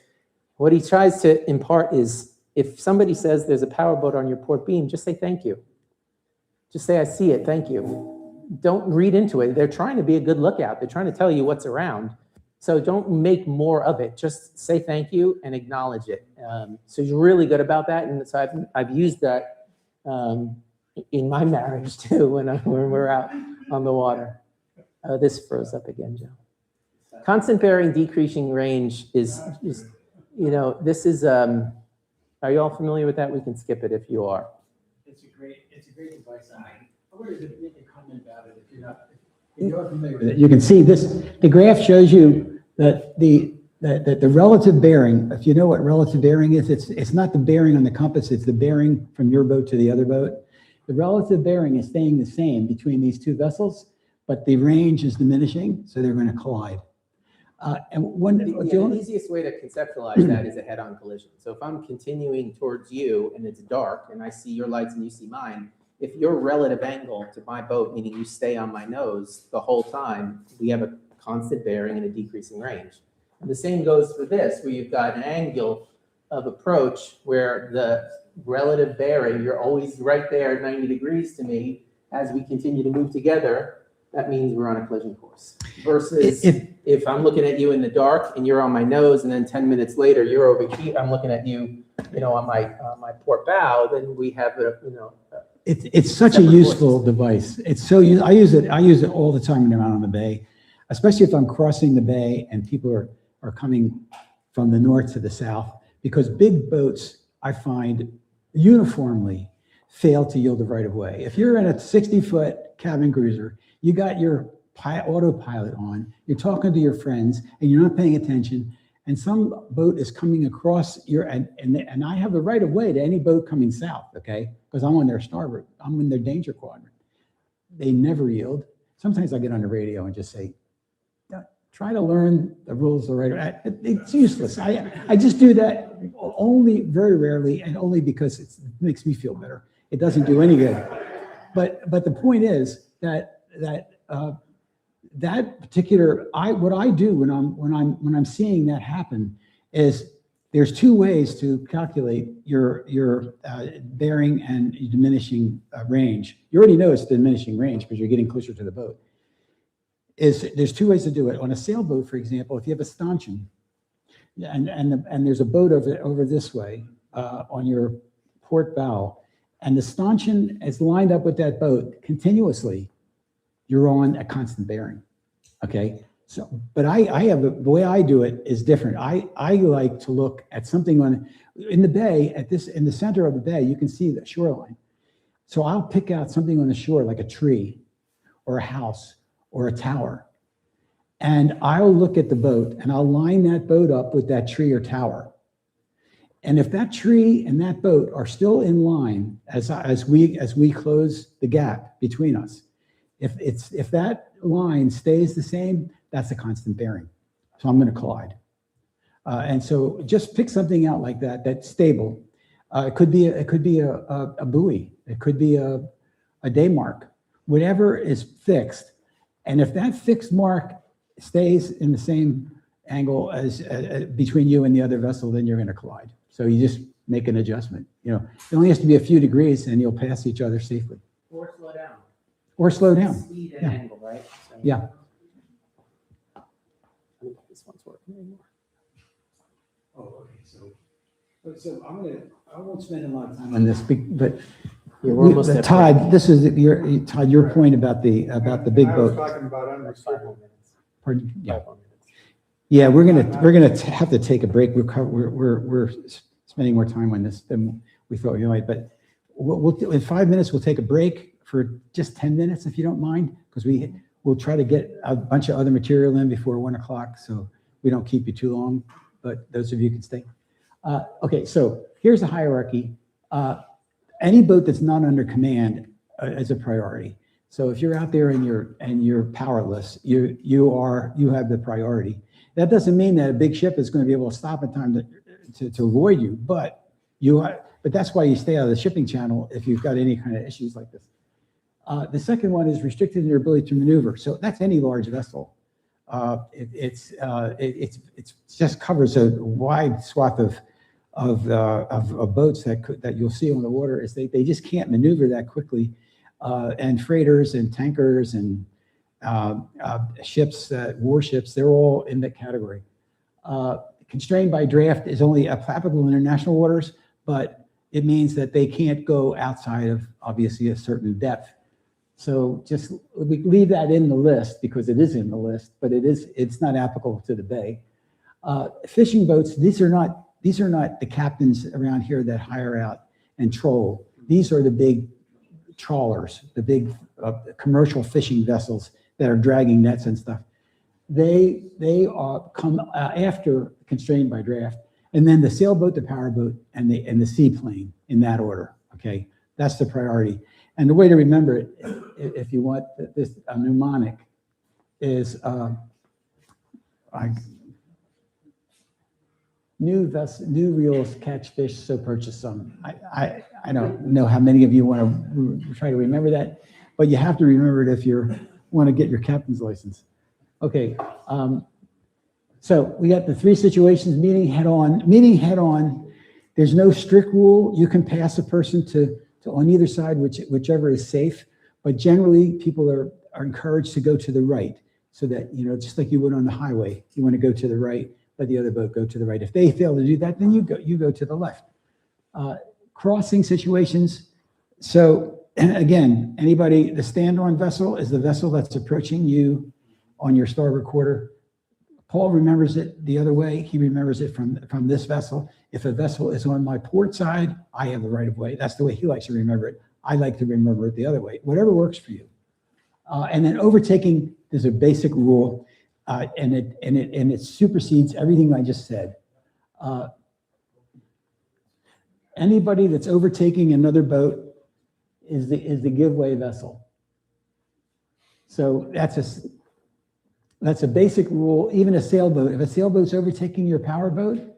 what he tries to impart is, if somebody says there's a powerboat on your port beam, just say thank you. Just say, I see it, thank you. Don't read into it. They're trying to be a good lookout. They're trying to tell you what's around. So don't make more of it. Just say thank you and acknowledge it. So he's really good about that. And so I've used that in my marriage too, when we're out on the water. This froze up again, Joe. Constant bearing, decreasing range is this is, are you all familiar with that? We can skip it if you are. It's a great device. I wanted to make a comment about it if you're familiar with it. You can see this, the graph shows you that the relative bearing, if you know what relative bearing is, it's not the bearing on the compass, it's the bearing from your boat to the other boat. The relative bearing is staying the same between these two vessels, but the range is diminishing, so they're going to collide. The easiest way to conceptualize that is a head-on collision. So if I'm continuing towards you and it's dark and I see your lights and you see mine, if your relative angle to my boat, meaning you stay on my nose the whole time, we have a constant bearing and a decreasing range. And the same goes for this, where you've got an angle of approach where the relative bearing, you're always right there at 90 degrees to me. As we continue to move together, that means we're on a collision course. Versus if I'm looking at you in the dark and you're on my nose, and then 10 minutes later you're over here, I'm looking at you, on my port bow, then we have it's such a useful device. It's so I use it all the time when I'm out on the bay, especially if I'm crossing the bay and people are coming from the north to the south, because big boats, I find, uniformly fail to yield the right of way. If you're in a 60-foot cabin cruiser, you got your autopilot on, you're talking to your friends, and you're not paying attention, and some boat is coming across and I have the right of way to any boat coming south, okay? Because I'm on their starboard, I'm in their danger quadrant. They never yield. Sometimes I get on the radio and just say, try to learn the rules the right way. It's useless. I just do that only very rarely, and only because it makes me feel better. It doesn't do any good. But the point is that particular, what I do when I'm seeing that happen is there's two ways to calculate your bearing and diminishing range. You already know it's diminishing range because you're getting closer to the boat. There's two ways to do it. On a sailboat, for example, if you have a stanchion and there's a boat over this way on your port bow, and the stanchion is lined up with that boat continuously, you're on a constant bearing, okay? So, but I have, the way I do it is different. I like to look at something in the bay, in the center of the bay, you can see the shoreline. So I'll pick out something on the shore, like a tree or a house or a tower, and I'll look at the boat and I'll line that boat up with that tree or tower. And if that tree and that boat are still in line as we close the gap between us, if that line stays the same, that's a constant bearing. So I'm going to collide. And so just pick something out like that that's stable. It could be a buoy. It could be a day mark. Whatever is fixed. And if that fixed mark stays in the same angle as between you and the other vessel, then you're going to collide. So you just make an adjustment. It only has to be a few degrees, and you'll pass each other safely. Or slow down. Or slow down. Speed and angle, right? So, Yeah. I don't think this one's working anymore. Oh, okay. So I won't spend a lot of time on this, but Yeah, we're almost at Todd, this is your point about the big I was boat. talking about unrestricted. 5 more minutes. Pardon? Yeah. 5 more minutes. Yeah, we're gonna have to take a break. We're spending more time on this than we thought we might, but in 5 minutes, we'll take a break for just 10 minutes, if you don't mind, because we'll try to get a bunch of other material in before 1 o'clock, so we don't keep you too long, but those of you can stay. Okay, so here's the hierarchy. Any boat that's not under command is a priority. So if you're out there and you're powerless, you have the priority. That doesn't mean that a big ship is going to be able to stop in time to avoid you, but that's why you stay out of the shipping channel if you've got any kind of issues like this. The second one is restricted in your ability to maneuver. So that's any large vessel. It just covers a wide swath of boats that you'll see on the water. Is they just can't maneuver that quickly, and freighters and tankers and ships, warships, they're all in that category. Constrained by draft is only applicable in international waters, but it means that they can't go outside of obviously a certain depth. So just we leave that in the list because it is in the list, but it's not applicable to the bay. Fishing boats, these are not the captains around here that hire out and troll. These are the big trawlers, the big commercial fishing vessels that are dragging nets and stuff. They come after constrained by draft, and then the sailboat, the powerboat, and the seaplane in that order. Okay, that's the priority. And the way to remember it, if you want this a mnemonic, is new reels catch fish, so purchase some. I don't know how many of you want to try to remember that, but you have to remember it if you want to get your captain's license. Okay, so we got the 3 situations: meeting head on. There's no strict rule. You can pass a person to on either side, whichever is safe. But generally, people are encouraged to go to the right, so that just like you would on the highway, you want to go to the right. Let the other boat go to the right. If they fail to do that, then you go to the left. Crossing situations. So again, the stand-on vessel is the vessel that's approaching you on your starboard quarter. Paul remembers it the other way. He remembers it from this vessel. If a vessel is on my port side, I have the right of way. That's the way he likes to remember it. I like to remember it the other way. Whatever works for you. And then overtaking is a basic rule. And it supersedes everything I just said. Anybody that's overtaking another boat is the giveaway vessel. So that's a basic rule. Even a sailboat. If a sailboat's overtaking your powerboat,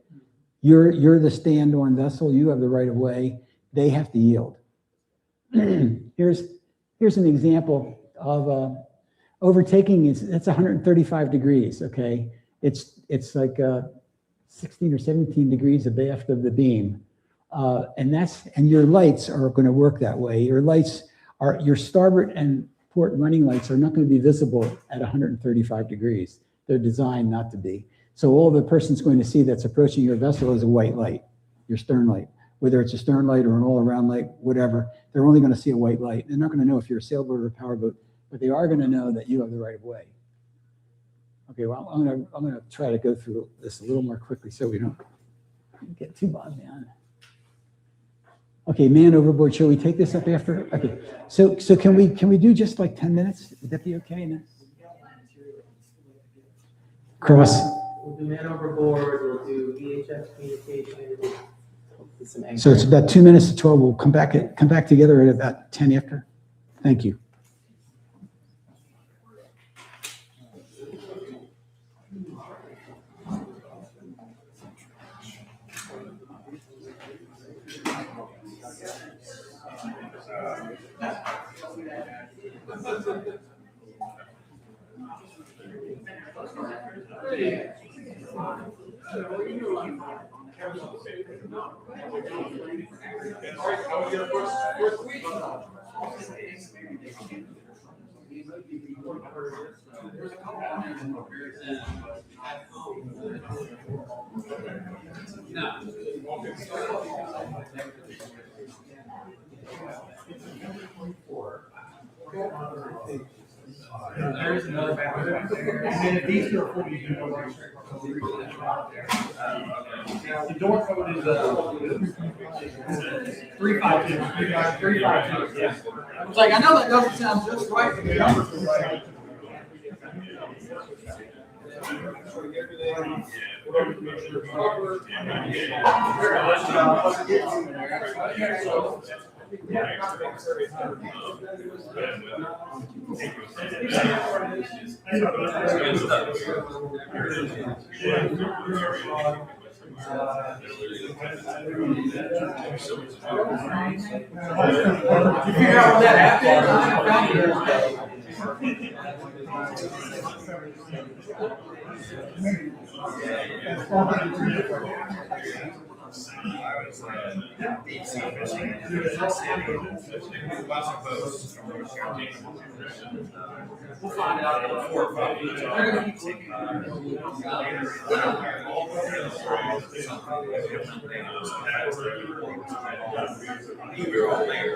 you're the stand-on vessel. You have the right of way. They have to yield. Here's an example of overtaking. It's 135 degrees. Okay, it's like 16 or 17 degrees abaft of the beam, and your lights are going to work that way. Your starboard and port running lights are not going to be visible at 135 degrees. They're designed not to be. So all the person's going to see that's approaching your vessel is a white light, your stern light. Whether it's a stern light or an all-around light, whatever, they're only going to see a white light. They're not going to know if you're a sailboat or a powerboat, but they are going to know that you have the right of way. Okay, well, I'm going to try to go through this a little more quickly so we don't get too bogged down. Okay, man overboard. Shall we take this up after? Okay, so can we do just like 10 minutes? Would that be okay? No? Cross. We'll do man overboard. We'll do VHF communication. So it's about 2 minutes to 12. We'll come back together at about 10 after. Thank you. There's another bathroom back there. And then if these two are full, you can go right straight. The door code is 352. 352. Yeah. I was like, I know that doesn't sound just right, but the numbers are right. You figure out what that app We'll find out. They're gonna keep looking. We were all there.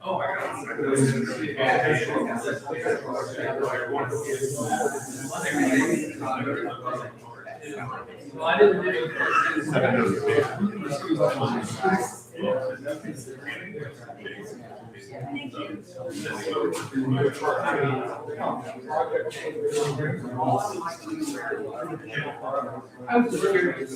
Oh my God. Well, I didn't I was just curious.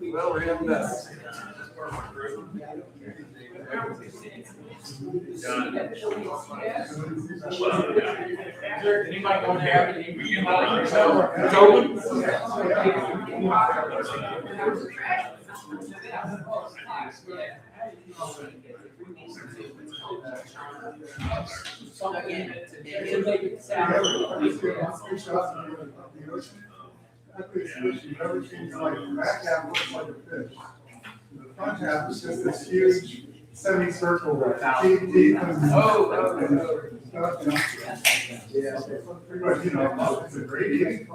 Well, we're in this. Anybody want to have any? It's open. Never seems like the back half looks like a fish. The front half is just this huge semicircle with teeth and stuff, you know. Yeah. But, you know, it's a gradient.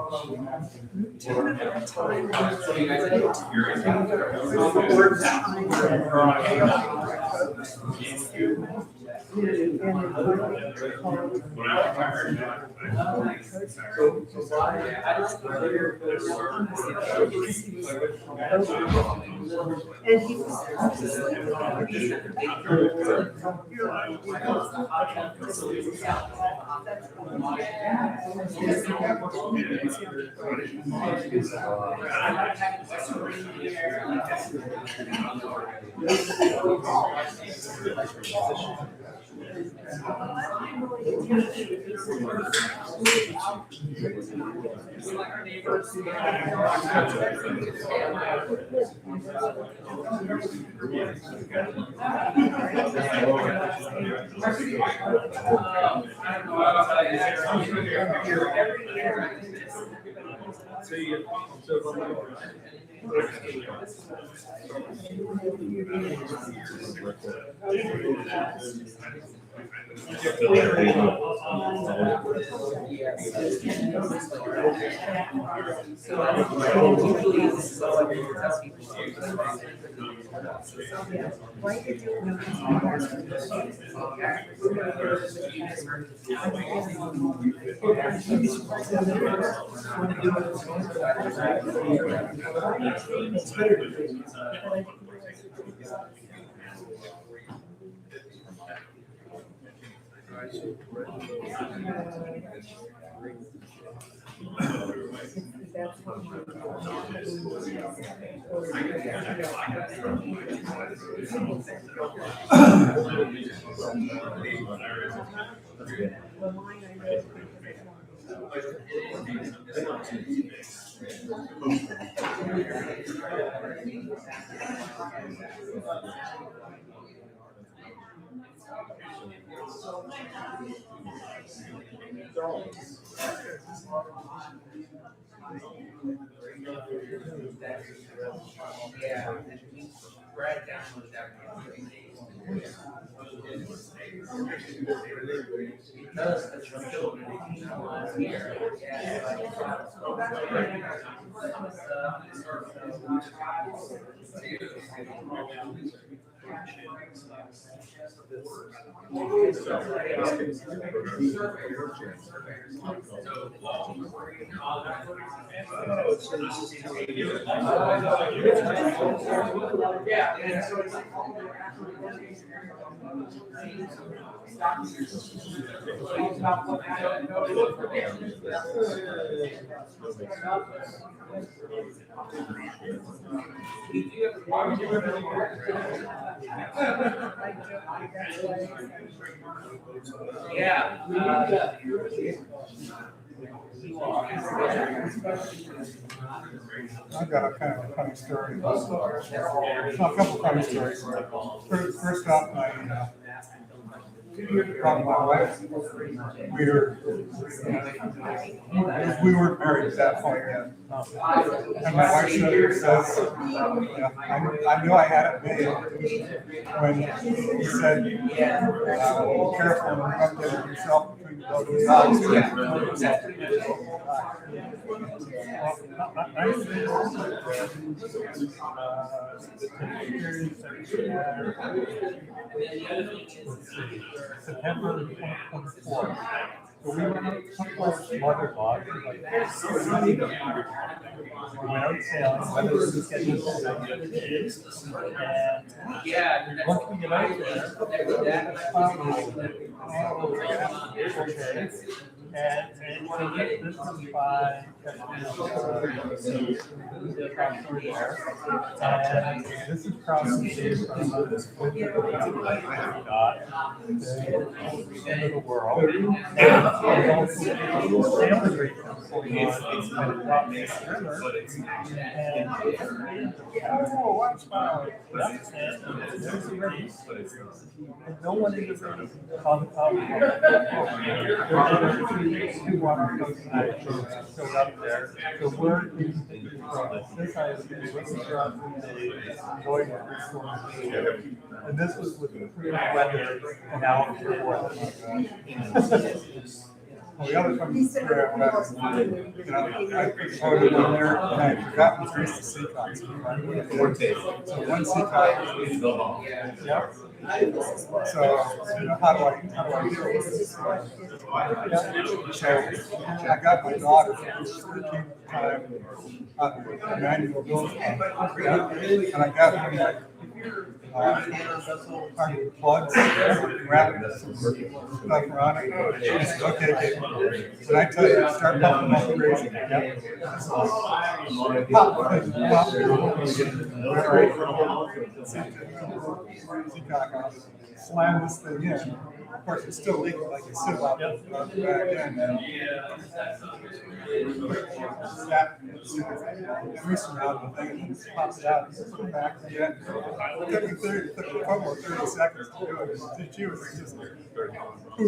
I've got a kind of a funny story. Well, a couple funny stories. First off, my wife, we weren't married at that point yet. And my wife says, I knew I had it made when he said, be careful and don't get it yourself between the dog's September 2024. So we went out someplace mother-in-law. We went out sailing, whether it was getting and once we get out there, and so this is by and this is probably from the world. And also family reasons oh, watch out. There's a race. And no one in the race called the top. Two water coast showed up there. So where is this I was looking throughout going and this was with the weather and now well, the other funny story I've got is, I floated in there and I forgot to trace the sea cots. So one sea cot was yeah. So, how do I do it? So, I got my daughter for the 13th time manual building, and I got her plugs, wrapping some stuff around it. She said, okay, Kate. And I tell you, start pumping like crazy. Slam this thing in. Of course, it's still leaking like it's still out back in. Snap, grease around the thing and just pops it out. Put it back again. It took a couple of 30 seconds to do it. She was just like, we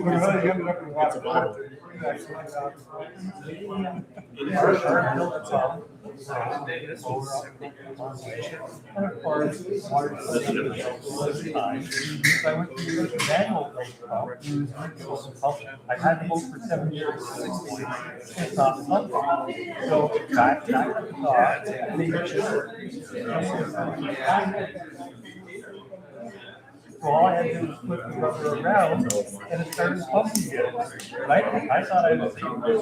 really ended up in water. I went to use a manual pump. I had the boat for 7 years. It's not pumping. So back to the car, make sure. So all I had to do was flip the rubber around and it started pumping again. Right? I thought I was able to do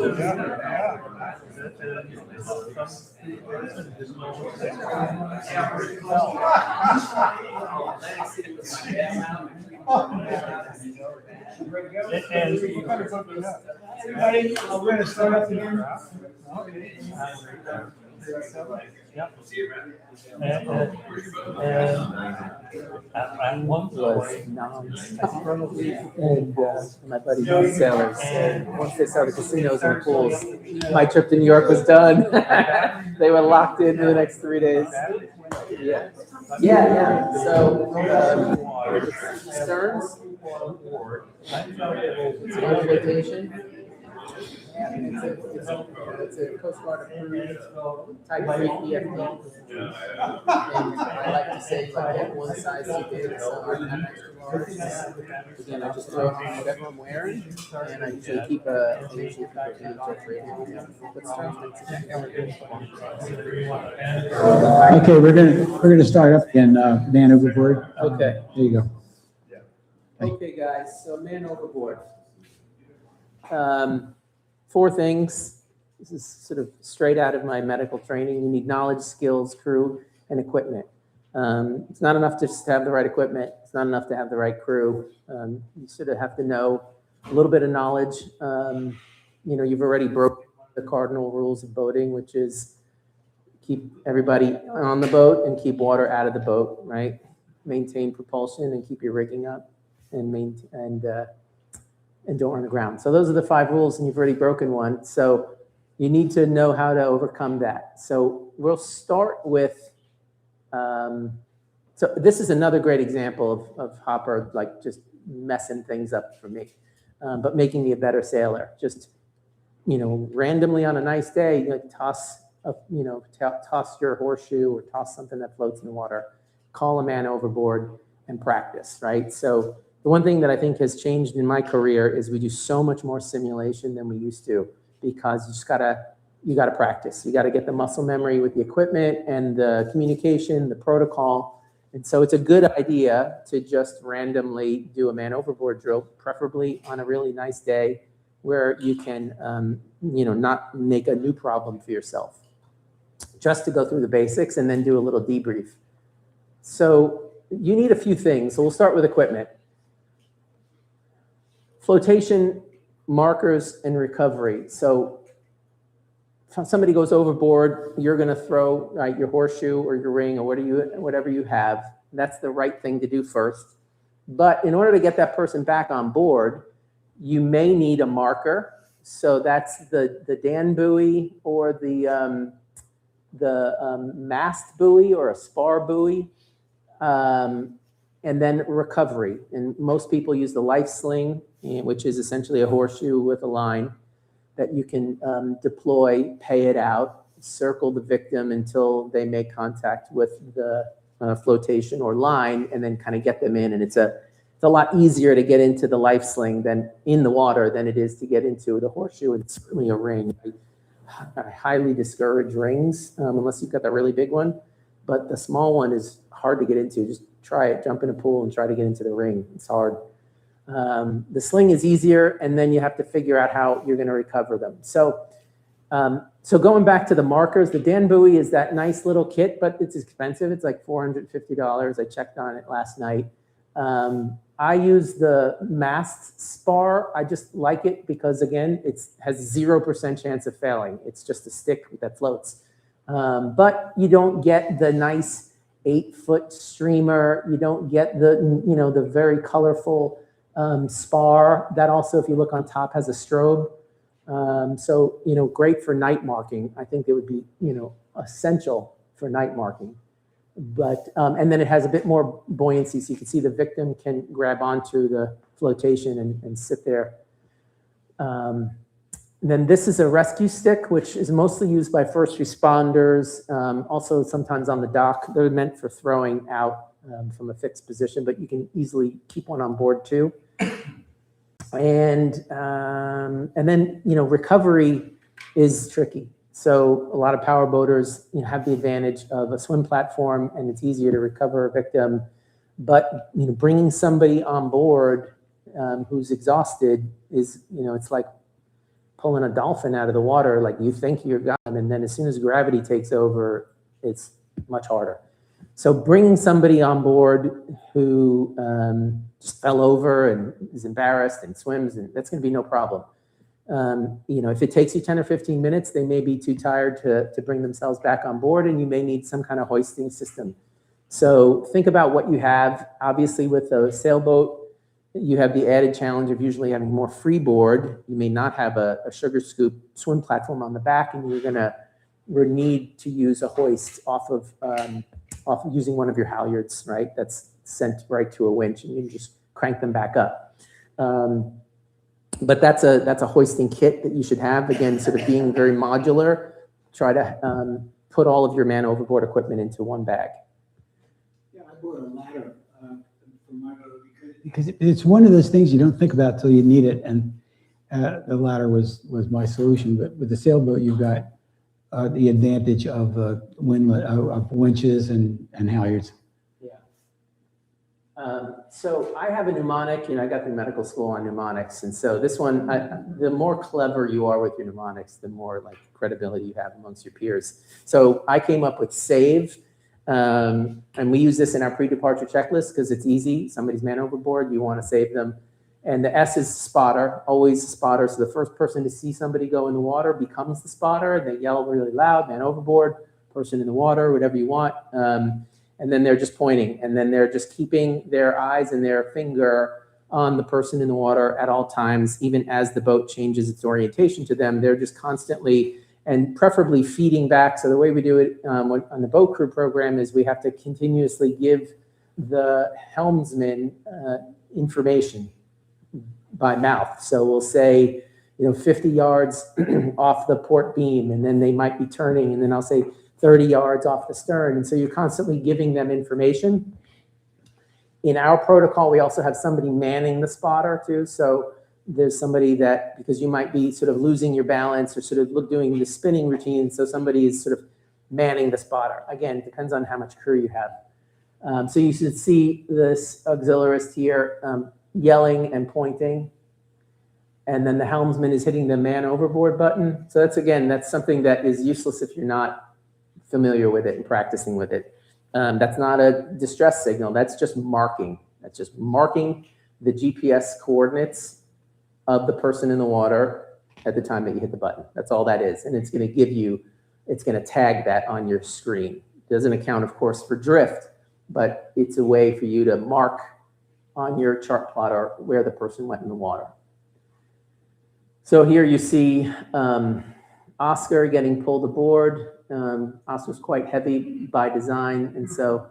I'm going to start up again. Yep. And at one point, non-stop. And my buddy was sailors. And once they started casinos and pools, my trip to New York was done. They were locked in for the next 3 days. Yeah. So, Stearns, it's a vacation. It's a Coast Guard approved type 3 PFD. And I like to say, like, get one size too big, so I have extra large. Again, I just throw on whatever I'm wearing, and I usually keep a usually jet radio. But Okay, we're gonna start up again, man overboard. Okay. There you go. Okay, guys, so man overboard. 4 things. This is sort of straight out of my medical training. You need knowledge, skills, crew, and equipment. It's not enough just to have the right equipment. It's not enough to have the right crew. You sort of have to know a little bit of knowledge. You've already broken the cardinal rules of boating, which is keep everybody on the boat and keep water out of the boat, right? Maintain propulsion and keep your rigging up and don't run aground. So those are the 5 rules, and you've already broken one. So you need to know how to overcome that. So we'll start with, so this is another great example of Hopper, like just messing things up for me, but making me a better sailor. Just, randomly on a nice day, toss your horseshoe or toss something that floats in the water, call a man overboard and practice, right? So the one thing that I think has changed in my career is we do so much more simulation than we used to, because you gotta practice. You gotta get the muscle memory with the equipment and the communication, the protocol. And so it's a good idea to just randomly do a man overboard drill, preferably on a really nice day where you can, not make a new problem for yourself. Just to go through the basics and then do a little debrief. So you need a few things. So we'll start with equipment. Flotation, markers, and recovery. So if somebody goes overboard, you're going to throw your horseshoe or your ring or whatever you have. That's the right thing to do first. But in order to get that person back on board, you may need a marker. So that's the Dan buoy or the mast buoy or a spar buoy. And then recovery. And most people use the life sling, which is essentially a horseshoe with a line that you can deploy, pay it out, circle the victim until they make contact with the flotation or line, and then kind of get them in. And it's a lot easier to get into the life sling than in the water than it is to get into the horseshoe, and certainly a ring. I highly discourage rings unless you've got the really big one, but the small one is hard to get into. Just try it, jump in a pool and try to get into the ring. It's hard. The sling is easier, and then you have to figure out how you're going to recover them. So going back to the markers, the Dan buoy is that nice little kit, but it's expensive. It's like $450. I checked on it last night. I use the mast spar. I just like it because, again, it has 0% chance of failing. It's just a stick that floats. But you don't get the nice 8-foot streamer. You don't get the very colorful spar. That also, if you look on top, has a strobe. So, great for night marking. I think it would be, essential for night marking. But, and then it has a bit more buoyancy, so you can see the victim can grab onto the flotation and sit there. Then this is a rescue stick, which is mostly used by first responders, also sometimes on the dock. They're meant for throwing out from a fixed position, but you can easily keep one on board too. And then, recovery is tricky. So a lot of power boaters have the advantage of a swim platform, and it's easier to recover a victim. But bringing somebody on board who's exhausted is, it's like pulling a dolphin out of the water. Like, you think you're got them, and then as soon as gravity takes over, it's much harder. So bringing somebody on board who just fell over and is embarrassed and swims, and that's going to be no problem. If it takes you 10 or 15 minutes, they may be too tired to bring themselves back on board, and you may need some kind of hoisting system. So think about what you have. Obviously, with a sailboat, you have the added challenge of usually having more freeboard. You may not have a sugar scoop swim platform on the back, and you're going to need to use a hoist off of using one of your halyards, right? That's sent right to a winch, and you can just crank them back up. But that's a hoisting kit that you should have. Again, sort of being very modular. Try to put all of your man overboard equipment into one bag. Yeah, I bought a ladder for my boat because it's one of those things you don't think about till you need it. And the ladder was my solution. But with the sailboat, you've got the advantage of winches and halyards. Yeah. So I have a mnemonic, I got through medical school on mnemonics. And so this one, the more clever you are with your mnemonics, the more like credibility you have amongst your peers. So I came up with SAVE, and we use this in our pre-departure checklist because it's easy. Somebody's man overboard, you want to save them. And the S is spotter, always a spotter. So the first person to see somebody go in the water becomes the spotter. They yell really loud, man overboard, person in the water, whatever you want. And then they're just pointing, and then they're just keeping their eyes and their finger on the person in the water at all times, even as the boat changes its orientation to them. They're just constantly and preferably feeding back. So the way we do it on the boat crew program is we have to continuously give the helmsman information by mouth. So we'll say, 50 yards off the port beam, and then they might be turning, and then I'll say 30 yards off the stern. And so you're constantly giving them information. In our protocol, we also have somebody manning the spotter too. So there's somebody that, because you might be sort of losing your balance or sort of doing the spinning routine. So somebody is sort of manning the spotter. Again, it depends on how much crew you have. So you should see this auxiliarist here yelling and pointing. And then the helmsman is hitting the man overboard button. So that's something that is useless if you're not familiar with it and practicing with it. That's not a distress signal. That's just marking. That's just marking the GPS coordinates of the person in the water at the time that you hit the button. That's all that is. And it's going to tag that on your screen. It doesn't account, of course, for drift, but it's a way for you to mark on your chart plotter where the person went in the water. So here you see Oscar getting pulled aboard. Oscar's quite heavy by design, and so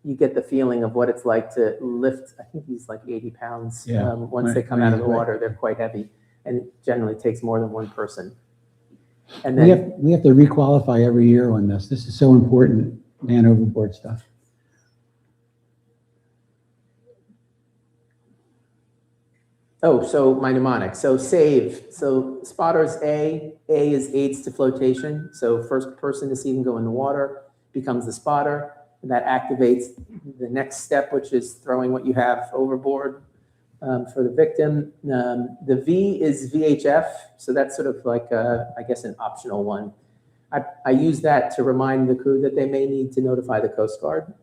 you get the feeling of what it's like to lift. I think he's like 80 pounds. Once they come out of the water, they're quite heavy, and it generally takes more than one person. And then we have to requalify every year on this. This is so important, man overboard stuff. Oh, so my mnemonic. So SAVE. So spotters A is aids to flotation. So first person to see them go in the water becomes the spotter. And that activates the next step, which is throwing what you have overboard for the victim. The V is VHF. So that's sort of like, I guess, an optional one. I use that to remind the crew that they may need to notify the Coast Guard.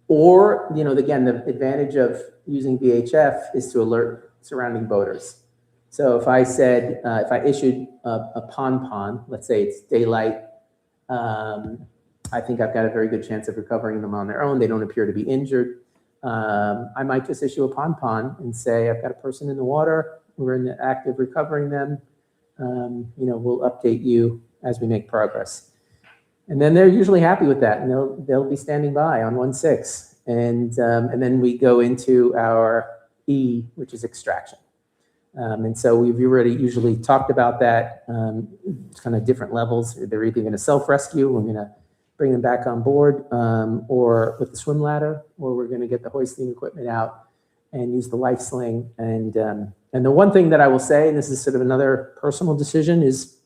Or, again, the advantage of using VHF is to alert surrounding boaters. So if I said, if I issued a pon-pon, let's say it's daylight, I think I've got a very good chance of recovering them on their own. They don't appear to be injured. I might just issue a pon-pon and say, I've got a person in the water. We're in the act of recovering them. We'll update you as we make progress. And then they're usually happy with that, and they'll be standing by on 1-6. And then we go into our E, which is extraction. And so we've already usually talked about that. It's kind of different levels. They're either going to self-rescue, we're going to bring them back on board, or with the swim ladder, or we're going to get the hoisting equipment out and use the life sling. And the one thing that I will say, and this is sort of another personal decision, is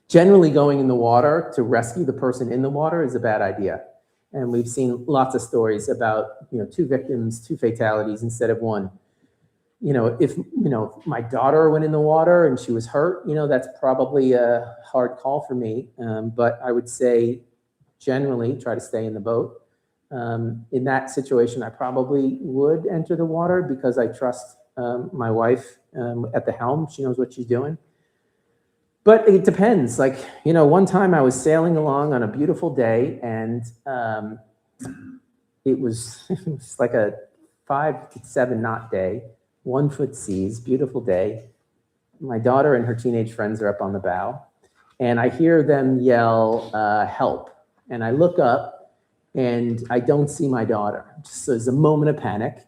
generally going in the water to rescue the person in the water is a bad idea. And we've seen lots of stories about, 2 victims, 2 fatalities instead of 1. If my daughter went in the water and she was hurt, that's probably a hard call for me. But I would say generally try to stay in the boat. In that situation, I probably would enter the water because I trust my wife at the helm. She knows what she's doing. But it depends. Like, one time I was sailing along on a beautiful day, and it was like a 5 to 7 knot day, 1 foot seas, beautiful day. My daughter and her teenage friends are up on the bow, and I hear them yell, help. And I look up, and I don't see my daughter. Just there's a moment of panic.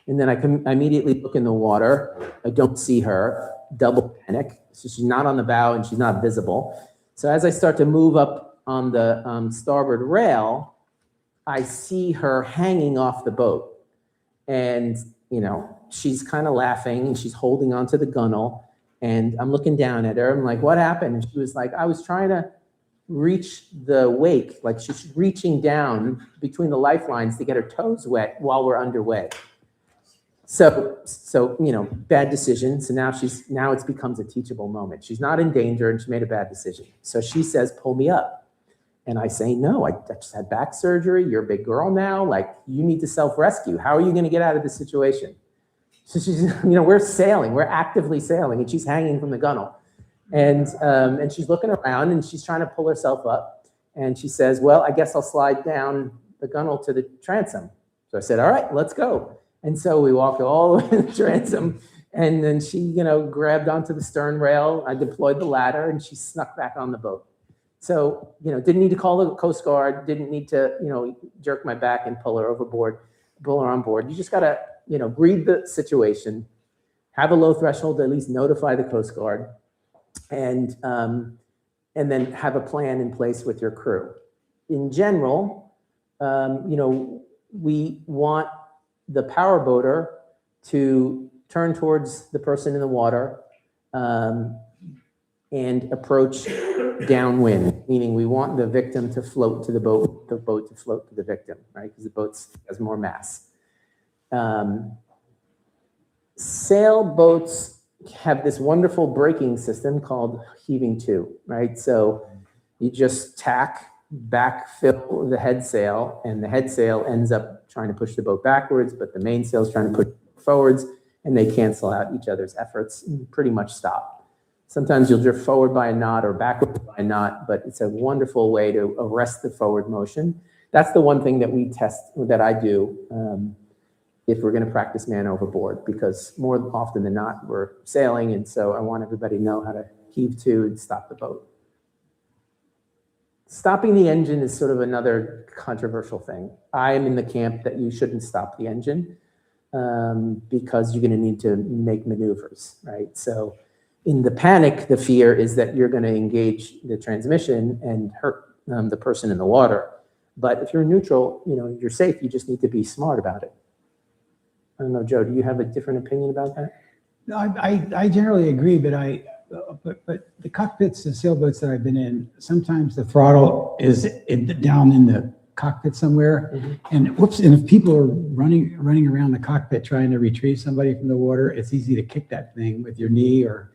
And then I can immediately look in the water. I don't see her, double panic. So she's not on the bow and she's not visible. So as I start to move up on the starboard rail, I see her hanging off the boat. And, she's kind of laughing and she's holding onto the gunnel. And I'm looking down at her. I'm like, what happened? And she was like, I was trying to reach the wake, like she's reaching down between the lifelines to get her toes wet while we're underway. So bad decision. So now it becomes a teachable moment. She's not in danger and she made a bad decision. So she says, pull me up. And I say, no, I just had back surgery. You're a big girl now. Like, you need to self-rescue. How are you going to get out of this situation? So she's, we're sailing. We're actively sailing, and she's hanging from the gunwale. And she's looking around, and she's trying to pull herself up. And she says, well, I guess I'll slide down the gunwale to the transom. So I said, all right, let's go. And so we walked all the way to the transom. And then she, grabbed onto the stern rail. I deployed the ladder, and she snuck back on the boat. So, didn't need to call the Coast Guard, didn't need to, jerk my back and pull her overboard, pull her on board. You just got to, read the situation, have a low threshold to at least notify the Coast Guard, and then have a plan in place with your crew. In general, we want the power boater to turn towards the person in the water and approach downwind, meaning we want the victim to float to the boat to float to the victim, right? Because the boat has more mass. Sailboats have this wonderful braking system called heaving to, right? So you just backfill the head sail, and the head sail ends up trying to push the boat backwards, but the mainsail is trying to push forwards, and they cancel out each other's efforts and pretty much stop. Sometimes you'll drift forward by a knot or backward by a knot, but it's a wonderful way to arrest the forward motion. That's the one thing that we test, that I do if we're going to practice man overboard, because more often than not, we're sailing, and so I want everybody to know how to heave to and stop the boat. Stopping the engine is sort of another controversial thing. I am in the camp that you shouldn't stop the engine because you're going to need to make maneuvers, right? So in the panic, the fear is that you're going to engage the transmission and hurt the person in the water. But if you're neutral, you're safe. You just need to be smart about it. I don't know, Joe, do you have a different opinion about that? No, I generally agree, but but the cockpits and sailboats that I've been in, sometimes the throttle is down in the cockpit somewhere, and whoops! And if people are running around the cockpit trying to retrieve somebody from the water, it's easy to kick that thing with your knee or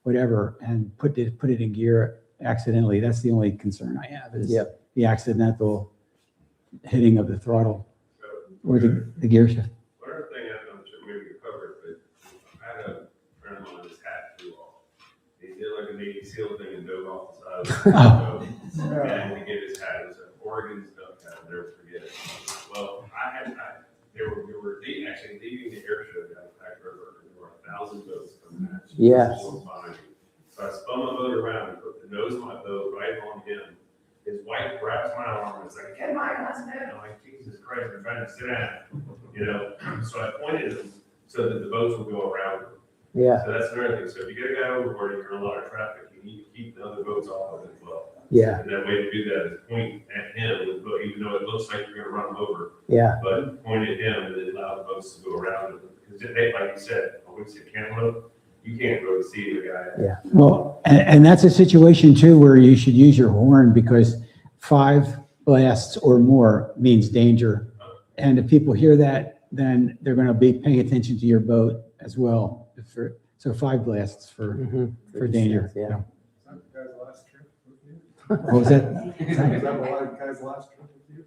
whatever and put it in gear accidentally. That's the only concern I have, is the accidental hitting of the throttle or the gear shift. One thing I'm not sure maybe you covered, but I had a friend of mine, his hat flew off. He did like a Navy SEAL thing and dove off the side of the boat. And to get his hat, it was an Oregon duck hat, I'll never forget it. Well, we were actually leaving the air show down Pack River, and there were 1,000 boats coming at you. Yeah. So I spun my boat around and put the nose of my boat right on him. His wife grabs my arm and is like, "Get my husband!" I'm like, Jesus Christ, I'm trying to sit down, So I pointed him so that the boats will go around him. Yeah. So that's another thing. So if you get a guy overboard and you're in a lot of traffic, you need to keep the other boats off of it as well. Yeah. And that way to do that is point at him with the boat, even though it looks like you're going to run him over. Yeah. But point at him and then allow the boats to go around him. Because they, like you said, I wouldn't say cantaloupe. You can't really see the guy. Yeah. Well, and that's a situation too where you should use your horn, because 5 blasts or more means danger. And if people hear that, then they're going to be paying attention to your boat as well. So 5 blasts for danger. Yeah. Is that the guy's last trip with you? What was that? Is that the guy's last trip with you?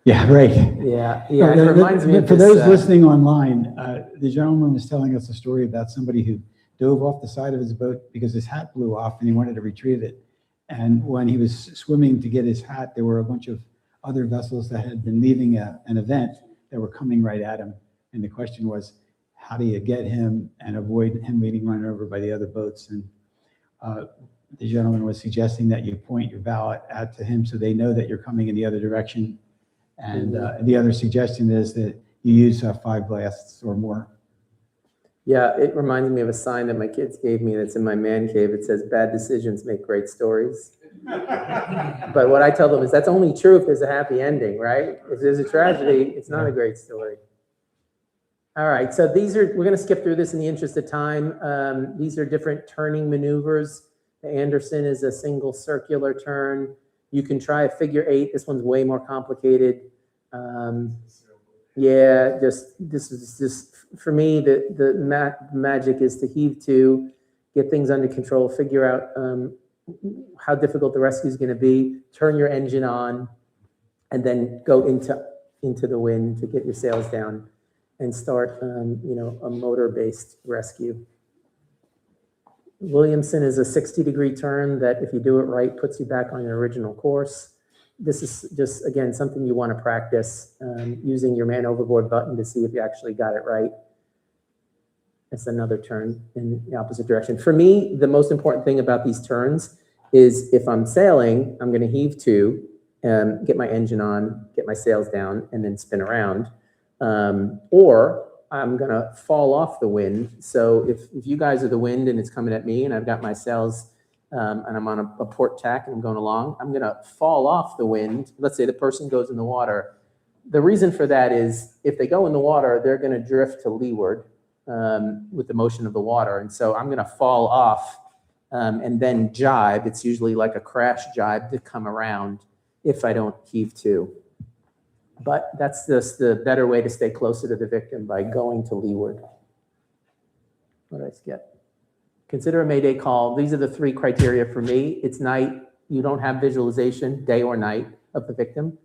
Yeah, right. Yeah. Yeah. It reminds me of For this, those listening online, the gentleman was telling us a story about somebody who dove off the side of his boat because his hat blew off and he wanted to retrieve it. And when he was swimming to get his hat, there were a bunch of other vessels that had been leaving an event that were coming right at him. And the question was, how do you get him and avoid him being run over by the other boats? And the gentleman was suggesting that you point your bow out to him so they know that you're coming in the other direction. And the other suggestion is that you use 5 blasts or more. Yeah, it reminds me of a sign that my kids gave me that's in my man cave. It says, "Bad decisions make great stories." But what I tell them is that's only true if there's a happy ending, right? If there's a tragedy, it's not a great story. All right, so we're going to skip through this in the interest of time. These are different turning maneuvers. The Anderson is a single circular turn. You can try a figure 8. This one's way more complicated. Yeah, this is just, for me, the magic is to heave to, get things under control, figure out how difficult the rescue is going to be, turn your engine on, and then go into the wind to get your sails down and start, a motor-based rescue. Williamson is a 60-degree turn that, if you do it right, puts you back on your original course. This is just, again, something you want to practice, using your man overboard button to see if you actually got it right. It's another turn in the opposite direction. For me, the most important thing about these turns is, if I'm sailing, I'm going to heave to, get my engine on, get my sails down, and then spin around. Or I'm going to fall off the wind. So if you guys are the wind and it's coming at me and I've got my sails and I'm on a port tack and I'm going along, I'm going to fall off the wind. Let's say the person goes in the water. The reason for that is, if they go in the water, they're going to drift to leeward with the motion of the water. And so I'm going to fall off and then jibe. It's usually like a crash jibe to come around if I don't heave to. But that's just the better way to stay closer to the victim, by going to leeward. What did I skip? Consider a mayday call. These are the 3 criteria for me. It's night. You don't have visualization, day or night, of the victim.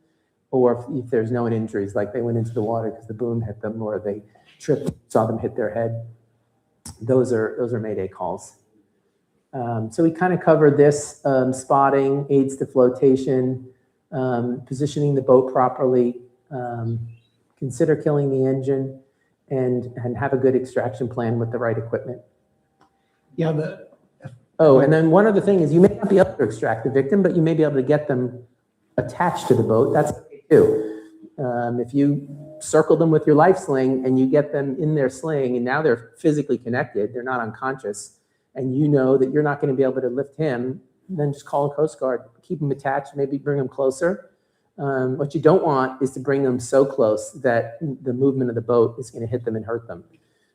Or if there's known injuries, like they went into the water because the boom hit them, or they tripped, saw them hit their head. Those are mayday calls. So we kind of covered this: spotting, aids to flotation, positioning the boat properly, consider killing the engine, and have a good extraction plan with the right equipment. Yeah. Oh, and then one other thing is, you may not be able to extract the victim, but you may be able to get them attached to the boat. That's okay too. If you circle them with your life sling and you get them in their sling, and now they're physically connected, they're not unconscious, and you know that you're not going to be able to lift him, then just call a Coast Guard, keep them attached, maybe bring them closer. What you don't want is to bring them so close that the movement of the boat is going to hit them and hurt them.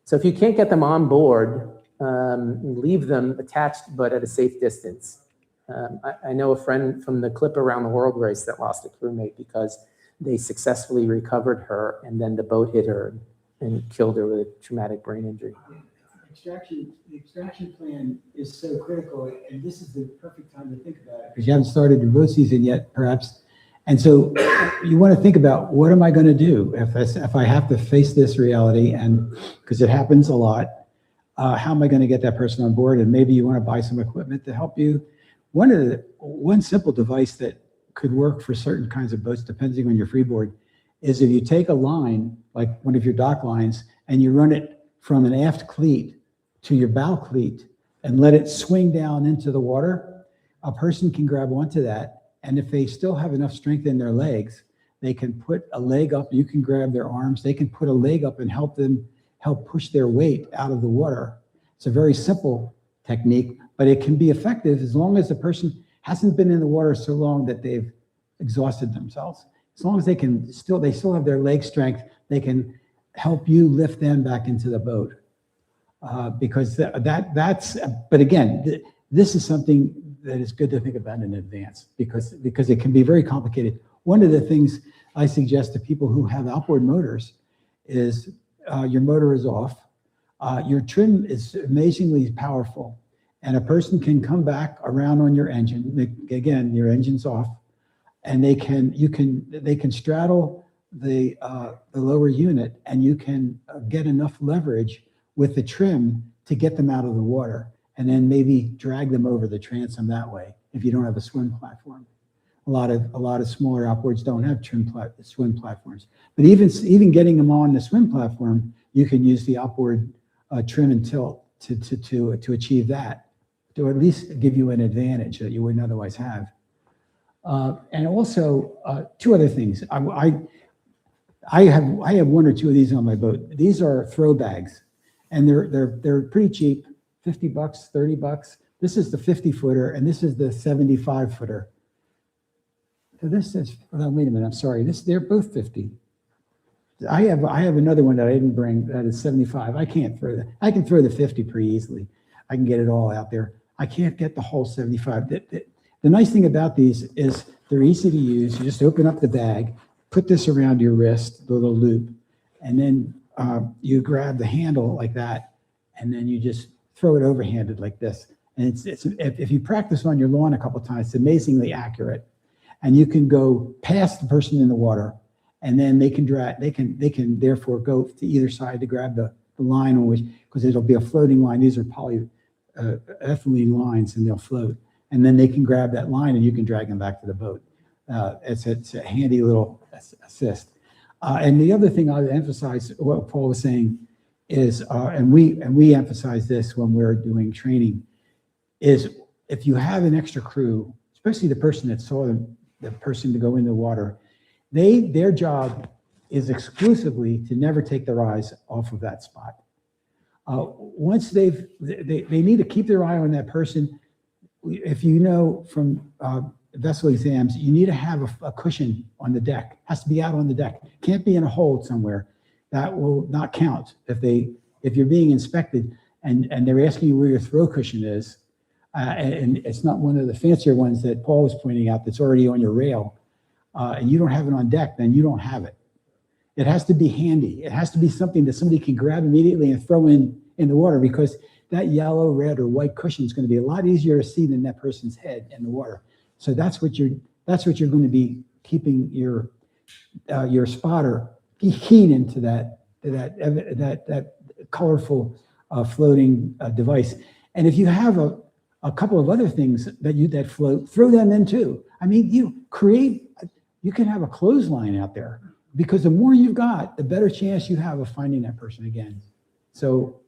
So if you can't get them on board, leave them attached but at a safe distance. I know a friend from the Clip Around the World race that lost a crewmate because they successfully recovered her, and then the boat hit her and killed her with a traumatic brain injury. The extraction plan is so critical, and this is the perfect time to think about it, because you haven't started your boat season yet, perhaps. And so you want to think about, what am I going to do if I have to face this reality? And because it happens a lot, how am I going to get that person on board? And maybe you want to buy some equipment to help you. One simple device that could work for certain kinds of boats, depending on your freeboard, is if you take a line, like one of your dock lines, and you run it from an aft cleat to your bow cleat and let it swing down into the water, a person can grab onto that. And if they still have enough strength in their legs, they can put a leg up. You can grab their arms. They can put a leg up and help push their weight out of the water. It's a very simple technique, but it can be effective as long as the person hasn't been in the water so long that they've exhausted themselves. As long as they still have their leg strength, they can help you lift them back into the boat. Because but again, this is something that is good to think about in advance, because it can be very complicated. One of the things I suggest to people who have outboard motors is your motor is off, your trim is amazingly powerful, and a person can come back around on your engine. Again, your engine's off, and they can straddle the lower unit, and you can get enough leverage with the trim to get them out of the water, and then maybe drag them over the transom that way if you don't have a swim platform. A lot of smaller outboards don't have swim platforms. But even getting them on the swim platform, you can use the outboard trim and tilt to achieve that, to at least give you an advantage that you wouldn't otherwise have. And also, 2 other things. I have 1 or 2 of these on my boat. These are throw bags, and they're pretty cheap, $50, $30. This is the 50-footer, and this is the 75-footer. So this is, oh, wait a minute, I'm sorry. They're both 50. I have another one that I didn't bring that is 75. I can throw the 50 pretty easily. I can get it all out there. I can't get the whole 75. The nice thing about these is they're easy to use. You just open up the bag, put this around your wrist, the little loop, and then you grab the handle like that, and then you just throw it overhanded like this. And if you practice on your lawn a couple of times, it's amazingly accurate. And you can go past the person in the water, and then they can therefore go to either side to grab the line on which, because it'll be a floating line. These are polyethylene lines, and they'll float. And then they can grab that line, and you can drag them back to the boat. It's a handy little assist. And the other thing I would emphasize, what Paul was saying, is, and we emphasize this when we're doing training, is if you have an extra crew, especially the person that saw the person to go in the water, their job is exclusively to never take their eyes off of that spot. Once they need to keep their eye on that person. If you know from vessel exams, you need to have a cushion on the deck. Has to be out on the deck. Can't be in a hold somewhere. That will not count if you're being inspected and they're asking you where your throw cushion is, and it's not one of the fancier ones that Paul was pointing out that's already on your rail, and you don't have it on deck, then you don't have it. It has to be handy. It has to be something that somebody can grab immediately and throw in the water, because that yellow, red, or white cushion is going to be a lot easier to see than that person's head in the water. So that's what you're going to be keeping your spotter keyed into that colorful floating device. And if you have a couple of other things that float, throw them in too. I mean, you can have a clothesline out there, because the more you've got, the better chance you have of finding that person again. So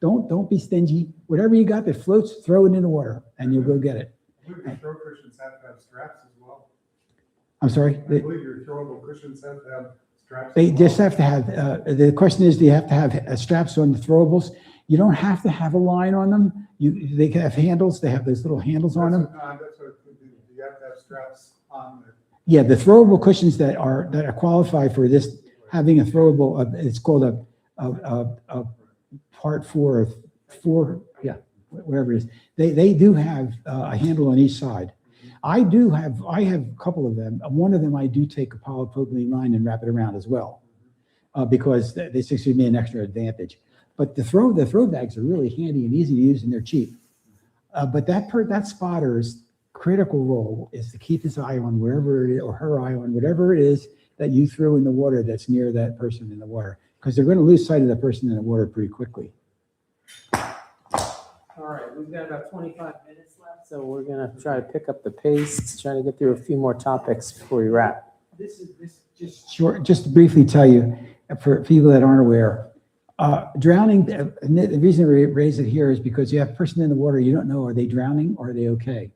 don't be stingy. Whatever you got that floats, throw it in the water, and you'll go get it. I believe your throw cushions have to have straps as well. I'm sorry? I believe your throwable cushions have to have straps. They just have to have, the question is, do you have to have straps on the throwables? You don't have to have a line on them. They can have handles. They have those little handles on them. That's what you have to have straps on the. Yeah, the throwable cushions that are qualified for this, having a throwable, it's called a part 4, yeah, whatever it is. They do have a handle on each side. I have a couple of them. One of them I do take a polypropylene line and wrap it around as well, because they seem to be an extra advantage. But the throw bags are really handy and easy to use, and they're cheap. But that spotter's critical role is to keep his eye on wherever it is, or her eye on whatever it is that you threw in the water that's near that person in the water, because they're going to lose sight of the person in the water pretty quickly. All right, we've got about 25 minutes left, so we're going to try to pick up the pace, try to get through a few more topics before we wrap. This just short, just to briefly tell you, for people that aren't aware, drowning, the reason we raise it here is because you have a person in the water, you don't know, are they drowning or are they okay?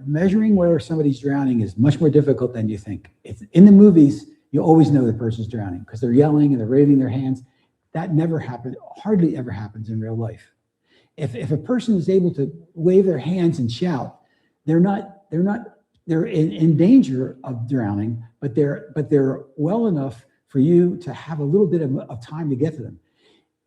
Measuring whether somebody's drowning is much more difficult than you think. It's, in the movies, you always know the person's drowning because they're yelling and they're waving their hands. That never happens, hardly ever happens in real life. If a person is able to wave their hands and shout, they're in danger of drowning, but they're well enough for you to have a little bit of time to get to them.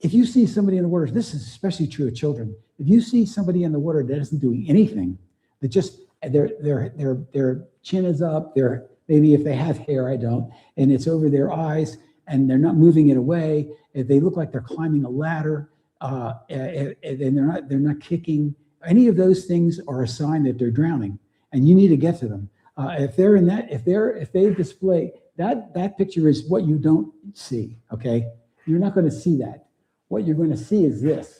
If you see somebody in the water, this is especially true of children. If you see somebody in the water that isn't doing anything, that just their chin is up, maybe if they have hair, I don't, and it's over their eyes, and they're not moving it away. If they look like they're climbing a ladder, and they're not kicking, any of those things are a sign that they're drowning, and you need to get to them. If they display that picture is what you don't see. Okay, you're not going to see that. What you're going to see is this: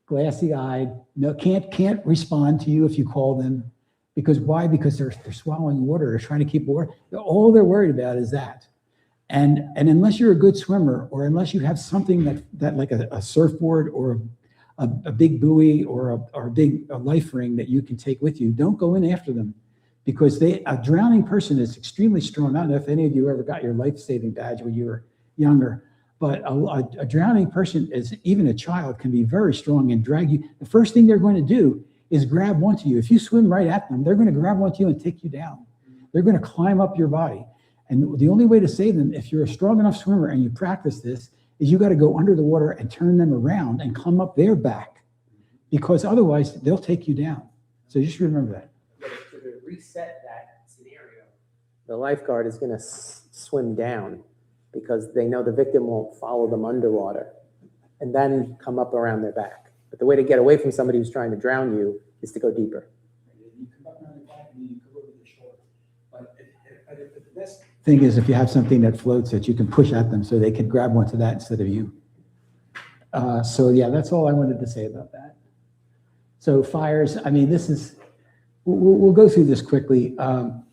glassy-eyed, no, can't respond to you if you call them, because why? Because they're swallowing water. They're trying to keep water. All they're worried about is that. And unless you're a good swimmer, or unless you have something that like a surfboard or a big buoy or a big life ring that you can take with you, don't go in after them, because a drowning person is extremely strong. I don't know if any of you ever got your life-saving badge when you were younger, but a drowning person, even a child, can be very strong and drag you. The first thing they're going to do is grab onto you. If you swim right at them, they're going to grab onto you and take you down. They're going to climb up your body. And the only way to save them, if you're a strong enough swimmer and you practice this, is you got to go under the water and turn them around and come up their back, because otherwise they'll take you down. So just remember that. But to reset that scenario, the lifeguard is going to swim down because they know the victim won't follow them underwater and then come up around their back. But the way to get away from somebody who's trying to drown you is to go deeper. You come up around the back and you go over the shore. But the best thing is if you have something that floats that you can push at them so they can grab onto that instead of you. So yeah, that's all I wanted to say about that. So fires, I mean, this is, we'll go through this quickly. The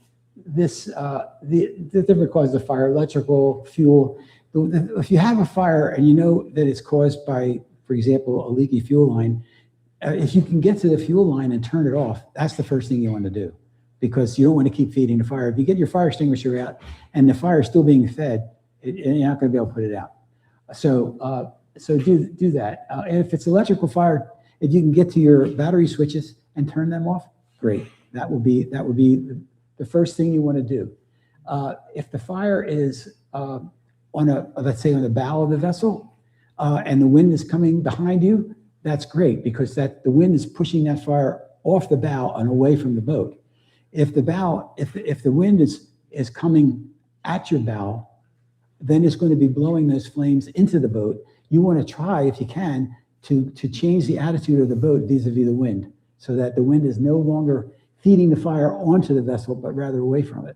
different causes of fire, electrical, fuel. If you have a fire and you know that it's caused by, for example, a leaky fuel line, if you can get to the fuel line and turn it off, that's the first thing you want to do, because you don't want to keep feeding the fire. If you get your fire extinguisher out and the fire is still being fed, you're not going to be able to put it out. So do that. And if it's electrical fire, if you can get to your battery switches and turn them off, great. That would be the first thing you want to do. If the fire is let's say on the bow of the vessel, and the wind is coming behind you, that's great, because the wind is pushing that fire off the bow and away from the boat. If the wind is coming at your bow, then it's going to be blowing those flames into the boat. You want to try, if you can, to change the attitude of the boat vis-a-vis the wind, so that the wind is no longer feeding the fire onto the vessel, but rather away from it.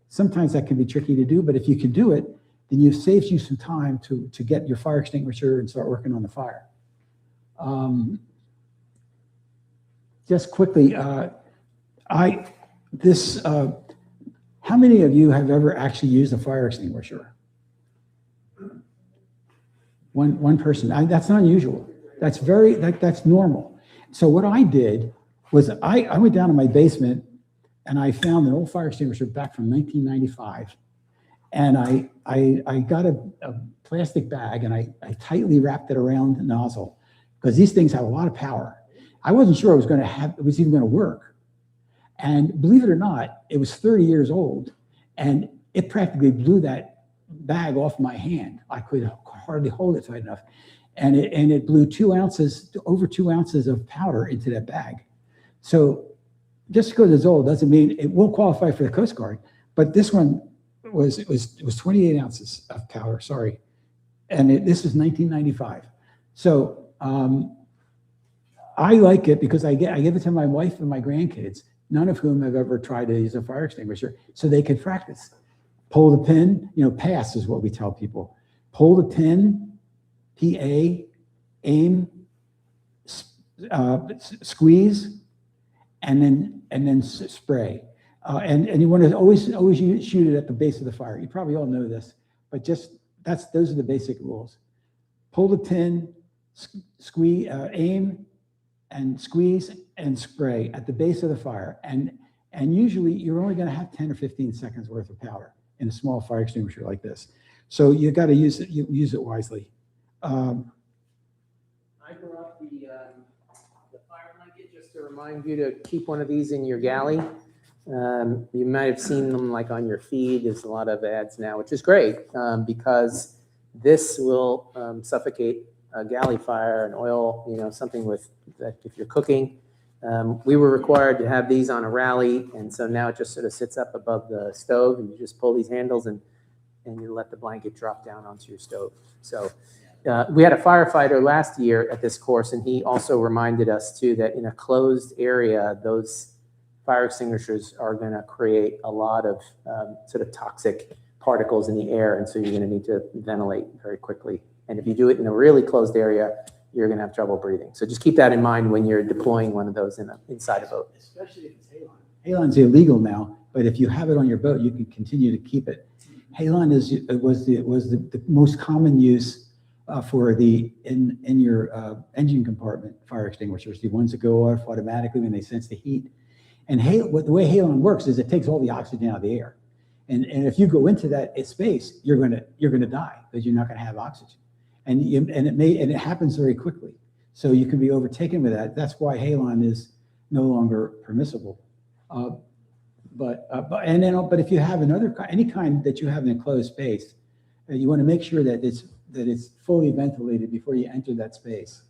Sometimes that can be tricky to do, but if you can do it, then it saves you some time to get your fire extinguisher and start working on the fire. Just quickly, how many of you have ever actually used a fire extinguisher? One person. That's not unusual. That's normal. So what I did was I went down to my basement and I found an old fire extinguisher back from 1995. And I got a plastic bag and I tightly wrapped it around the nozzle, because these things have a lot of power. I wasn't sure it was even going to work. And believe it or not, it was 30 years old and it practically blew that bag off my hand. I could hardly hold it tight enough. And it blew over 2 ounces of powder into that bag. So just because it's old doesn't mean it won't qualify for the Coast Guard. But this one was 28 ounces of powder, sorry. And this was 1995. So I like it because I give it to my wife and my grandkids, none of whom have ever tried to use a fire extinguisher, so they can practice. Pull the pin, pass is what we tell people. Pull the pin, PA, aim, squeeze, and then spray. And you want to always shoot it at the base of the fire. You probably all know this, but those are the basic rules. Pull the pin, squeeze, aim, and squeeze and spray at the base of the fire. And usually you're only going to have 10 or 15 seconds worth of powder in a small fire extinguisher like this. So you got to use it wisely. I brought up the fire blanket just to remind you to keep one of these in your galley. You might have seen them like on your feed. There's a lot of ads now, which is great, because this will suffocate a galley fire, an oil, something with that if you're cooking. We were required to have these on a rally, and so now it just sort of sits up above the stove, and you just pull these handles and you let the blanket drop down onto your stove. So we had a firefighter last year at this course, and he also reminded us too that in a closed area, those fire extinguishers are going to create a lot of sort of toxic particles in the air, and so you're going to need to ventilate very quickly. And if you do it in a really closed area, you're going to have trouble breathing. So just keep that in mind when you're deploying one of those inside a boat. Especially if it's halon. Halon's illegal now, but if you have it on your boat, you can continue to keep it. Halon was the most common use for in your engine compartment fire extinguishers, the ones that go off automatically when they sense the heat. And the way halon works is it takes all the oxygen out of the air. And if you go into that space, you're gonna die because you're not gonna have oxygen. And it happens very quickly. So you can be overtaken with that. That's why halon is no longer permissible. But if you have any kind that you have in a closed space, you want to make sure that it's fully ventilated before you enter that space.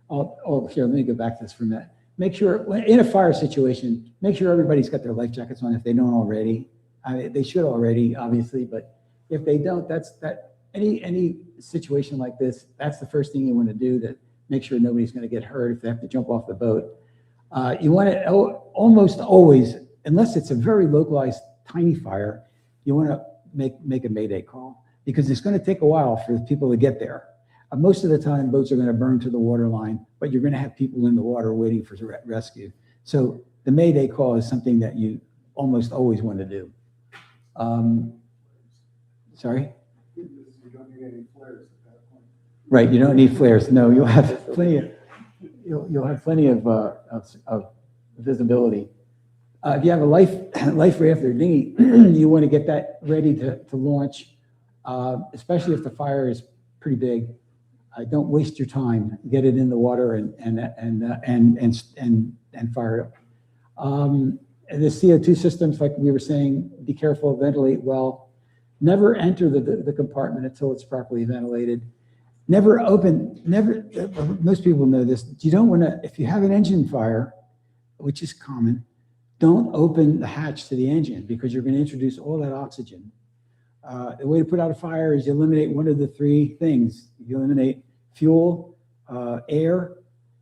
Here, let me go back to this for a minute. make sure, in a fire situation, make sure everybody's got their life jackets on if they don't already. I mean, they should already, obviously, but if they don't, any situation like this, that's the first thing you want to do to make sure nobody's going to get hurt if they have to jump off the boat. You want to almost always, unless it's a very localized tiny fire, you want to make a mayday call because it's going to take a while for people to get there. Most of the time, boats are going to burn to the water line, but you're going to have people in the water waiting for rescue. So the mayday call is something that you almost always want to do. Sorry? You don't need any flares at that point. Right, you don't need flares. No, you'll have plenty of visibility. If you have a life raft or dinghy, you want to get that ready to launch, especially if the fire is pretty big. Don't waste your time. Get it in the water and fire it up. The CO2 systems, like we were saying, be careful, ventilate well. Never enter the compartment until it's properly ventilated. Most people know this. You don't want to, if you have an engine fire, which is common, don't open the hatch to the engine because you're going to introduce all that oxygen. The way to put out a fire is you eliminate one of the three things. You eliminate fuel, air,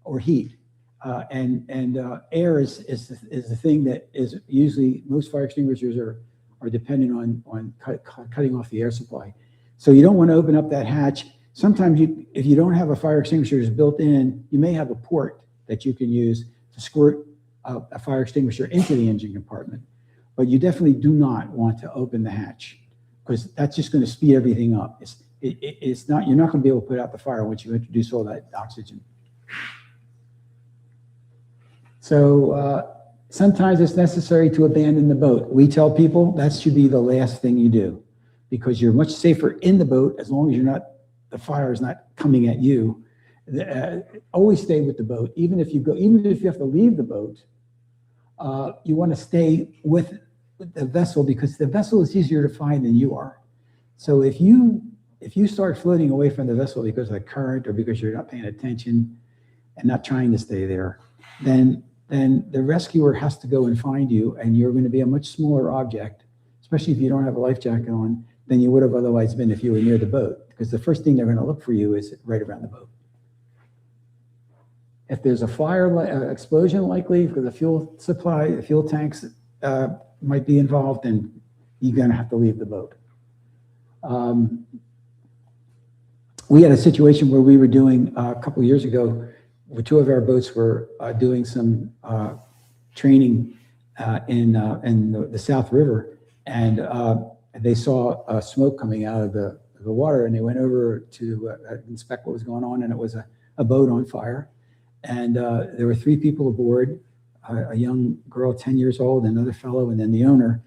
or heat. Air is the thing that is usually, most fire extinguishers are dependent on cutting off the air supply. So you don't want to open up that hatch. Sometimes if you don't have a fire extinguisher that's built in, you may have a port that you can use to squirt a fire extinguisher into the engine compartment. But you definitely do not want to open the hatch because that's just going to speed everything up. It's not, you're not going to be able to put out the fire once you introduce all that oxygen. So sometimes it's necessary to abandon the boat. We tell people that should be the last thing you do because you're much safer in the boat as long as the fire is not coming at you. Always stay with the boat. Even if you have to leave the boat, you want to stay with the vessel because the vessel is easier to find than you are. So if you start floating away from the vessel because of the current or because you're not paying attention and not trying to stay there, then the rescuer has to go and find you, and you're going to be a much smaller object, especially if you don't have a life jacket on, than you would have otherwise been if you were near the boat, because the first thing they're going to look for you is right around the boat. If there's a fire, explosion likely, because the fuel supply, the fuel tanks might be involved, then you're going to have to leave the boat. We had a situation where we were doing a couple of years ago, where two of our boats were doing some training in the South River, and they saw smoke coming out of the water, and they went over to inspect what was going on, and it was a boat on fire. And there were three people aboard, a young girl, 10 years old, another fellow, and then the owner.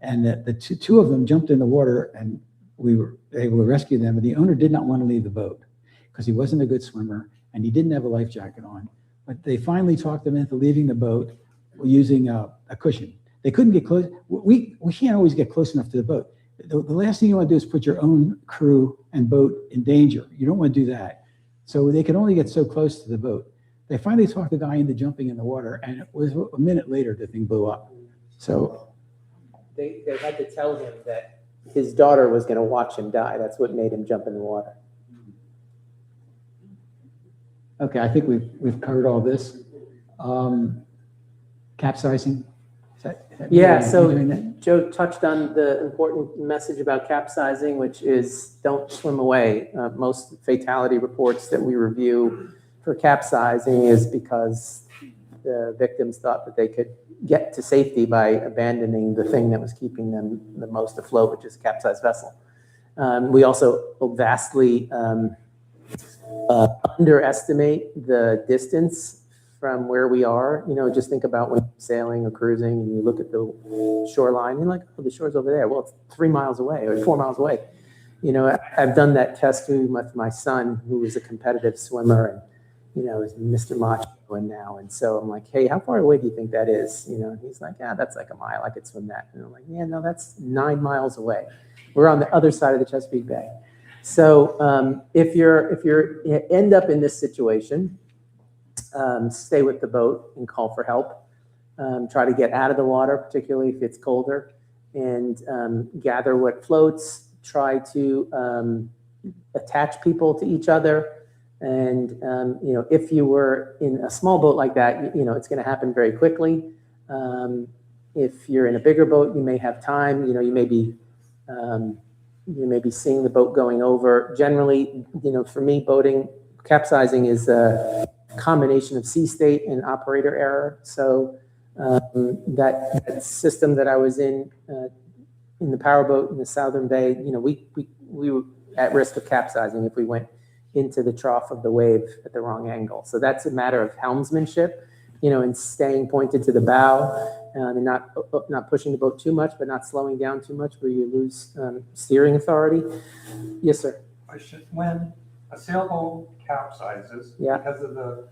And the two of them jumped in the water, and we were able to rescue them. But the owner did not want to leave the boat because he wasn't a good swimmer, and he didn't have a life jacket on. But they finally talked him into leaving the boat using a cushion. They couldn't get close. We can't always get close enough to the boat. The last thing you want to do is put your own crew and boat in danger. You don't want to do that. So they could only get so close to the boat. They finally talked the guy into jumping in the water, and it was a minute later the thing blew up. So They had to tell him that his daughter was going to watch him die. That's what made him jump in the water. okay, I think we've covered all this. Capsizing. Yeah, so Joe touched on the important message about capsizing, which is don't swim away. Most fatality reports that we review for capsizing is because the victims thought that they could get to safety by abandoning the thing that was keeping them the most afloat, which is a capsized vessel. We also vastly underestimate the distance from where we are. You know, just think about when you're sailing or cruising and you look at the shoreline, you're like, oh, the shore's over there. Well, it's 3 miles away or 4 miles away. You know, I've done that test with my son, who is a competitive swimmer and, you know, is Mr. Macho now. And so I'm like, hey, how far away do you think that is? You know, and he's like, yeah, that's like a mile. I could swim that. And I'm like, yeah, no, that's 9 miles away. We're on the other side of the Chesapeake Bay. So if you end up in this situation, stay with the boat and call for help. Try to get out of the water, particularly if it's colder, and gather what floats. Try to attach people to each other. And, if you were in a small boat like that, it's going to happen very quickly. If you're in a bigger boat, you may have time, you may be seeing the boat going over. Generally, for me, capsizing is a combination of sea state and operator error. So that system that I was in the powerboat in the Southern Bay, we were at risk of capsizing if we went into the trough of the wave at the wrong angle. So that's a matter of helmsmanship, and staying pointed to the bow and not pushing the boat too much, but not slowing down too much where you lose steering authority. Yes, sir. When a sailboat capsizes, because of the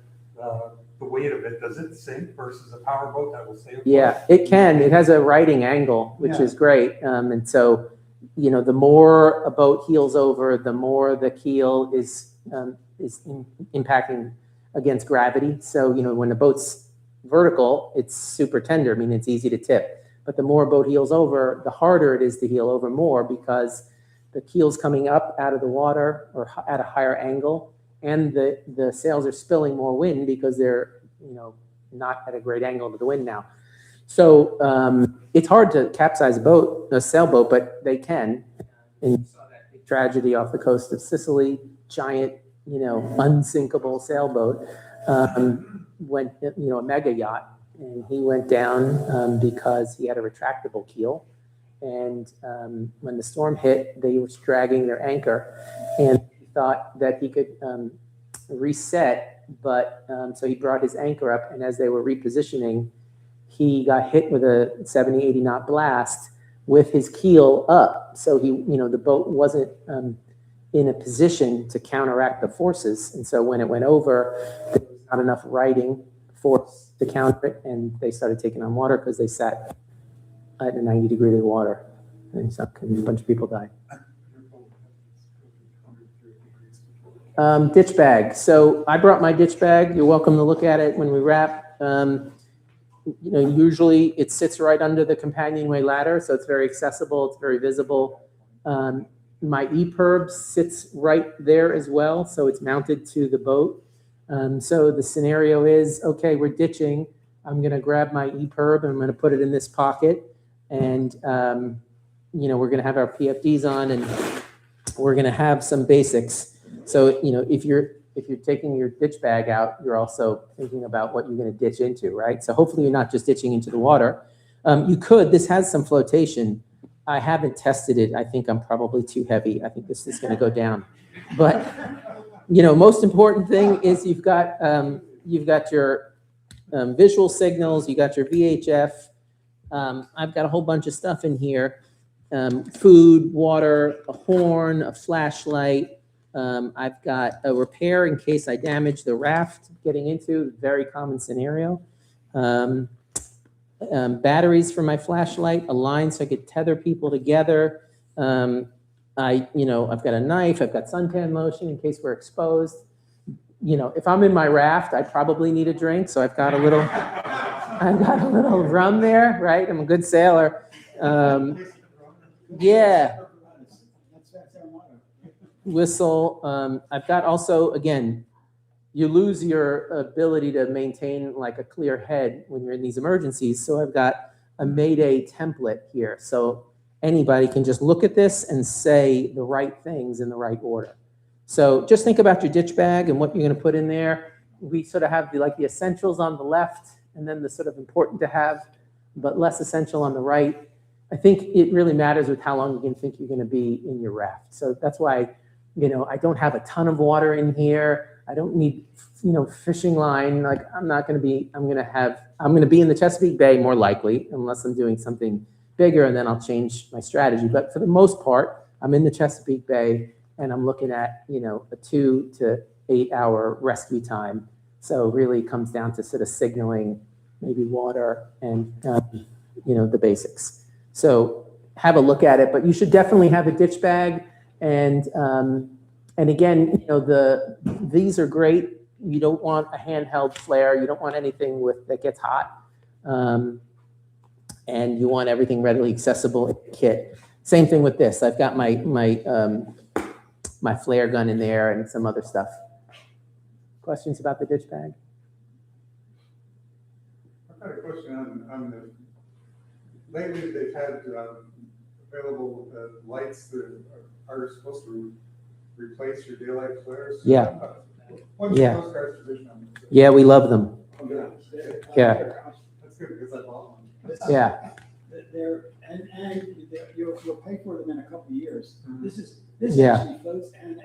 weight of it, does it sink versus a powerboat that will stay afloat? Yeah, it can. It has a righting angle, which is great. And so, the more a boat heels over, the more the keel is impacting against gravity. So, when the boat's vertical, it's super tender. I mean, it's easy to tip. But the more a boat heels over, the harder it is to heel over more because the keel's coming up out of the water or at a higher angle, and the sails are spilling more wind because they're, not at a great angle to the wind now. So it's hard to capsize a sailboat, but they can. And you saw that big tragedy off the coast of Sicily, giant, unsinkable sailboat, went, a mega yacht, and he went down because he had a retractable keel. And when the storm hit, they were dragging their anchor, and he thought that he could reset, but so he brought his anchor up, and as they were repositioning, he got hit with a 70, 80 knot blast with his keel up. So the boat wasn't in a position to counteract the forces. And so when it went over, there was not enough righting force to counter it, and they started taking on water because they sat at a 90 degree to the water, and a bunch of people died. Ditch bag. So I brought my ditch bag. You're welcome to look at it when we wrap. Usually it sits right under the companionway ladder, so it's very accessible, it's very visible. My EPIRB sits right there as well, so it's mounted to the boat. So the scenario is, okay, we're ditching. I'm gonna grab my EPIRB and I'm gonna put it in this pocket, and we're gonna have our PFDs on, and we're gonna have some basics. So if you're taking your ditch bag out, you're also thinking about what you're going to ditch into, right? So hopefully you're not just ditching into the water. This has some flotation. I haven't tested it. I think I'm probably too heavy. I think this is going to go down. But, most important thing is you've got your visual signals, you got your VHF. I've got a whole bunch of stuff in here. Food, water, a horn, a flashlight. I've got a repair in case I damage the raft getting into, very common scenario. Batteries for my flashlight, a line so I could tether people together. I've got a knife, I've got suntan lotion in case we're exposed. If I'm in my raft, I probably need a drink, so I've got a little rum there, right? I'm a good sailor. Yeah. Whistle. I've got also, again, you lose your ability to maintain like a clear head when you're in these emergencies. So I've got a Mayday template here. So anybody can just look at this and say the right things in the right order. So just think about your ditch bag and what you're going to put in there. We sort of have the essentials on the left, and then the sort of important to have, but less essential on the right. I think it really matters with how long you can think you're going to be in your raft. So that's why I don't have a ton of water in here. I don't need, fishing line. I'm going to be in the Chesapeake Bay more likely, unless I'm doing something bigger, and then I'll change my strategy. But for the most part, I'm in the Chesapeake Bay, and I'm looking at, a 2 to 8 hour rescue time. So really it comes down to sort of signaling maybe water and, the basics. So have a look at it, but you should definitely have a ditch bag. And again, these are great, you don't want a handheld flare. You don't want anything that gets hot. And you want everything readily accessible in the kit. Same thing with this. I've got my flare gun in there and some other stuff. Questions about the ditch bag? I've got a question on the, lately they've had available lights that are supposed to replace your daylight flares. Yeah. What's Yeah. the Coast Guard's position on this? Yeah, we love them. Oh, yeah. Yeah. That's good because I bought one. Yeah. You'll pay for them in a couple of years. This Yeah. actually floats and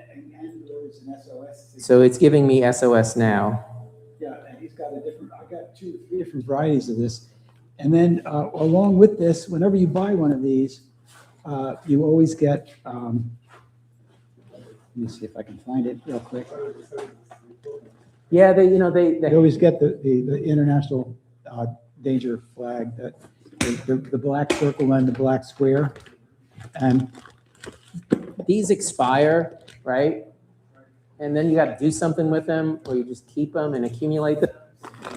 delivers an SOS. So it's giving me SOS now. Yeah, and he's got I got 2 or 3 different varieties of this. And then along with this, whenever you buy one of these, you always get, let me see if I can find it real quick. Yeah, they You always get the international danger flag, the black circle and the black square. And these expire, right? And then you got to do something with them, or you just keep them and accumulate them.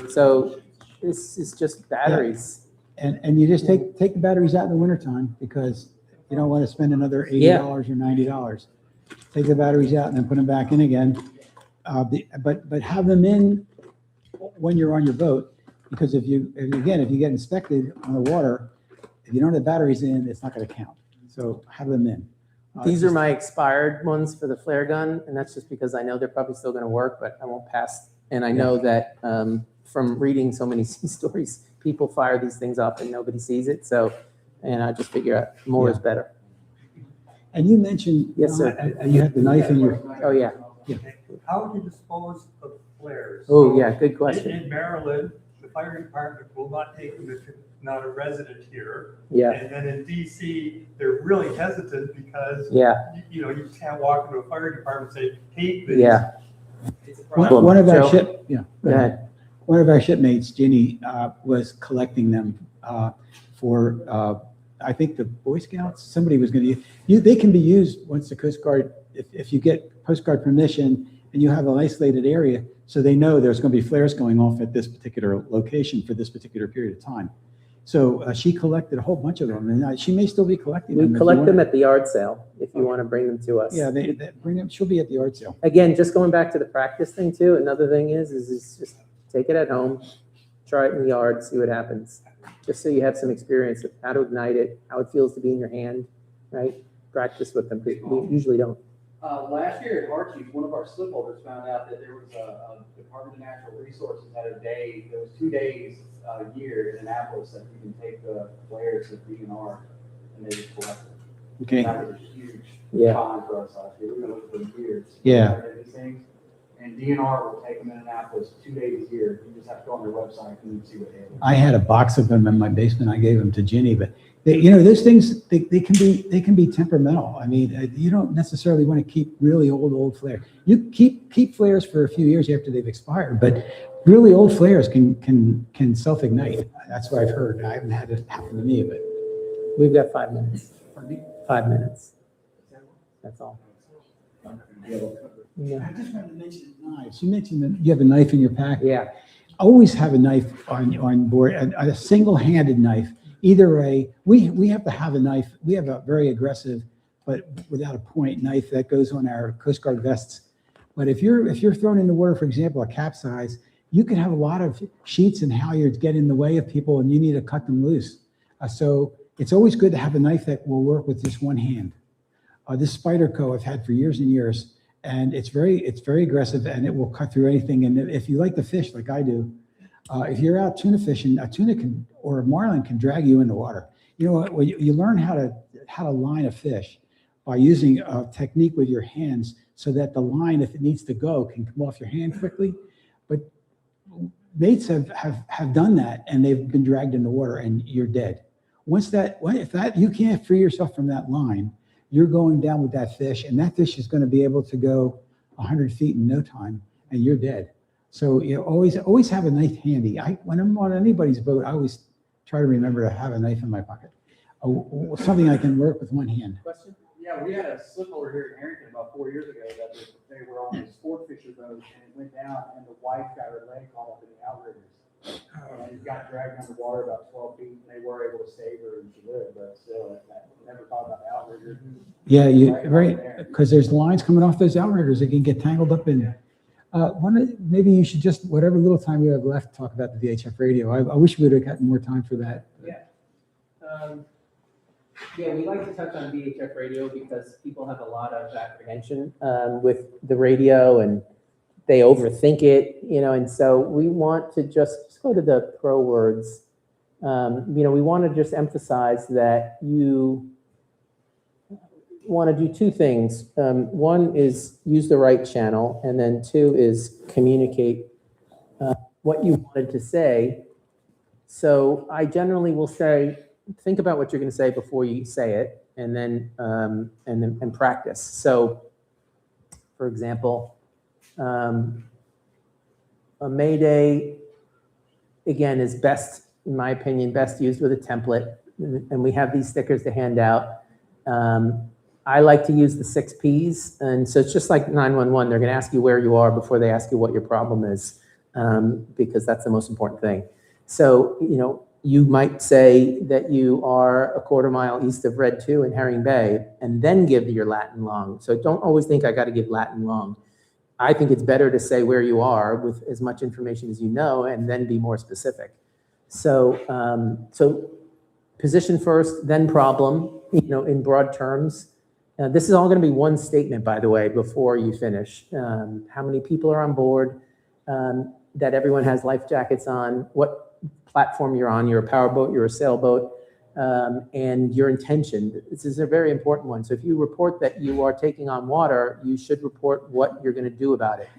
So this is just batteries. and you just take the batteries out in the wintertime because you don't want to spend another $80 or $90. Take the batteries out and then put them back in again. But have them in when you're on your boat, because if you get inspected on the water, if you don't have batteries in, it's not going to count. So have them in. These are my expired ones for the flare gun, and that's just because I know they're probably still going to work, but I won't pass. And I know that from reading so many sea stories, people fire these things up and nobody sees it. So, and I just figure out more is better. And you mentioned, Yes, sir. You have the knife in your. Oh yeah. How would you dispose of flares? Oh yeah, good question. In Maryland, the fire department will not take them if you're not a resident here. Yeah. And then in DC, they're really hesitant because Yeah. you can't walk into a fire department and say, hey, this. Yeah. One of our Joe? Go ahead. One of our shipmates, Ginny, was collecting them for, I think the Boy Scouts. Somebody was going to use. They can be used once the Coast Guard, if you get Coast Guard permission and you have an isolated area, so they know there's going to be flares going off at this particular location for this particular period of time. So she collected a whole bunch of them, and she may still be collecting them. We collect them at the yard sale if you want to bring them to us. Yeah, they bring them. She'll be at the yard sale. Again, just going back to the practice thing too, another thing is just take it at home, try it in the yard, see what happens. Just so you have some experience of how to ignite it, how it feels to be in your hand, right? Practice with them, because we usually don't. Last year at Harchies, one of our slip holders found out that there was a Department of Natural Resources had a day, there was 2 days a year in Annapolis that you can take the flares to DNR and they would collect them. Okay. That was a huge Yeah. find for us last year. We've been looking for years. Yeah. These things. And DNR will take them in Annapolis 2 days a year. You just have to go on their website and you can see what they have. I had a box of them in my basement. I gave them to Ginny, but those things they can be temperamental. I mean, you don't necessarily want to keep really old flares. You keep flares for a few years after they've expired, but really old flares can self-ignite. That's what I've heard. I haven't had it happen to me, but We've got 5 minutes. 5 minutes. That's all. Yeah. I just wanted to mention knives. You mentioned that you have a knife in your pack. Yeah. Always have a knife on board, a single-handed knife. We have to have a knife. We have a very aggressive, but without a point knife that goes on our Coast Guard vests. But if you're thrown in the water, for example, a capsize, you can have a lot of sheets and halyards get in the way of people, and you need to cut them loose. So it's always good to have a knife that will work with just one hand. This Spyderco I've had for years and years, and it's very aggressive, and it will cut through anything. And if you like to fish like I do, if you're out tuna fishing, a tuna or a marlin can drag you in the water. You know what? You learn how to line a fish by using a technique with your hands, so that the line, if it needs to go, can come off your hand quickly. But mates have done that, and they've been dragged in the water, and you're dead. If you can't free yourself from that line, you're going down with that fish, and that fish is going to be able to go 100 feet in no time, and you're dead. So you always have a knife handy. When I'm on anybody's boat, I always try to remember to have a knife in my pocket, something I can work with one hand. Question? Yeah, we had a slip holder here in Herrington about 4 years ago that they were on a sport fisher boat, and it went down, and the wife got her leg caught up in the outriggers. And got dragged underwater about 12 feet, and they were able to save her, and she lived, but still, I never thought about the outriggers. Yeah, you, Right right, there. because there's lines coming off those outriggers that can get tangled up in. Maybe you should just, whatever little time you have left, talk about the VHF radio. I wish we would have gotten more time for that. Yeah, we like to touch on VHF radio because people have a lot of apprehension with the radio and they overthink it, and so we want to just go to the pro words. We want to just emphasize that you want to do two things. One is use the right channel, and then two is communicate what you wanted to say. So I generally will say, think about what you're going to say before you say it, and then practice. So, for example, a Mayday, again, is best, in my opinion, best used with a template, and we have these stickers to hand out. I like to use the 6 Ps, and so it's just like 911. They're going to ask you where you are before they ask you what your problem is, because that's the most important thing. So, you might say that you are a quarter mile east of Red 2 in Herring Bay, and then give your Latin long. So don't always think I got to give Latin long. I think it's better to say where you are with as much information as you know, and then be more specific. So, position first, then problem, in broad terms. This is all going to be one statement, by the way, before you finish. How many people are on board, that everyone has life jackets on, what platform you're on, you're a powerboat, you're a sailboat, and your intention. This is a very important one. So if you report that you are taking on water, you should report what you're going to do about it.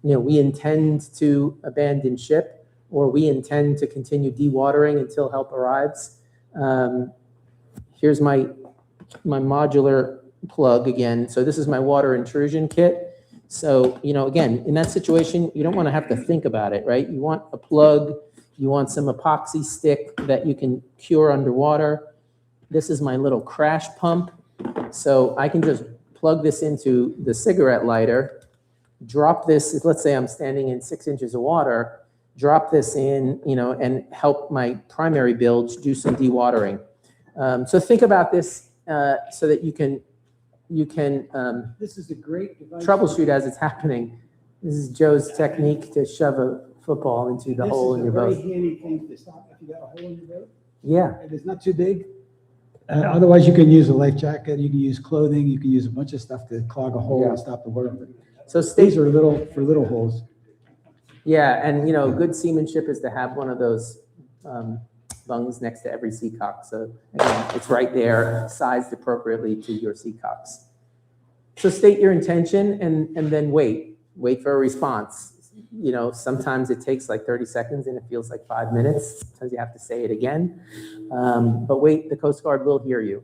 We intend to abandon ship, or we intend to continue dewatering until help arrives. Here's my modular plug again. So this is my water intrusion kit. So, again, in that situation, you don't want to have to think about it, right? You want a plug, you want some epoxy stick that you can cure underwater. This is my little crash pump. So I can just plug this into the cigarette lighter, drop this, let's say I'm standing in 6 inches of water, drop this in, and help my primary bilge do some dewatering. So think about this so that you can This is a great device. troubleshoot as it's happening. This is Joe's technique to shove a football into the hole in your boat. This is a very handy thing to stop if you got a hole in your boat. Yeah, And it's not too big. Otherwise, you can use a life jacket, you can use clothing, you can use a bunch of stuff to clog a hole and stop the water. so These are for little holes. Yeah, and good seamanship is to have one of those bungs next to every seacock. So again, it's right there, sized appropriately to your seacocks. So state your intention and then wait for a response. Sometimes it takes like 30 seconds and it feels like 5 minutes. Sometimes you have to say it again. But wait, the Coast Guard will hear you.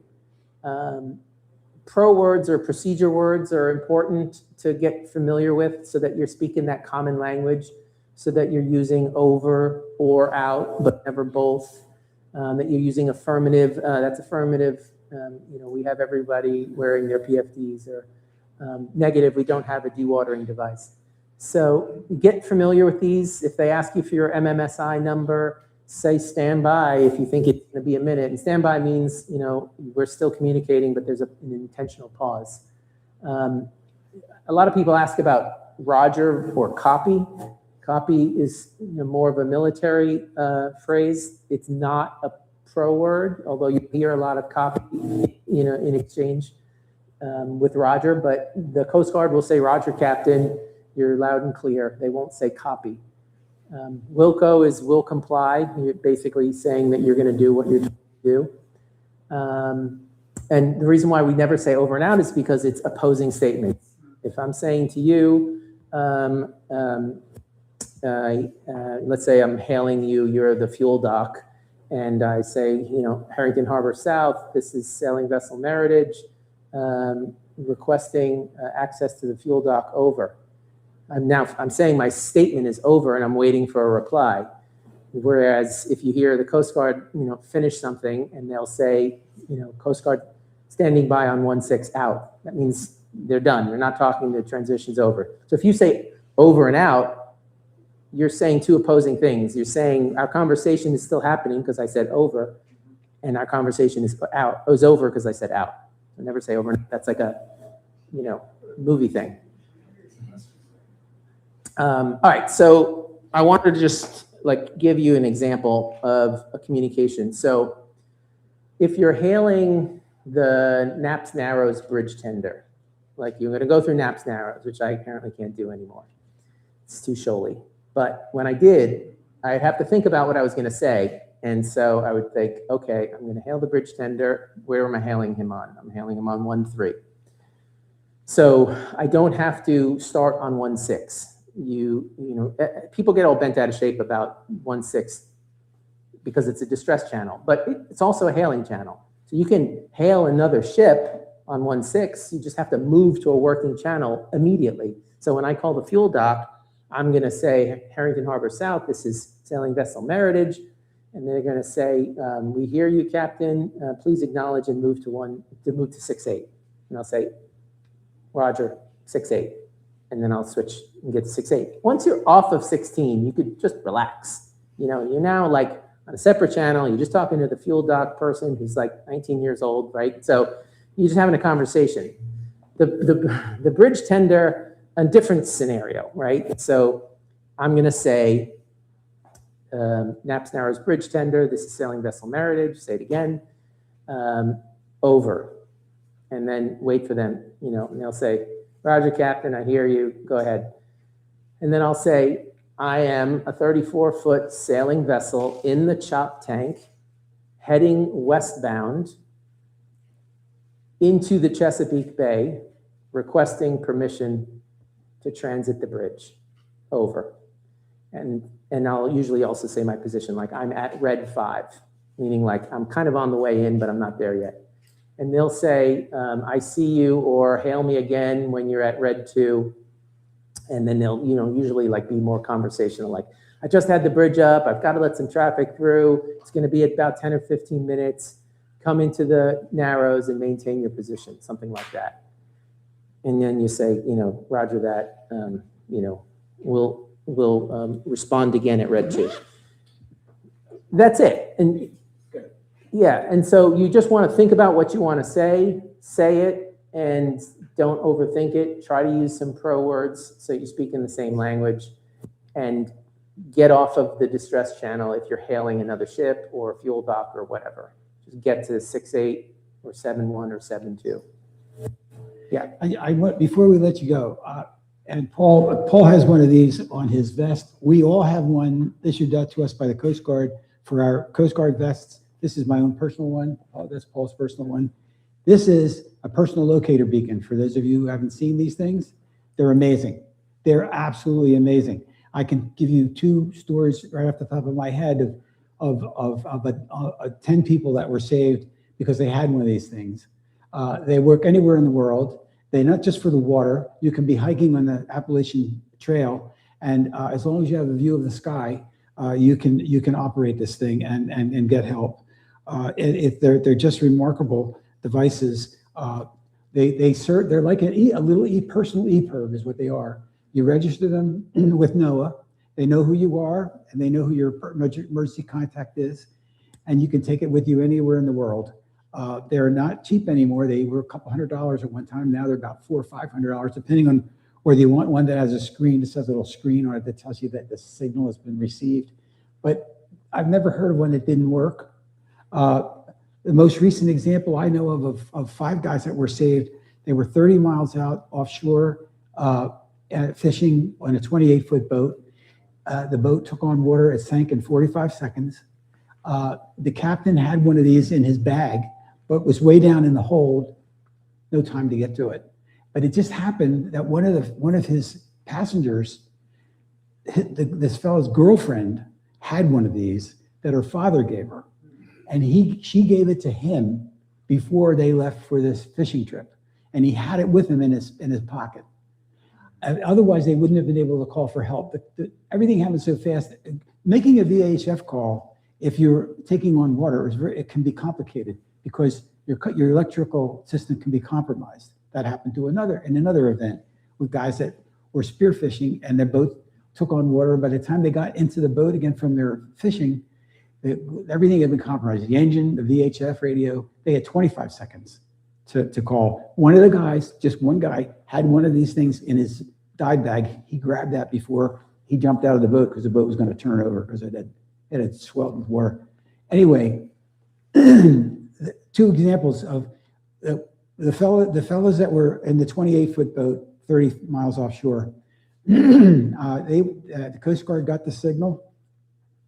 Pro words or procedure words are important to get familiar with so that you're speaking that common language, so that you're using over or out, but never both. That you're using affirmative, that's affirmative. We have everybody wearing their PFDs, or negative, we don't have a dewatering device. So get familiar with these. If they ask you for your MMSI number, say standby if you think it's going to be a minute. And standby means, we're still communicating, but there's an intentional pause. A lot of people ask about Roger or copy. Copy is more of a military phrase. It's not a pro word, although you hear a lot of copy, in exchange with Roger. But the Coast Guard will say, Roger, Captain, you're loud and clear. They won't say copy. Wilco is will comply. You're basically saying that you're going to do what you're going to do. And the reason why we never say over and out is because it's opposing statements. If I'm saying to you, let's say I'm hailing you, you're the fuel dock, and I say, Herrington Harbour South, this is sailing vessel Meritage, requesting access to the fuel dock, over. I'm saying my statement is over and I'm waiting for a reply. Whereas if you hear the Coast Guard, finish something and they'll say, Coast Guard standing by on 16 out. That means they're done. They're not talking, the transition's over. So if you say over and out, you're saying two opposing things. You're saying our conversation is still happening because I said over, and our conversation is out. It was over because I said out. I never say over. That's like a, movie thing. All right, so I wanted to just give you an example of a communication. So if you're hailing the Naps Narrows bridge tender, you're gonna go through Naps Narrows, which I apparently can't do anymore. It's too shoaly. But when I did, I'd have to think about what I was gonna say. And so I would think, okay, I'm gonna hail the bridge tender. Where am I hailing him on? I'm hailing him on 1-3. So I don't have to start on 1-6. People get all bent out of shape about 1-6 because it's a distress channel, but it's also a hailing channel. So you can hail another ship on 1-6. You just have to move to a working channel immediately. So when I call the fuel dock, I'm going to say Herrington Harbour South. This is sailing vessel Marinas, and they're going to say, "We hear you, Captain. Please acknowledge and move to 6-8." And I'll say, "Roger, 6-8." And then I'll switch and get to 6-8. Once you're off of 16, you could just relax. You're now on a separate channel. You're just talking to the fuel dock person who's 19 years old, right? So you're just having a conversation. The bridge tender, a different scenario, right? So I'm going to say, Naps Narrows bridge tender. This is sailing vessel Marinas. Say it again. Over. And then wait for them, and they'll say, "Roger, Captain, I hear you. Go ahead." And then I'll say, "I am a 34-foot sailing vessel in the chop tank, heading westbound into the Chesapeake Bay, requesting permission to transit the bridge." Over. And I'll usually also say my position, I'm at red 5, meaning I'm kind of on the way in, but I'm not there yet. And they'll say, "I see you," or "Hail me again when you're at red 2. And then they'll, usually be more conversational. "I just had the bridge up. I've got to let some traffic through. It's going to be at about 10 or 15 minutes. Come into the Narrows and maintain your position," something like that. And then you say, "Roger that. We'll respond again at red 2. That's it. And yeah, and so you just want to think about what you want to say it, and don't overthink it. Try to use some pro words so you speak in the same language, and get off of the distress channel if you're hailing another ship or a fuel dock or whatever. Just get to 6-8 or 7-1 or 7-2. Yeah. I want, before we let you go, and Paul has one of these on his vest. We all have one issued out to us by the Coast Guard for our Coast Guard vests. This is my own personal one. Oh, that's Paul's personal one. This is a personal locator beacon. For those of you who haven't seen these things, they're amazing. They're absolutely amazing. I can give you 2 stories right off the top of my head of 10 people that were saved because they had one of these things. They work anywhere in the world. They're not just for the water. You can be hiking on the Appalachian Trail, and as long as you have a view of the sky, you can operate this thing and get help. They're just remarkable devices. They're like a little personal EPIRB is what they are. You register them with NOAA. They know who you are, and they know who your emergency contact is, and you can take it with you anywhere in the world. They're not cheap anymore. They were a couple $100 at one time. Now they're about $400 or $500, depending on whether you want one that has a screen. This has a little screen on it that tells you that the signal has been received. But I've never heard of one that didn't work. The most recent example I know of 5 guys that were saved. They were 30 miles out offshore fishing on a 28-foot boat. The boat took on water. It sank in 45 seconds. The captain had one of these in his bag, but was way down in the hold. No time to get to it. But it just happened that one of his passengers, this fellow's girlfriend, had one of these that her father gave her, and she gave it to him before they left for this fishing trip, and he had it with him in his pocket. Otherwise, they wouldn't have been able to call for help. Everything happens so fast. Making a VHF call, if you're taking on water, it can be complicated because your electrical system can be compromised. That happened to in another event with guys that were spearfishing and their boat took on water. By the time they got into the boat again from their fishing, everything had been compromised. The engine, the VHF radio, they had 25 seconds to call. One of the guys, just one guy, had one of these things in his dive bag. He grabbed that before he jumped out of the boat because the boat was going to turn over because it had swelled with water. Anyway, two examples of the fellows that were in the 28-foot boat, 30 miles offshore. The Coast Guard got the signal.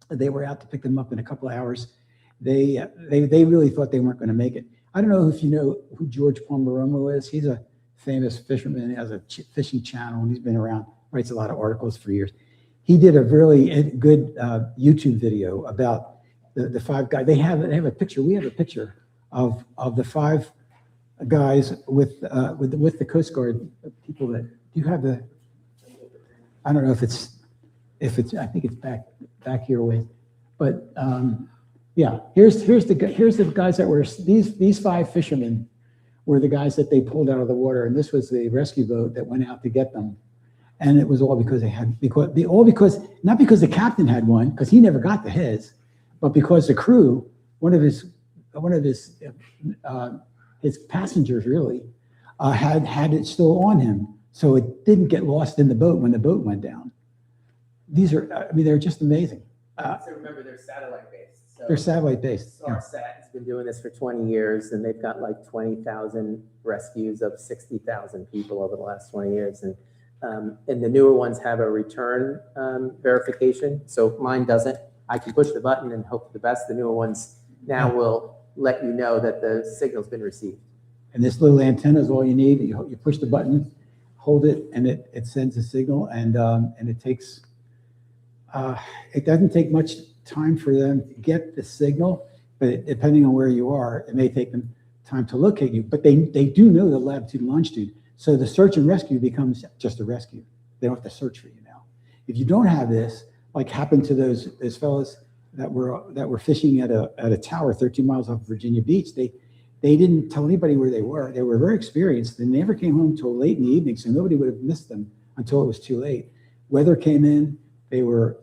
They were out to pick them up in a couple of hours. They really thought they weren't going to make it. I don't know if you know who George Pomeromo is. He's a famous fisherman. He has a fishing channel, and he's been around, writes a lot of articles for years. He did a really good YouTube video about the five guys. They have a picture. We have a picture of the five guys with the Coast Guard people. That do you have the? I don't know if it's I think it's back here way, but yeah. Here's the guys that were these five fishermen were the guys that they pulled out of the water, and this was the rescue boat that went out to get them. And it was all because not because the captain had one, because he never got to his, but because the crew, one of his passengers really had it still on him, so it didn't get lost in the boat when the boat went down. They're just amazing. So remember, they're satellite based. So They're satellite based. SARSAT has been doing this for 20 years, and they've got like 20,000 rescues of 60,000 people over the last 20 years. And the newer ones have a return verification. So mine doesn't. I can push the button and hope for the best. The newer ones now will let you know that the signal's been received. And this little antenna is all you need. You push the button, hold it, and it sends a signal. And it takes. It doesn't take much time for them to get the signal, but depending on where you are, it may take them time to locate you. But they do know the latitude and longitude. So the search and rescue becomes just a rescue. They don't have to search for you now. If you don't have this, like happened to those fellas that were fishing at a tower 13 miles off Virginia Beach, they didn't tell anybody where they were. They were very experienced. They never came home till late in the evening, so nobody would have missed them until it was too late. Weather came in. They were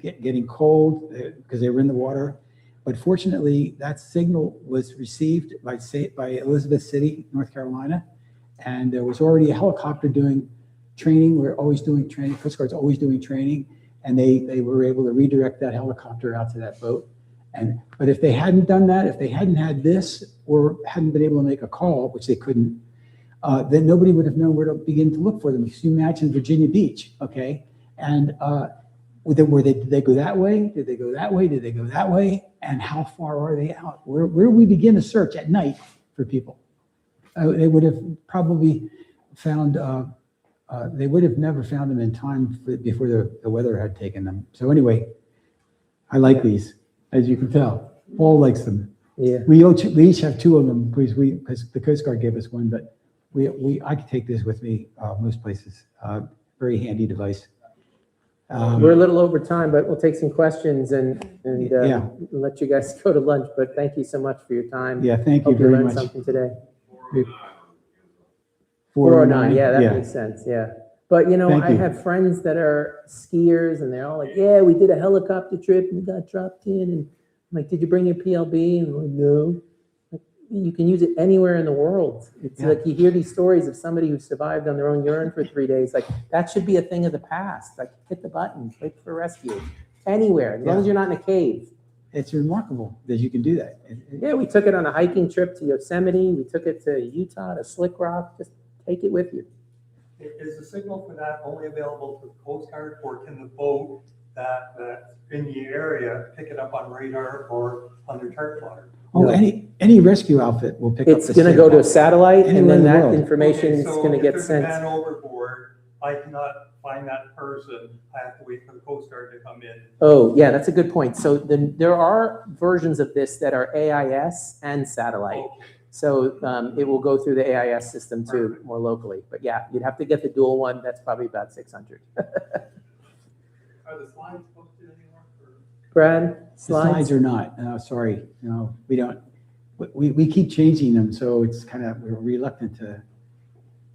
getting cold because they were in the water. But fortunately, that signal was received by Elizabeth City, North Carolina. And there was already a helicopter doing training. We're always doing training. Coast Guard's always doing training. And they were able to redirect that helicopter out to that boat. But if they hadn't done that, if they hadn't had this or hadn't been able to make a call, which they couldn't, then nobody would have known where to begin to look for them. If you imagine Virginia Beach, okay? And did they go that way? Did they go that way? Did they go that way? And how far are they out? Where do we begin a search at night for people? They would have probably found, they would have never found them in time before the weather had taken them. So anyway, I like these, as you can tell. Paul likes them. Yeah. We each have two of them because the Coast Guard gave us one, but I could take this with me most places. Very handy device. We're a little over time, but we'll take some questions and Yeah. let you guys go to lunch. But thank you so much for your time. Yeah, thank you Hope you very learned much. something today. 409. Yeah, that makes sense. Yeah. But Thank I you. have friends that are skiers and they're all like, yeah, we did a helicopter trip and we got dropped in. And I'm like, did you bring your PLB? And I'm like, no. Like, you can use it anywhere in the world. It's Yeah. like you hear these stories of somebody who survived on their own urine for 3 days. Like that should be a thing of the past. Like hit the button, wait for rescue. Anywhere, as long as you're not in a cave. It's remarkable that you can do that. Yeah, we took it on a hiking trip to Yosemite. We took it to Utah, to Slick Rock. Just take it with you. Is the signal for that only available to the Coast Guard, or can the boat that's in the area pick it up on radar or under chart plotter? Oh, No. any rescue outfit will pick up It's the going to go signal. to a satellite, and Anywhere in then the that world. information is Okay, so going to if get there's a sent. man overboard, I cannot find that person. I have to wait for the Coast Guard to come in. Oh, yeah, that's a good point. So there are versions of this that are AIS and satellite. Okay. So it will go through the AIS system too, more locally. But yeah, you'd have to get the dual one. That's probably about 600. Are the slides posted anywhere? Brad, The slides? slides are not. No, sorry. No, we don't. We keep changing them, so it's kind of, we're reluctant to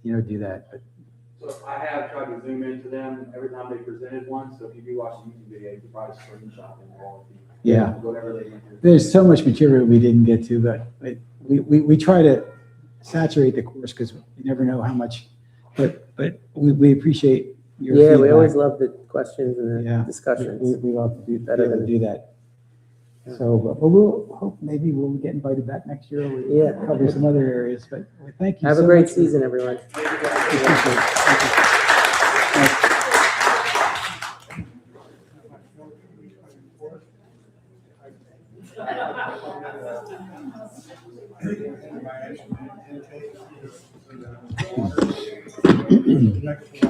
do that. But So I have tried to zoom into them every time they presented one, so if you do watch the YouTube video, you can probably screenshot them all. Yeah. Whatever they went through. there's so much material we didn't get to, but we try to saturate the course because you never know how much, but we appreciate your Yeah, we feedback. always love the questions and Yeah. the discussions. We love to do Better better than- do that. So, but we'll hope maybe we'll get invited back next year. Or we Yeah. cover some other areas, but thank you. Have so a great much for- season, everyone. Appreciate it. Thank you.